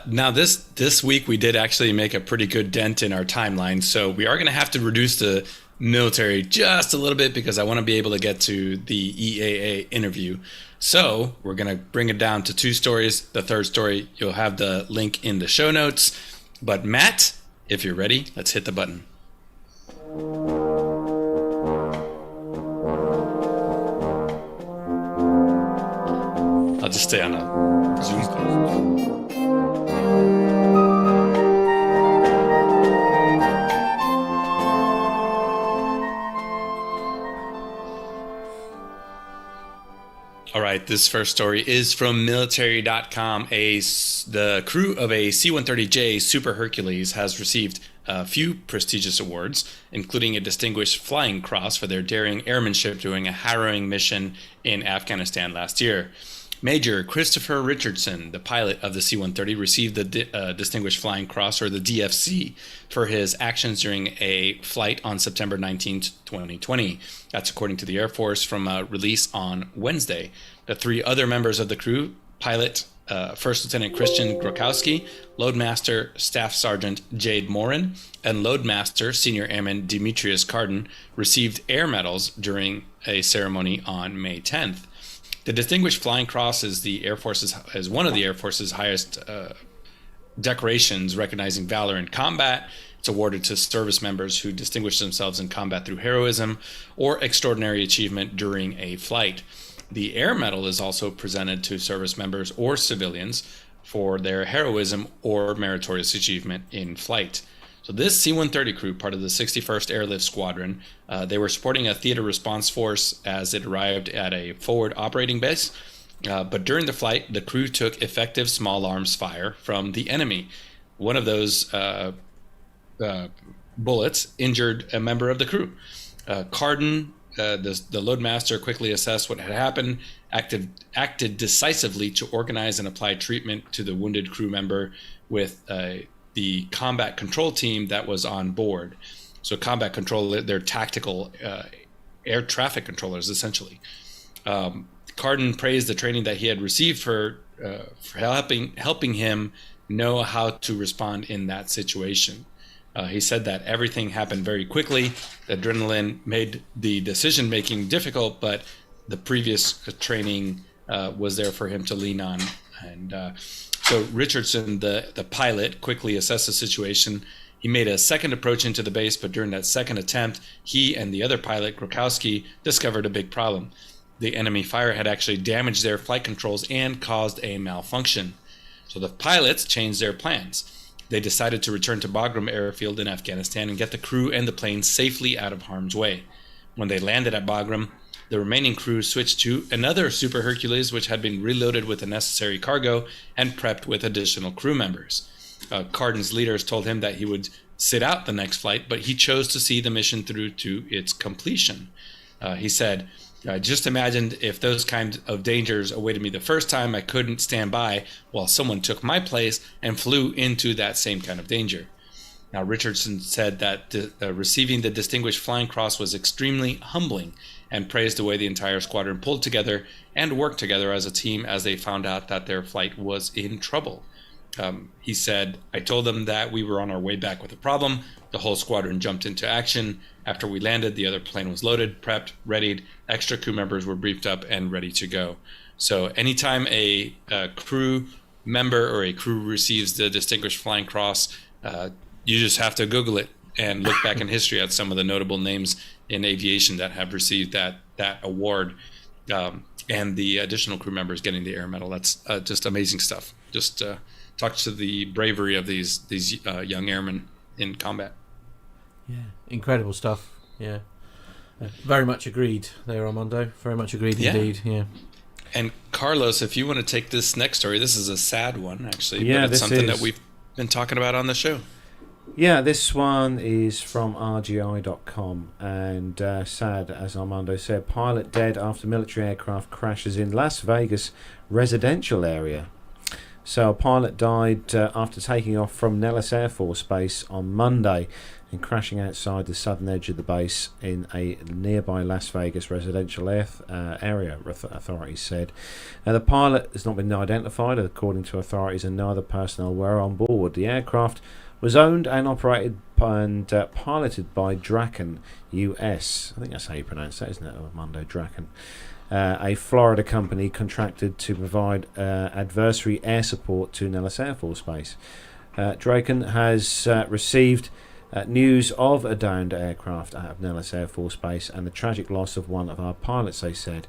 Now, this week we did actually make a pretty good dent in our timeline, so we are going to have to reduce the military just a little bit because I want to be able to get to the EAA interview. So we're going to bring it down to 2 stories. The third story, you'll have the link in the show notes. But Matt, if you're ready, let's hit the button. I'll just stay on a Zoom call. All right, this first story is from military.com. The crew of a C-130J Super Hercules has received a few prestigious awards, including a Distinguished Flying Cross for their daring airmanship during a harrowing mission in Afghanistan last year. Major Christopher Richardson, the pilot of the C-130, received the Distinguished Flying Cross, or the DFC, for his actions during a flight on September 19, 2020. That's according to the Air Force from a release on Wednesday. The 3 other members of the crew, pilot First Lieutenant Christian Grokowski, Loadmaster Staff Sergeant Jade Morin, and Loadmaster Senior Airman Demetrius Carden, received air medals during a ceremony on May 10th. The Distinguished Flying Cross is one of the Air Force's highest decorations recognizing valor in combat. It's awarded to service members who distinguish themselves in combat through heroism or extraordinary achievement during a flight. The Air Medal is also presented to service members or civilians for their heroism or meritorious achievement in flight. So this C-130 crew, part of the 61st Airlift Squadron, they were supporting a theater response force as it arrived at a forward operating base. But during the flight, the crew took effective small arms fire from the enemy. One of those bullets injured a member of the crew. Carden, the loadmaster, quickly assessed what had happened, acted decisively to organize and apply treatment to the wounded crew member with the combat control team that was on board. So combat control, they're tactical air traffic controllers, essentially. Carden praised the training that he had received for helping him know how to respond in that situation. He said that everything happened very quickly. The adrenaline made the decision-making difficult, but the previous training was there for him to lean on. And so Richardson, the pilot, quickly assessed the situation. He made a second approach into the base, but during that second attempt, he and the other pilot, Grokowski, discovered a big problem. The enemy fire had actually damaged their flight controls and caused a malfunction. So the pilots changed their plans. They decided to return to Bagram airfield in Afghanistan and get the crew and the plane safely out of harm's way. When they landed at Bagram, the remaining crew switched to another Super Hercules, which had been reloaded with the necessary cargo and prepped with additional crew members. Carden's leaders told him that he would sit out the next flight, but he chose to see the mission through to its completion. He said, "I just imagined if those kinds of dangers awaited me the first time, I couldn't stand by while someone took my place and flew into that same kind of danger." Now, Richardson said that receiving the Distinguished Flying Cross was extremely humbling and praised the way the entire squadron pulled together and worked together as a team as they found out that their flight was in trouble. He said, "I told them that we were on our way back with a problem. The whole squadron jumped into action. After we landed, the other plane was loaded, prepped, readied. Extra crew members were briefed up and ready to go." So anytime a crew member or a crew receives the Distinguished Flying Cross, you just have to Google it and look back in history at some of the notable names in aviation that have received that award, and the additional crew members getting the Air Medal. That's just amazing stuff. Just talks to the bravery of these young airmen in combat. Yeah, incredible stuff. Yeah, very much agreed there, Armando. Very much agreed indeed. Yeah. And Carlos, if you want to take this next story, this is a sad one actually, yeah, but it's something that we've been talking about on the show. Yeah, this one is from RGI.com, and sad, as Armando said. Pilot dead after military aircraft crashes in Las Vegas residential area. So a pilot died after taking off from Nellis Air Force Base on Monday and crashing outside the southern edge of the base in a nearby Las Vegas residential area, authorities said. Now, the pilot has not been identified, according to authorities, and neither personnel were on board. The aircraft was owned and operated and piloted by Draken US. I think that's how you pronounce that, isn't it, Armando? Draken. A Florida company contracted to provide adversary air support to Nellis Air Force Base. Draken has received news of a downed aircraft out of Nellis Air Force Base and the tragic loss of one of our pilots, they said.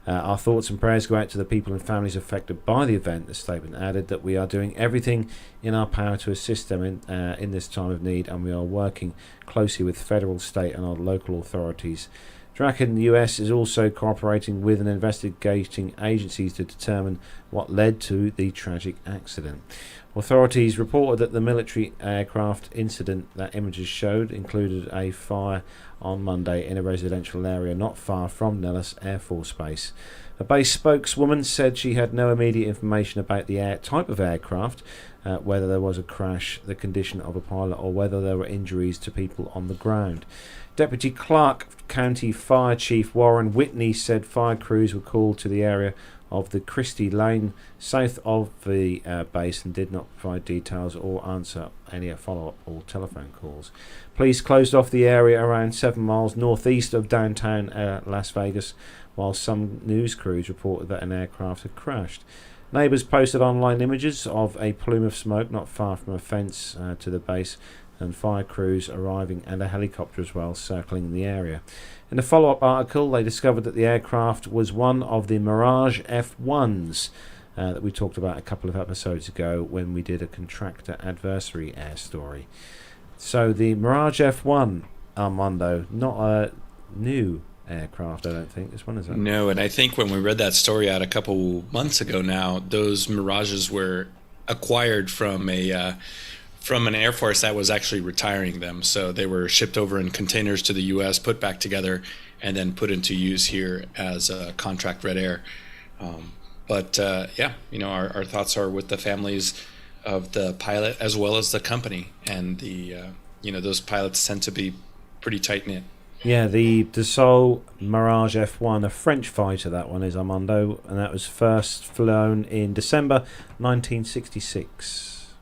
Our thoughts and prayers go out to the people and families affected by the event. The statement added that we are doing everything in our power to assist them in this time of need, and we are working closely with federal, state and our local authorities. Draken US is also cooperating with and investigating agencies to determine what led to the tragic accident. Authorities reported that the military aircraft incident that images showed included a fire on Monday in a residential area not far from Nellis Air Force Base. A base spokeswoman said she had no immediate information about the type of aircraft, whether there was a crash, the condition of a pilot, or whether there were injuries to people on the ground. Deputy Clark County Fire Chief Warren Whitney said fire crews were called to the area of the Christie Lane south of the base and did not provide details or answer any follow-up or telephone calls. Police closed off the area around 7 miles northeast of downtown Las Vegas, while some news crews reported that an aircraft had crashed. Neighbours posted online images of a plume of smoke not far from a fence to the base and fire crews arriving and a helicopter as well circling the area. In a follow-up article, they discovered that the aircraft was one of the Mirage F1s that we talked about a couple of episodes ago when we did a contractor adversary air story. So the Mirage F1, Armando, not a new aircraft, I don't think. This one is that. No, and I think when we read that story out a couple months ago now, those Mirages were acquired from an Air Force that was actually retiring them. So they were shipped over in containers to the U.S., put back together, and then put into use here as a contract Red Air. But our thoughts are with the families of the pilot as well as the company, and those pilots tend to be pretty tight knit. Yeah, the Dassault Mirage F1, a French fighter, that one is, Armando, and that was first flown in December 1966.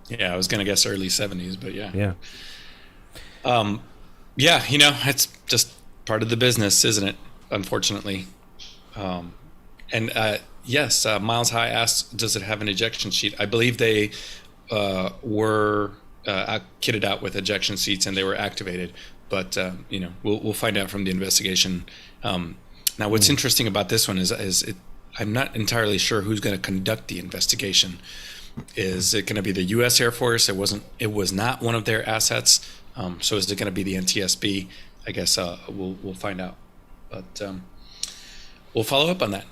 Yeah, I was going to guess early 70s, but yeah. Yeah. It's just part of the business, isn't it? Unfortunately. Yes, Miles High asked, does it have an ejection sheet? I believe they were kitted out with ejection seats and they were activated. But, we'll find out from the investigation. Now, what's interesting about this one is I'm not entirely sure who's going to conduct the investigation. Is it going to be the U.S. Air Force? It was not one of their assets. So is it going to be the NTSB? I guess we'll find out. But we'll follow up on that.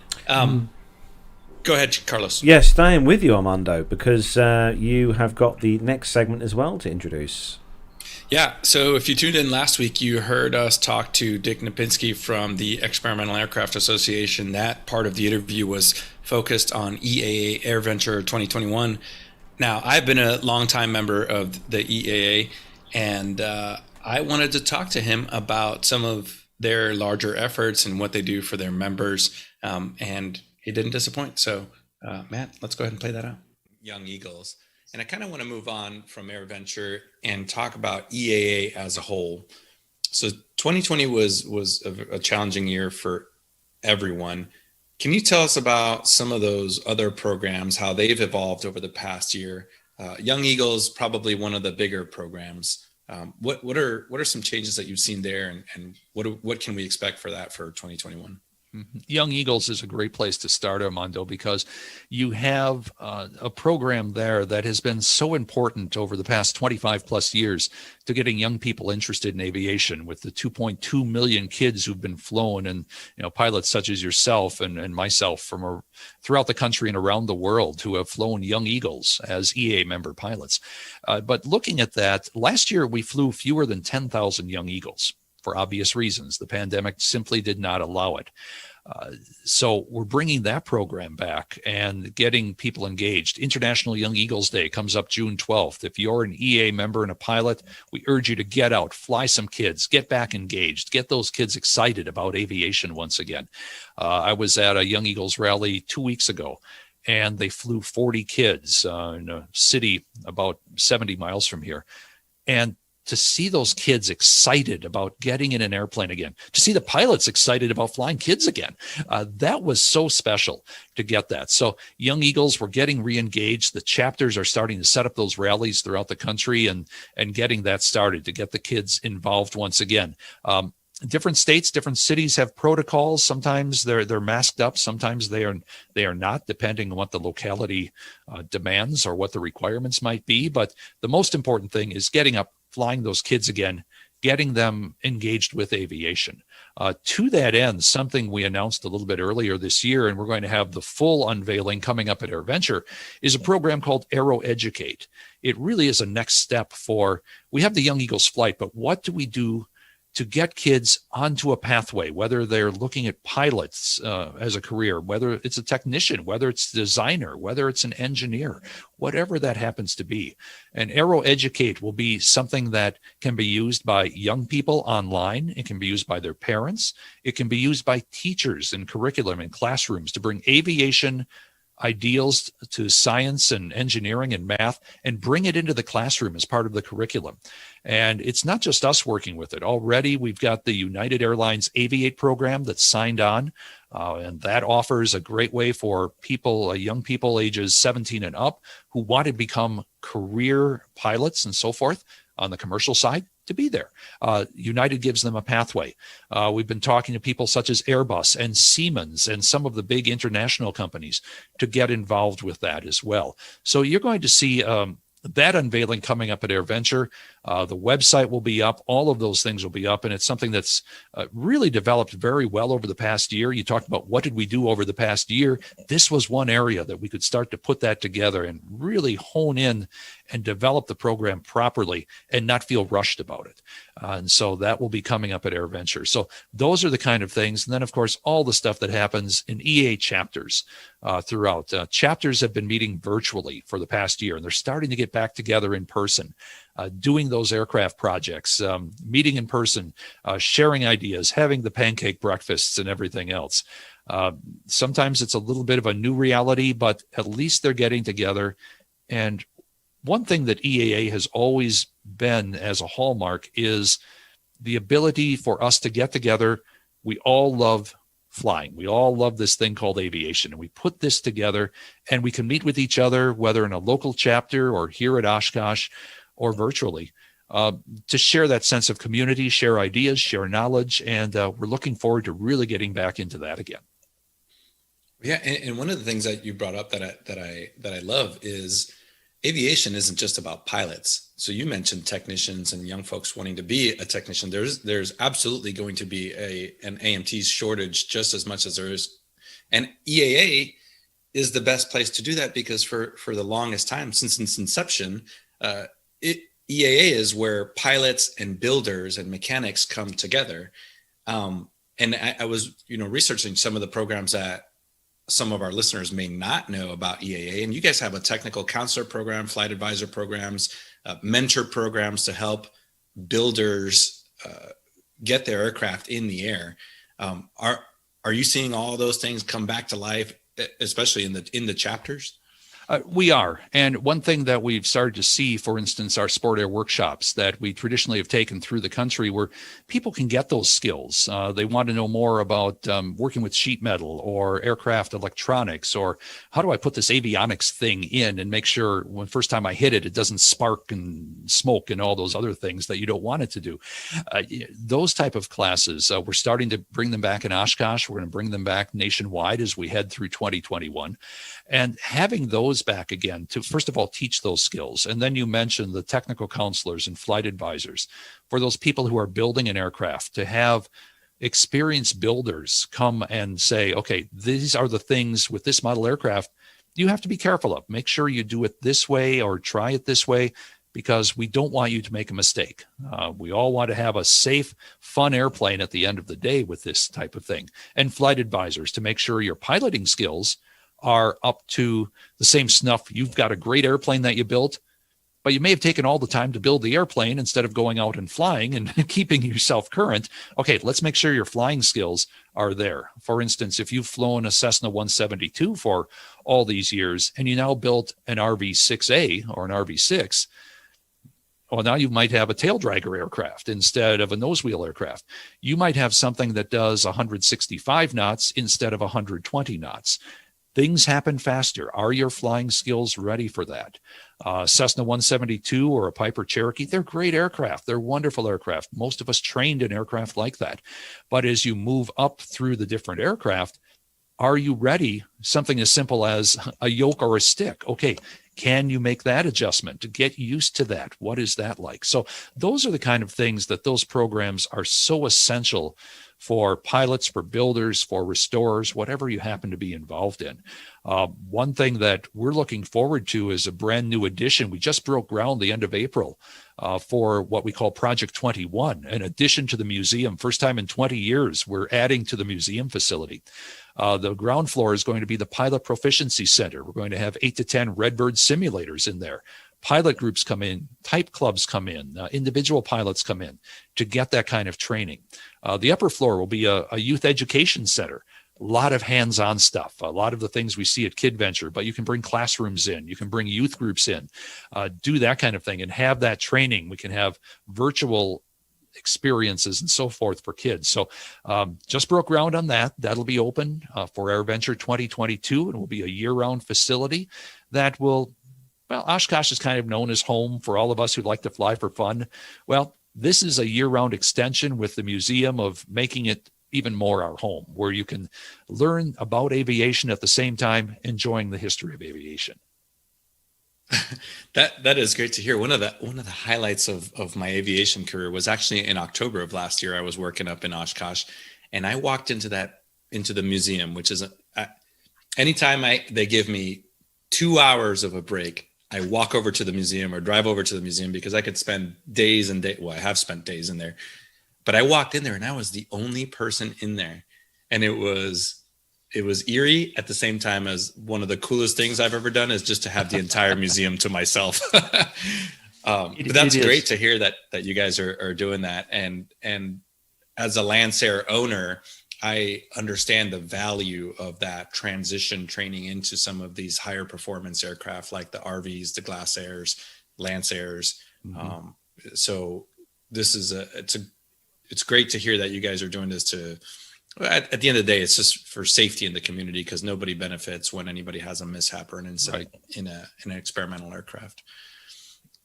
Go ahead, Carlos. Yes, staying with you, Armando, because you have got the next segment as well to introduce. Yeah, so if you tuned in last week, you heard us talk to Dick Knapinski from the Experimental Aircraft Association. That part of the interview was focused on EAA AirVenture 2021. Now, I've been a longtime member of the EAA, and I wanted to talk to him about some of their larger efforts and what they do for their members, and he didn't disappoint. So, Matt, let's go ahead and play that out. Young Eagles. And I kind of want to move on from AirVenture and talk about EAA as a whole. So 2020 was a challenging year for everyone. Can you tell us about some of those other programs, how they've evolved over the past year? Young Eagles, probably one of the bigger programs. What are some changes that you've seen there, and what can we expect for that for 2021? Young Eagles is a great place to start, Armando, because you have a program there that has been so important over the past 25 plus years to getting young people interested in aviation, with the 2.2 million kids who've been flown, and pilots such as yourself and myself from throughout the country and around the world who have flown Young Eagles as EA member pilots. But looking at that, last year we flew fewer than 10,000 Young Eagles. For obvious reasons. The pandemic simply did not allow it. So we're bringing that program back and getting people engaged. International Young Eagles Day comes up June 12th. If you're an EA member and a pilot, we urge you to get out, fly some kids, get back engaged, get those kids excited about aviation once again. I was at a Young Eagles rally 2 weeks ago, and they flew 40 kids in a city about 70 miles from here. And to see those kids excited about getting in an airplane again, to see the pilots excited about flying kids again, that was so special to get that. So Young Eagles, we're getting re-engaged. The chapters are starting to set up those rallies throughout the country and getting that started to get the kids involved once again. Different states, different cities have protocols. Sometimes they're masked up. Sometimes they are not, depending on what the locality demands or what the requirements might be. But the most important thing is getting up, flying those kids again, getting them engaged with aviation. To that end, something we announced a little bit earlier this year, and we're going to have the full unveiling coming up at AirVenture, is a program called Aero Educate. It really is a next step we have the Young Eagles flight, but what do we do to get kids onto a pathway, whether they're looking at pilots as a career, whether it's a technician, whether it's a designer, whether it's an engineer, whatever that happens to be. And Aero Educate will be something that can be used by young people online. It can be used by their parents. It can be used by teachers in curriculum and classrooms to bring aviation ideals to science and engineering and math and bring it into the classroom as part of the curriculum. And it's not just us working with it. Already we've got the United Airlines Aviate program that's signed on, and that offers a great way for people, young people ages 17 and up who want to become career pilots and so forth. on the commercial side to be there. United gives them a pathway. We've been talking to people such as Airbus and Siemens and some of the big international companies to get involved with that as well. So you're going to see that unveiling coming up at AirVenture. The website will be up. All of those things will be up. And it's something that's really developed very well over the past year. You talked about what did we do over the past year. This was one area that we could start to put that together and really hone in and develop the program properly and not feel rushed about it. And so that will be coming up at AirVenture. So those are the kind of things. And then, of course, all the stuff that happens in EA chapters throughout. Chapters have been meeting virtually for the past year, and they're starting to get back together in person. Doing those aircraft projects, meeting in person, sharing ideas, having the pancake breakfasts and everything else. Sometimes it's a little bit of a new reality, but at least they're getting together. And one thing that EAA has always been as a hallmark is the ability for us to get together. We all love flying. We all love this thing called aviation, and we put this together and we can meet with each other, whether in a local chapter or here at Oshkosh or virtually, to share that sense of community, share ideas, share knowledge. And we're looking forward to really getting back into that again. Yeah. And one of the things that you brought up that I love is aviation isn't just about pilots. So you mentioned technicians and young folks wanting to be a technician. There's absolutely going to be an AMT shortage just as much as there is. And EAA is the best place to do that because for the longest time, since its inception, EAA is where pilots and builders and mechanics come together. And I was, researching some of the programs that some of our listeners may not know about EAA. And you guys have a technical counselor program, flight advisor programs, mentor programs to help builders get their aircraft in the air. Are you seeing all those things come back to life, especially in the chapters? We are. And one thing that we've started to see, for instance, our sport air workshops that we traditionally have taken through the country where people can get those skills. They want to know more about working with sheet metal or aircraft electronics, or how do I put this avionics thing in and make sure when first time I hit it, it doesn't spark and smoke and all those other things that you don't want it to do. Those type of classes, we're starting to bring them back in Oshkosh. We're going to bring them back nationwide as we head through 2021. And having those back again to, first of all, teach those skills. And then you mentioned the technical counselors and flight advisors for those people who are building an aircraft, to have experienced builders come and say, okay, these are the things with this model aircraft you have to be careful of. Make sure you do it this way or try it this way, because we don't want you to make a mistake. We all want to have a safe, fun airplane at the end of the day with this type of thing. And flight advisors to make sure your piloting skills are up to the same snuff. You've got a great airplane that you built, but you may have taken all the time to build the airplane instead of going out and flying and keeping yourself current. Okay, let's make sure your flying skills are there. For instance, if you've flown a Cessna 172 for all these years and you now built an RV-6A or an RV-6, well, now you might have a tail dragger aircraft instead of a nose wheel aircraft. You might have something that does 165 knots instead of 120 knots. Things happen faster. Are your flying skills ready for that? Cessna 172 or a Piper Cherokee, they're great aircraft. They're wonderful aircraft. Most of us trained in aircraft like that. But as you move up through the different aircraft, are you ready? Something as simple as a yoke or a stick. Okay, can you make that adjustment to get used to that? What is that like? So those are the kind of things that those programs are so essential for pilots, for builders, for restorers, whatever you happen to be involved in. One thing that we're looking forward to is a brand new addition. We just broke ground the end of April for what we call Project 21, an addition to the museum. First time in 20 years, we're adding to the museum facility. The ground floor is going to be the Pilot Proficiency Center. We're going to have 8 to 10 Redbird simulators in there. Pilot groups come in, type clubs come in, individual pilots come in to get that kind of training. The upper floor will be a youth education center. A lot of hands-on stuff, a lot of the things we see at KidVenture, but you can bring classrooms in, you can bring youth groups in, do that kind of thing and have that training. We can have virtual experiences and so forth for kids. So just broke ground on that. That'll be open for AirVenture 2022, and will be a year-round facility that will Well, Oshkosh is kind of known as home for all of us who like to fly for fun. Well, this is a year-round extension with the museum of making it even more our home, where you can learn about aviation at the same time enjoying the history of aviation. That is great to hear. One of the highlights of my aviation career was actually in October of last year. I was working up in Oshkosh, and I walked into the museum, which is anytime they give me 2 hours of a break, I walk over to the museum or drive over to the museum, because I could spend days and days. Well, I have spent days in there, but I walked in there and I was the only person in there, and it was eerie at the same time as one of the coolest things I've ever done is just to have the entire museum to myself. But that's great to hear that you guys are doing that. And as a Lancer owner, I understand the value of that transition training into some of these higher performance aircraft like the RVs, the Glass Airs, Lancers. Mm-hmm. So this is it's great to hear that you guys are doing this to, at the end of the day, it's just for safety in the community, because nobody benefits when anybody has a mishap or an incident in an experimental aircraft.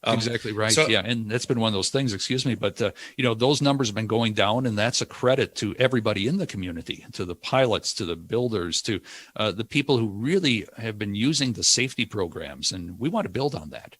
Exactly right. Yeah. And that's been one of those things, excuse me, but those numbers have been going down, and that's a credit to everybody in the community, to the pilots, to the builders, to the people who really have been using the safety programs. And we want to build on that.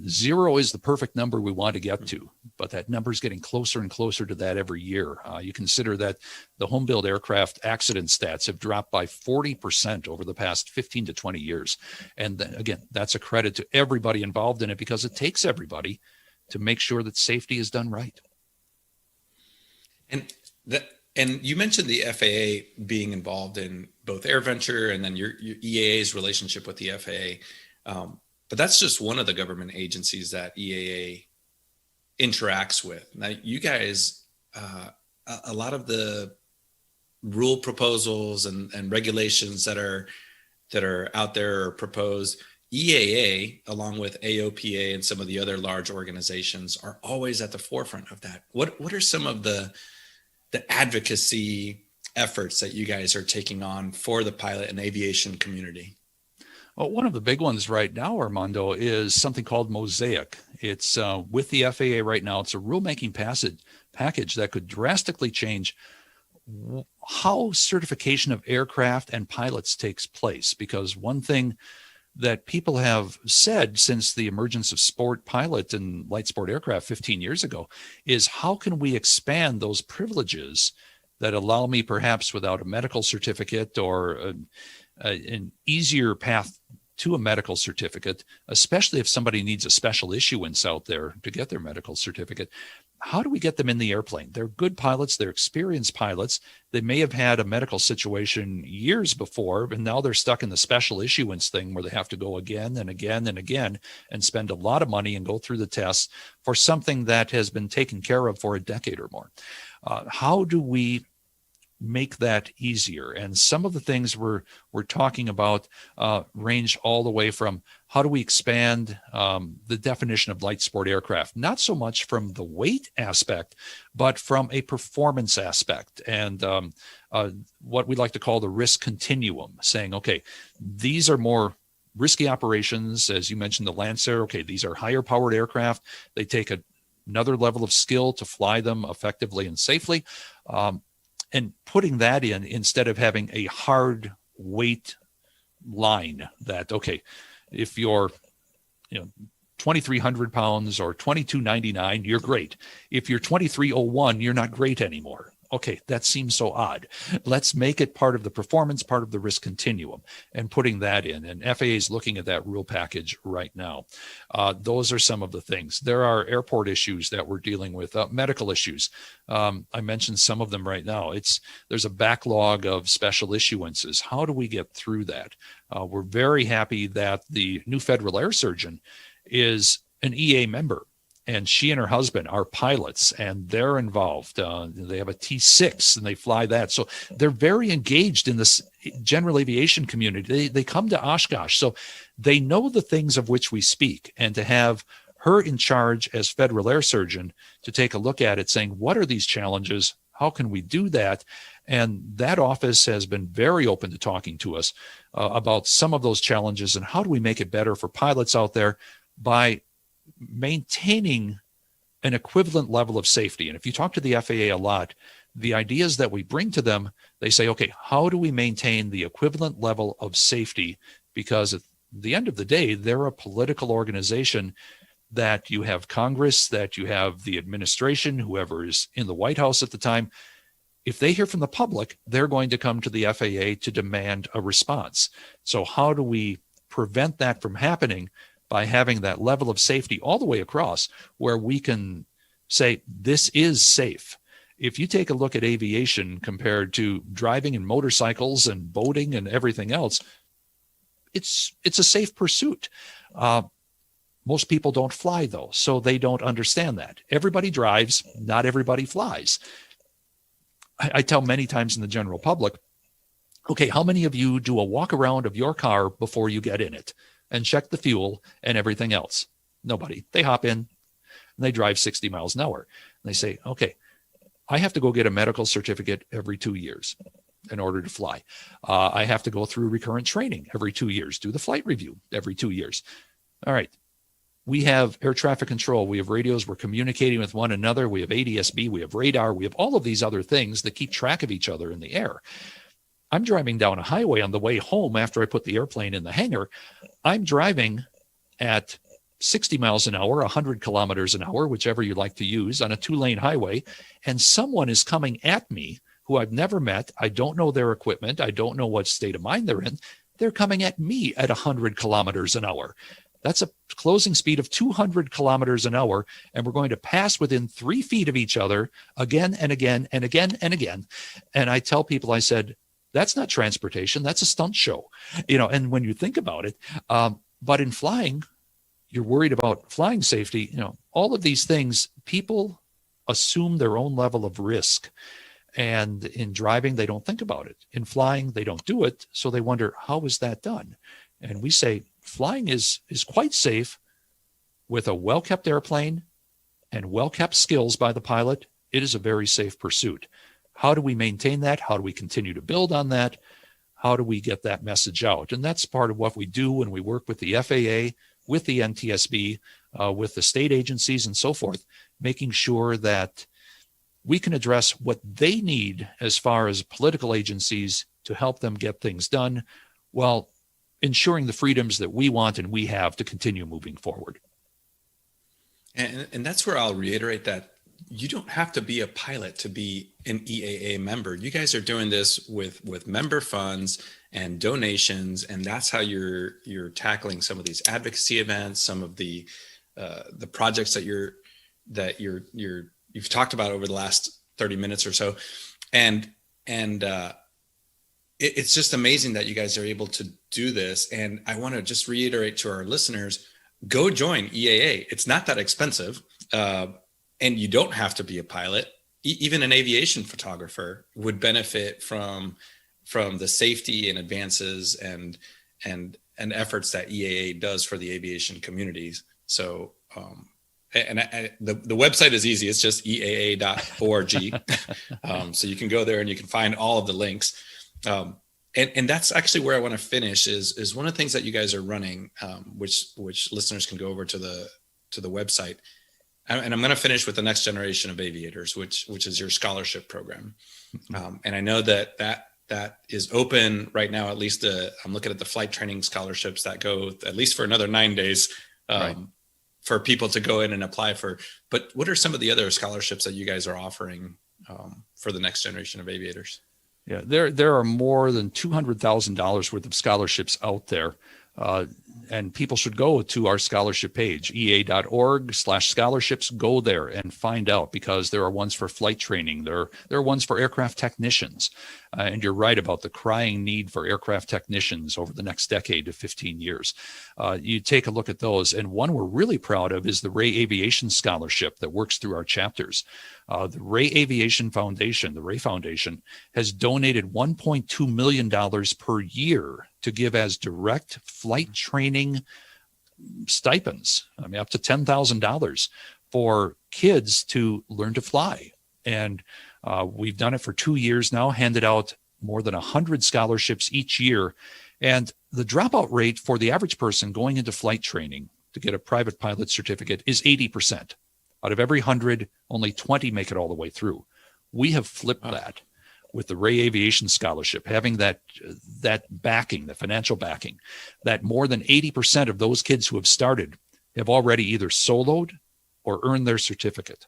0 is the perfect number we want to get to, but that number is getting closer and closer to that every year. You consider that the home build aircraft accident stats have dropped by 40% over the past 15 to 20 years. And again, that's a credit to everybody involved in it, because it takes everybody to make sure that safety is done right. And you mentioned the FAA being involved in both AirVenture and then your EAA's relationship with the FAA. But that's just one of the government agencies that EAA interacts with. Now, you guys, a lot of the rule proposals and regulations that are out there or proposed, EAA, along with AOPA and some of the other large organizations, are always at the forefront of that. What are some of the advocacy efforts that you guys are taking on for the pilot and aviation community? Well, one of the big ones right now, Armando, is something called Mosaic. It's with the FAA right now. It's a rulemaking package that could drastically change how certification of aircraft and pilots takes place. Because one thing that people have said since the emergence of sport pilot and light sport aircraft 15 years ago is, how can we expand those privileges that allow me, perhaps without a medical certificate or an easier path to a medical certificate, especially if somebody needs a special issuance out there to get their medical certificate. How do we get them in the airplane? They're good pilots. They're experienced pilots. They may have had a medical situation years before, and now they're stuck in the special issuance thing where they have to go again and again and again and spend a lot of money and go through the tests for something that has been taken care of for a decade or more. How do we make that easier? And some of the things we're talking about range all the way from how do we expand the definition of light sport aircraft, not so much from the weight aspect, but from a performance aspect, and what we like to call the risk continuum, saying, okay, these are more risky operations, as you mentioned, the Lancer. Okay, these are higher powered aircraft. They take another level of skill to fly them effectively and safely. And putting that in instead of having a hard weight line that, okay, if you're 2,300 pounds or 2,299, you're great. If you're 2,301, you're not great anymore. Okay, that seems so odd. Let's make it part of the performance, part of the risk continuum, and putting that in. And FAA is looking at that rule package right now. Those are some of the things. There are airport issues that we're dealing with, medical issues. I mentioned some of them right now. There's a backlog of special issuances. How do we get through that? We're very happy that the new federal air surgeon is an EA member. And she and her husband are pilots, and they're involved. They have a T6, and they fly that. So they're very engaged in this general aviation community. They come to Oshkosh, so they know the things of which we speak. And to have her in charge as federal air surgeon to take a look at it, saying, what are these challenges? How can we do that? And that office has been very open to talking to us about some of those challenges and how do we make it better for pilots out there by maintaining an equivalent level of safety. And if you talk to the FAA a lot, the ideas that we bring to them, they say, okay, how do we maintain the equivalent level of safety? Because at the end of the day, they're a political organization that you have Congress, that you have the administration, whoever is in the White House at the time. If they hear from the public, they're going to come to the FAA to demand a response. So how do we prevent that from happening by having that level of safety all the way across where we can say, this is safe? If you take a look at aviation compared to driving and motorcycles and boating and everything else, it's a safe pursuit. Most people don't fly, though, so they don't understand that. Everybody drives, not everybody flies. I tell many times in the general public, okay, how many of you do a walk around of your car before you get in it and check the fuel and everything else? Nobody. They hop in and they drive 60 miles an hour. And they say, okay, I have to go get a medical certificate every 2 years in order to fly. I have to go through recurrent training every 2 years, do the flight review every 2 years. All right. We have air traffic control. We have radios. We're communicating with one another. We have ADSB. We have radar. We have all of these other things that keep track of each other in the air. I'm driving down a highway on the way home after I put the airplane in the hangar. I'm driving at 60 miles an hour, 100 kilometers an hour, whichever you like to use, on a 2-lane highway, and someone is coming at me who I've never met. I don't know their equipment. I don't know what state of mind they're in. They're coming at me at 100 kilometers an hour. That's a closing speed of 200 kilometers an hour, and we're going to pass within 3 feet of each other again and again and again and again. And I tell people, I said, that's not transportation, that's a stunt show. And when you think about it, but in flying, you're worried about flying safety. All of these things, people assume their own level of risk. And in driving, they don't think about it. In flying, they don't do it. So they wonder, how is that done? And we say, flying is quite safe with a well-kept airplane and well-kept skills by the pilot. It is a very safe pursuit. How do we maintain that? How do we continue to build on that? How do we get that message out? And that's part of what we do when we work with the FAA, with the NTSB, with the state agencies and so forth, making sure that we can address what they need as far as political agencies to help them get things done while ensuring the freedoms that we want and we have to continue moving forward. And that's where I'll reiterate that you don't have to be a pilot to be an EAA member. You guys are doing this with member funds and donations, and that's how you're tackling some of these advocacy events, some of the projects that you've talked about over the last 30 minutes or so, and it's just amazing that you guys are able to do this. And I want to just reiterate to our listeners, go join EAA. It's not that expensive. And you don't have to be a pilot. Even an aviation photographer would benefit from the safety and advances and efforts that EAA does for the aviation communities. So, the website is easy. It's just EAA.org. So you can go there and you can find all of the links. And that's actually where I want to finish is one of the things that you guys are running, which listeners can go over to the website. And I'm going to finish with the next generation of aviators, which is your scholarship program. And I know that is open right now. At least I'm looking at the flight training scholarships that go at least for another 9 days Right. for people to go in and apply for. But what are some of the other scholarships that you guys are offering for the next generation of aviators? Yeah, there are more than $200,000 worth of scholarships out there. And people should go to our scholarship page, ea.org/scholarships. Go there and find out, because there are ones for flight training. There are ones for aircraft technicians. And you're right about the crying need for aircraft technicians over the next decade to 15 years. You take a look at those. And one we're really proud of is the Ray Aviation Scholarship that works through our chapters. The Ray Aviation Foundation, the Ray Foundation, has donated $1.2 million per year to give as direct flight training stipends. I mean, up to $10,000 for kids to learn to fly. And We've done it for 2 years now, handed out more than 100 scholarships each year. And the dropout rate for the average person going into flight training to get a private pilot certificate is 80%. Out of every 100, only 20 make it all the way through. We have flipped that with the Ray Aviation Scholarship, having that backing, the financial backing, that more than 80% of those kids who have started have already either soloed or earned their certificate.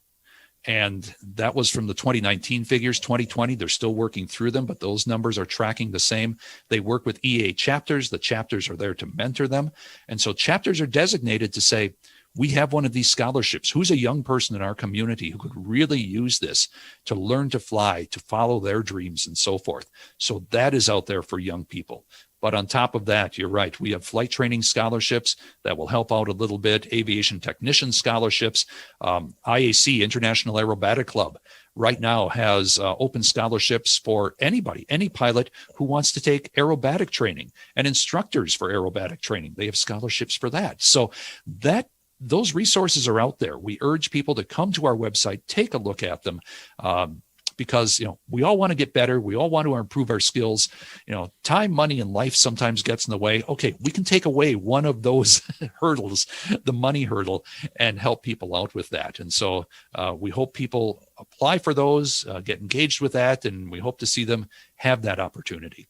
And that was from the 2019 figures. 2020, they're still working through them, but those numbers are tracking the same. They work with EA chapters. The chapters are there to mentor them. And so chapters are designated to say, we have one of these scholarships. Who's a young person in our community who could really use this to learn to fly, to follow their dreams and so forth? So that is out there for young people. But on top of that, you're right. We have flight training scholarships that will help out a little bit. Aviation technician scholarships. IAC, International Aerobatic Club, right now has open scholarships for anybody, any pilot who wants to take aerobatic training, and instructors for aerobatic training. They have scholarships for that. So those resources are out there. We urge people to come to our website, take a look at them, because we all want to get better. We all want to improve our skills. Time, money, and life sometimes gets in the way. Okay, we can take away one of those hurdles, the money hurdle, and help people out with that. And so we hope people apply for those, get engaged with that, and we hope to see them have that opportunity.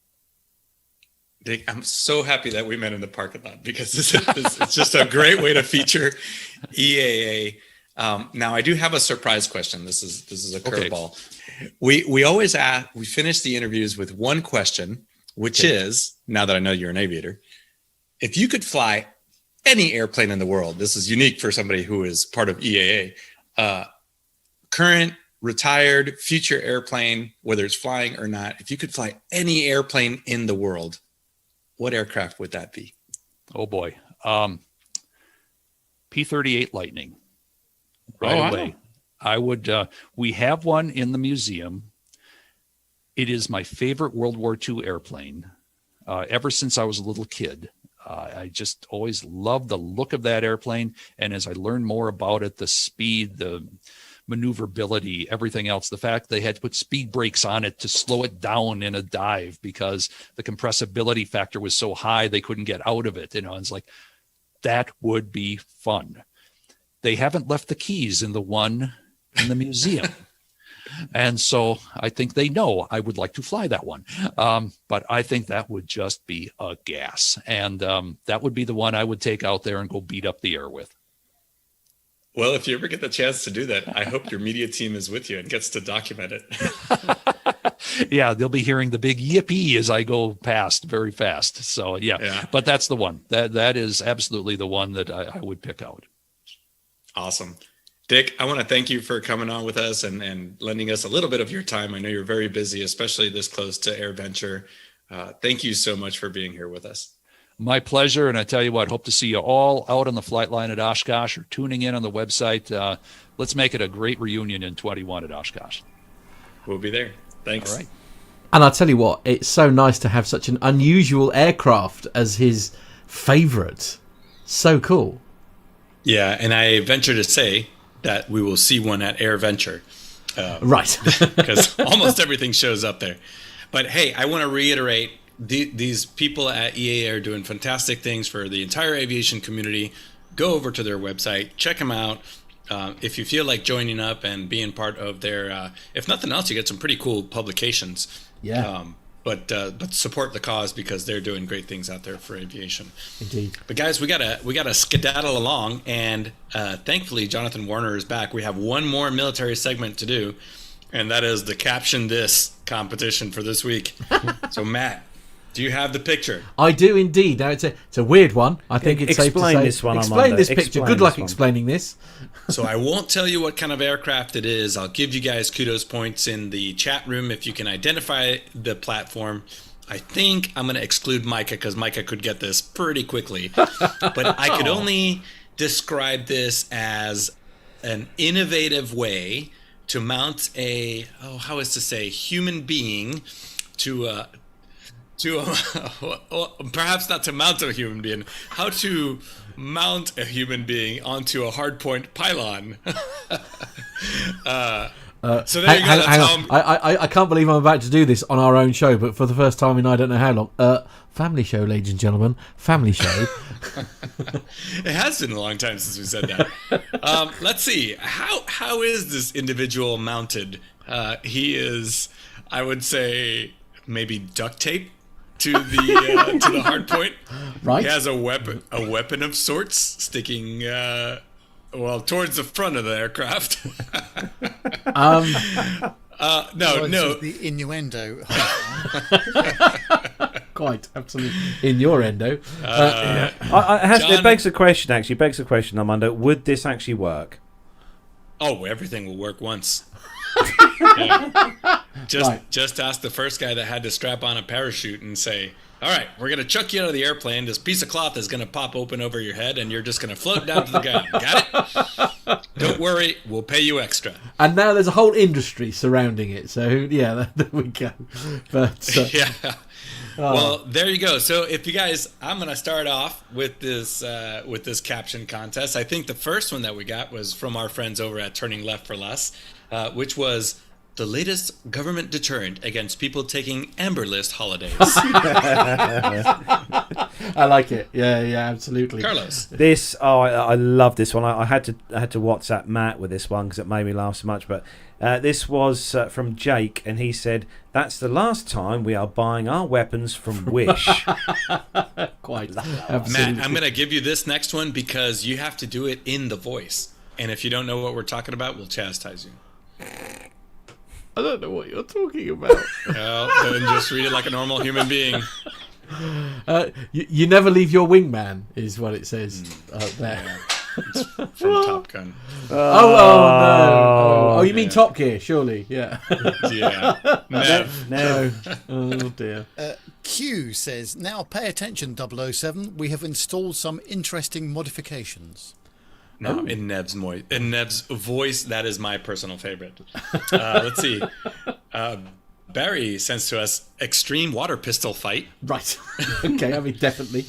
Dick, I'm so happy that we met in the parking lot, because it's just a great way to feature EAA. Now, I do have a surprise question. This is a curveball. Okay. We always we finish the interviews with one question, which is, now that I know you're an aviator, if you could fly any airplane in the world, this is unique for somebody who is part of EAA, current, retired, future airplane, whether it's flying or not, if you could fly any airplane in the world, what aircraft would that be? Oh boy. P-38 Lightning. Right away. I would, we have one in the museum. It is my favorite World War II airplane. Ever since I was a little kid. I just always loved the look of that airplane. And as I learned more about it, the speed, the maneuverability, everything else, the fact they had to put speed brakes on it to slow it down in a dive because the compressibility factor was so high they couldn't get out of it. It's like, that would be fun. They haven't left the keys in the one in the museum. And so I think they know I would like to fly that one. But I think that would just be a gas. And that would be the one I would take out there and go beat up the air with. Well, if you ever get the chance to do that, I hope your media team is with you and gets to document it. Yeah, they'll be hearing the big yippee as I go past very fast. So, yeah. But that's the one. That is absolutely the one that I would pick out. Awesome. Dick, I want to thank you for coming on with us and lending us a little bit of your time. I know you're very busy, especially this close to AirVenture. Thank you so much for being here with us. My pleasure. And I tell you what, hope to see you all out on the flight line at Oshkosh or tuning in on the website. Let's make it a great reunion in 21 at Oshkosh. We'll be there. Thanks. All right. And I'll tell you what, it's so nice to have such an unusual aircraft as his favorite. So cool. Yeah. And I venture to say that we will see one at AirVenture. Right. Because almost everything shows up there. But hey, I want to reiterate, these people at EAA are doing fantastic things for the entire aviation community. Go over to their website, check them out. If you feel like joining up and being part of their, if nothing else, you get some pretty cool publications. Yeah. But support the cause because they're doing great things out there for aviation. Indeed. But guys, we gotta skedaddle along, and thankfully Jonathan Warner is back. We have one more military segment to do, and that is the Caption This competition for this week. So Matt, do you have the picture? I do indeed. Now it's a weird one. I think it's safe to say. This one, explain Armando. this picture. Explain Good luck this one. explaining this. So I won't tell you what kind of aircraft it is. I'll give you guys kudos points in the chat room if you can identify the platform. I think I'm going to exclude Micah because Micah could get this pretty quickly. But I could only describe this as an innovative way to mount a, human being to perhaps not to mount a human being, how to mount a human being onto a hardpoint pylon. So there you go. Hang on. I can't believe I'm about to do this on our own show, but for the first time in I don't know how long. Family show, ladies and gentlemen. Family show. It has been a long time since we said that. Let's see. How is this individual mounted? He is, I would say, maybe duct tape to the hard point. Right. He has a weapon of sorts sticking towards the front of the aircraft. No. The innuendo. Quite, absolutely. Innuendo. It begs the question, actually. Begs the question, Armando. Would this actually work? Oh, everything will work once. Just ask the first guy that had to strap on a parachute and say, all right, we're going to chuck you out of the airplane. This piece of cloth is going to pop open over your head, and you're just going to float down to the ground. Got it? Don't worry, we'll pay you extra. And now there's a whole industry surrounding it. So, yeah, there we go. But, yeah. Well, there you go. So if you guys, I'm going to start off with this caption contest. I think the first one that we got was from our friends over at Turning Left for Less, which was the latest government deterrent against people taking Amber List holidays. I like it. Yeah, absolutely. Carlos. I love this one. I had to WhatsApp Matt with this one because it made me laugh so much. But this was from Jake, and he said, "That's the last time we are buying our weapons from Wish." Quite. Matt, I'm going to give you this next one because you have to do it in the voice. And if you don't know what we're talking about, we'll chastise you. I don't know what you're talking about. Well, then just read it like a normal human being. You never leave your wingman, is what it says there. Yeah. It's from Top Gun. No. Oh, you mean Top Gear, surely? Yeah. Yeah. No. Oh, dear. Q says, now pay attention, 007. We have installed some interesting modifications. No, in Nev's voice, that is my personal favorite. Let's see. Barry sends to us extreme water pistol fight. Right. Okay, I mean, definitely.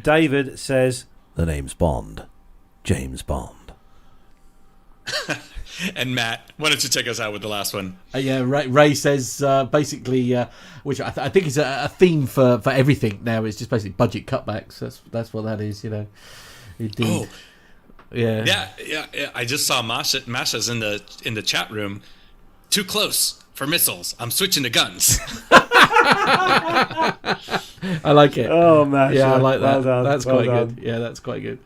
David says, the name's Bond. James Bond. And Matt, why don't you take us out with the last one? Ray says, basically, which I think is a theme for everything now. It's just basically budget cutbacks. That's what that is, you know. Indeed. Oh. Yeah. I just saw Masha's in the chat room. Too close for missiles. I'm switching to guns. I like it. Oh, Masha. Yeah, I like that. Well done. That's quite good. Yeah, that's quite good.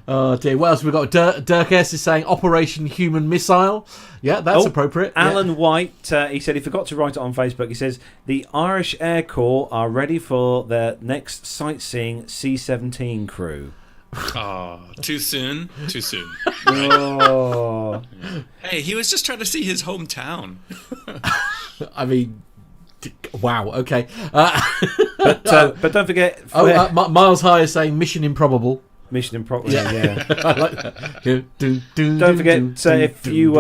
Oh dear. What else have we got? Dirk S is saying Operation Human Missile. Yeah, that's appropriate. Alan White, he said he forgot to write it on Facebook. He says the Irish Air Corps are ready for their next sightseeing C-17 crew. Oh, too soon. Oh. Hey, he was just trying to see his hometown. I mean, wow. Okay. But don't forget. Miles High is saying Mission Improbable. Mission Improbable. Yeah. I like that. Don't forget if you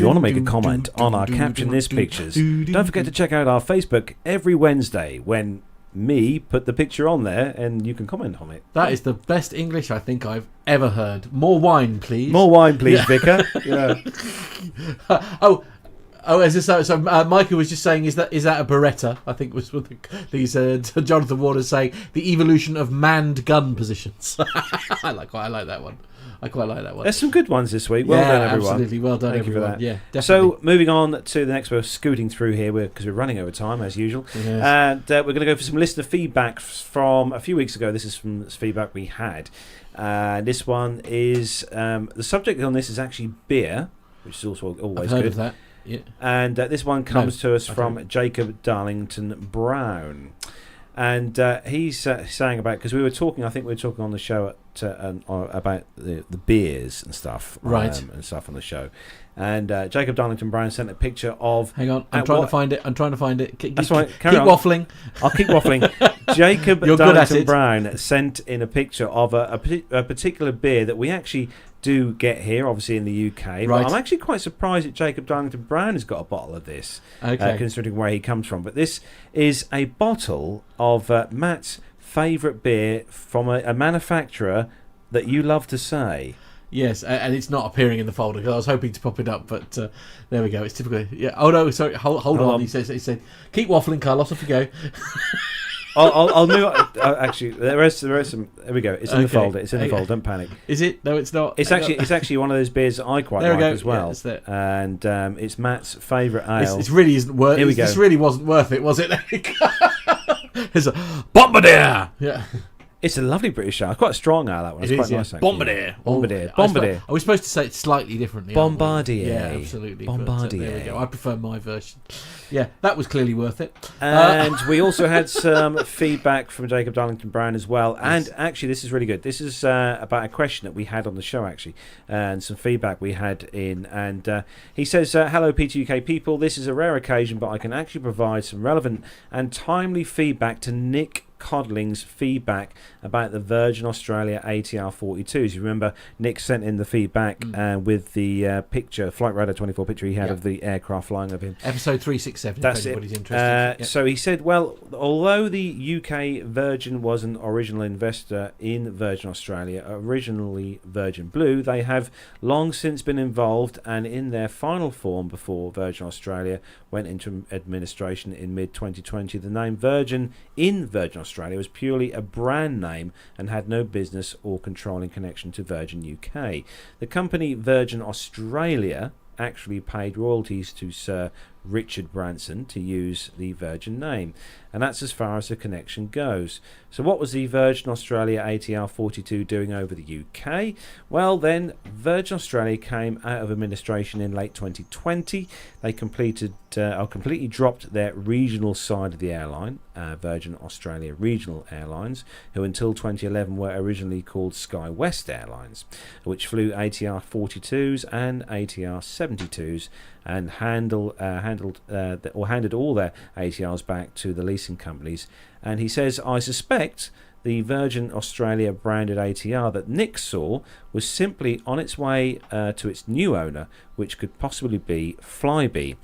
wanna make a comment on our Caption This pictures, don't forget to check out our Facebook every Wednesday when me put the picture on there and you can comment on it. That is the best English I think I've ever heard. More wine, please. More wine, please, Vicar. Yeah. Is this so? Michael was just saying, is that a Beretta? I think was what these Jonathan Waters saying the evolution of manned gun positions. I quite like that one. There's some good ones this week. Well done, everyone. Absolutely, well done, Thank everyone. You for that. Yeah, definitely. So moving on to the next, we're scooting through here because we're running over time as usual, and we're going to go for some listener feedback from a few weeks ago. This is from feedback we had. This one is the subject on this is actually beer, which is also always I've heard good. of that. Yeah. And this one comes to us from Jacob Darlington Brown. And he's saying about, because I think we were talking on the show about the beers and stuff. Right. And stuff on the show. And Jacob Darlington Brown sent a picture of... Hang on, I'm trying to find it. That's right, keep waffling. I'll keep waffling. Jacob Darlington Brown sent in a picture of a particular beer that we actually do get here, obviously in the UK. Right. But I'm actually quite surprised that Jacob Darlington Brown has got a bottle of this, considering where he comes from. But this is a bottle of Matt's favourite beer from a manufacturer that you love to say. Yes, and it's not appearing in the folder because I was hoping to pop it up, but there we go. It's typical. Yeah. Oh no, sorry. Hold on. He said, "Keep waffling, Carlos. Off you go." I'll move on. Actually, there is some. There we go. It's in the folder. It's in the folder. Don't panic. Is it? No, it's not. It's actually one of those beers that I quite like as well. Yeah, and it's Matt's favourite ale. It really isn't worth. Here we go. This really wasn't worth it, was it? It's a Bombardier. Yeah. It's a lovely British ale. Quite a strong ale, that one. It's quite nice, actually. Bombardier. Bombardier. Are we supposed to say it slightly differently? Bombardier. Yeah, absolutely. Bombardier. There we go. I prefer my version. Yeah, that was clearly worth it. And we also had some feedback from Jacob Darlington Brown as well. And actually, this is really good. This is about a question that we had on the show, actually, and some feedback we had in. And he says, hello, P2UK people. This is a rare occasion, but I can actually provide some relevant and timely feedback to Nick Codling's feedback about the Virgin Australia ATR 42s. You remember Nick sent in the feedback with the picture, Flight Radar 24 picture he had of the aircraft flying over him. Episode 367, That's if anybody's interested. So he said, well, although the UK Virgin was an original investor in Virgin Australia, originally Virgin Blue, they have long since been involved, and in their final form before Virgin Australia went into administration in mid-2020, the name Virgin in Virgin Australia was purely a brand name and had no business or controlling connection to Virgin UK. The company Virgin Australia actually paid royalties to Sir Richard Branson to use the Virgin name, and that's as far as the connection goes. So what was the Virgin Australia ATR 42 doing over the UK? Well, then Virgin Australia came out of administration in late 2020. They completely dropped their regional side of the airline, Virgin Australia Regional Airlines, who until 2011 were originally called SkyWest Airlines, which flew ATR 42s and ATR 72s and handed all their ATRs back to the leasing companies. And he says, I suspect the Virgin Australia branded ATR that Nick saw was simply on its way to its new owner, which could possibly be Flybe,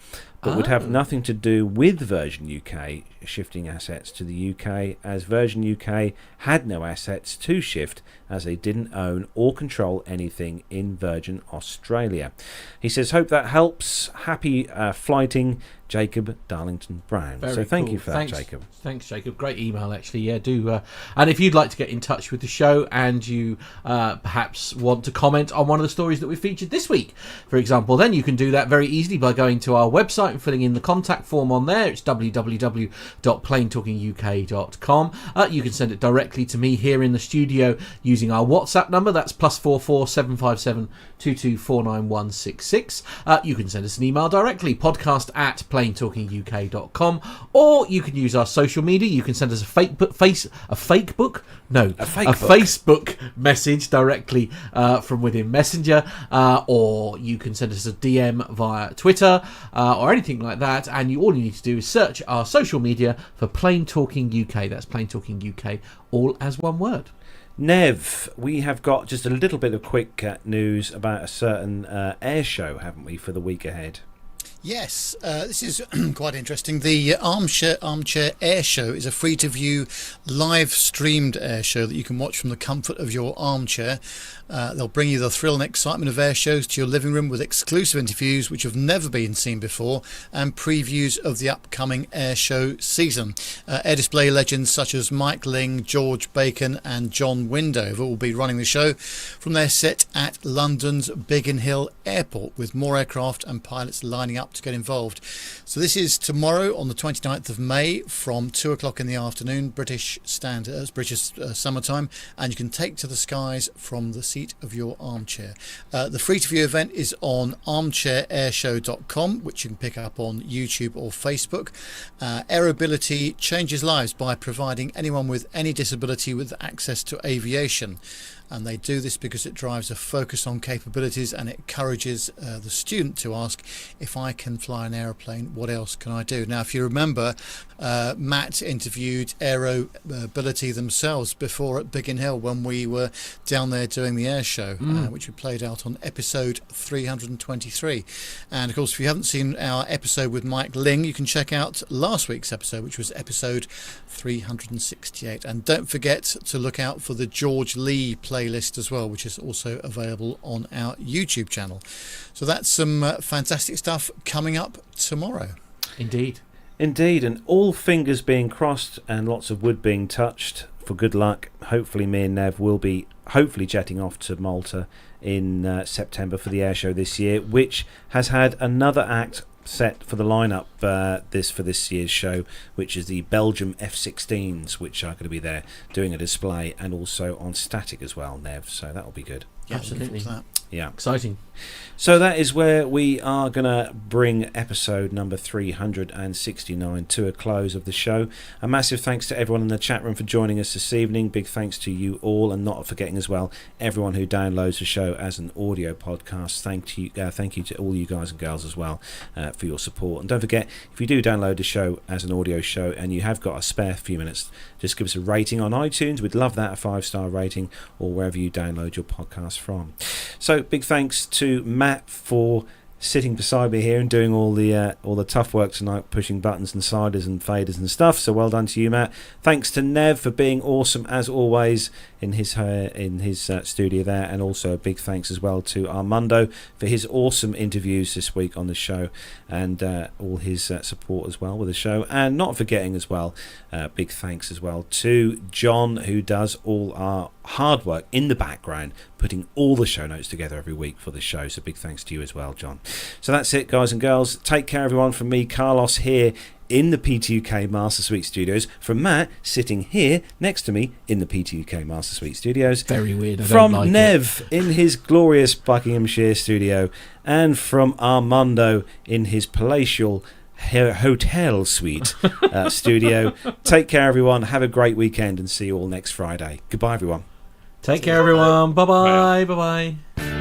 but would have nothing to do with Virgin UK shifting assets to the UK, as Virgin UK had no assets to shift, as they didn't own or control anything in Virgin Australia. He says, hope that helps. Happy flighting, Jacob Darlington Brown. Very so thank cool. you for that, Jacob. Thanks, Jacob. Great email, actually. Yeah, do. And if you'd like to get in touch with the show and you perhaps want to comment on one of the stories that we featured this week, for example, then you can do that very easily by going to our website and filling in the contact form on there. It's www.planetalkinguk.com. You can send it directly to me here in the studio using our WhatsApp number. That's +44 757 2249166. You can send us an email directly, podcast@planetalkinguk.com, or you can use our social media. You can send us a Facebook message directly from within Messenger, or you can send us a DM via Twitter or anything like that, and all you need to do is search our social media for Plane Talking UK. That's Plane Talking UK, all as one word. Nev, we have got just a little bit of quick news about a certain air show, haven't we, for the week ahead? Yes, this is quite interesting. The Armchair Air Show is a free-to-view, live-streamed air show that you can watch from the comfort of your armchair. They'll bring you the thrill and excitement of air shows to your living room with exclusive interviews which have never been seen before and previews of the upcoming air show season. Air display legends such as Mike Ling, George Bacon and John Windover will be running the show from their set at London's Biggin Hill Airport, with more aircraft and pilots lining up to get involved. So this is tomorrow on the 29th of May from 2 o'clock in the afternoon, British summertime, and you can take to the skies from the seat of your armchair. The free-to-view event is on armchairairshow.com, which you can pick up on YouTube or Facebook. Airability changes lives by providing anyone with any disability with access to aviation. And they do this because it drives a focus on capabilities and it encourages the student to ask, if I can fly an aeroplane, what else can I do? Now, if you remember, Matt interviewed Aerability themselves before at Biggin Hill when we were down there doing the air show, which we played out on episode 323. And of course, if you haven't seen our episode with Mike Ling, you can check out last week's episode, which was episode 368. And don't forget to look out for the George Lee play playlist as well, which is also available on our YouTube channel. So that's some fantastic stuff coming up tomorrow. Indeed, and all fingers being crossed and lots of wood being touched for good luck. Hopefully me and Nev will be jetting off to Malta in September for the air show this year, which has had another act set for the lineup for this year's show, which is the Belgium F-16s, which are going to be there doing a display, and also on static as well, Nev, so that'll be good. Yeah, absolutely. Yeah, exciting. So that is where we are going to bring episode number 369 to a close of the show. A massive thanks to everyone in the chat room for joining us this evening. Big thanks to you all, and not forgetting as well everyone who downloads the show as an audio podcast. Thank you to all you guys and girls as well for your support. And don't forget, if you do download the show as an audio show and you have got a spare few minutes, just give us a rating on iTunes. We'd love that, a 5-star rating, or wherever you download your podcast from. So big thanks to Matt for sitting beside me here and doing all the tough work tonight, pushing buttons and sliders and faders and stuff. So well done to you, Matt. Thanks to Nev for being awesome as always in his studio there, and also a big thanks as well to Armando for his awesome interviews this week on the show, and all his support as well with the show. And not forgetting as well, big thanks as well to John, who does all our hard work in the background, putting all the show notes together every week for the show. So big thanks to you as well, John. So that's it, guys and girls. Take care, everyone. From me, Carlos, here in the P2UK Master Suite Studios. From Matt, sitting here next to me in the P2UK Master Suite Studios. Very weird. From Nev in his glorious Buckinghamshire studio, and from Armando in his palatial hotel suite studio. Take care, everyone. Have a great weekend, and see you all next Friday. Goodbye, everyone. Take care, everyone. Bye-bye. Bye-bye.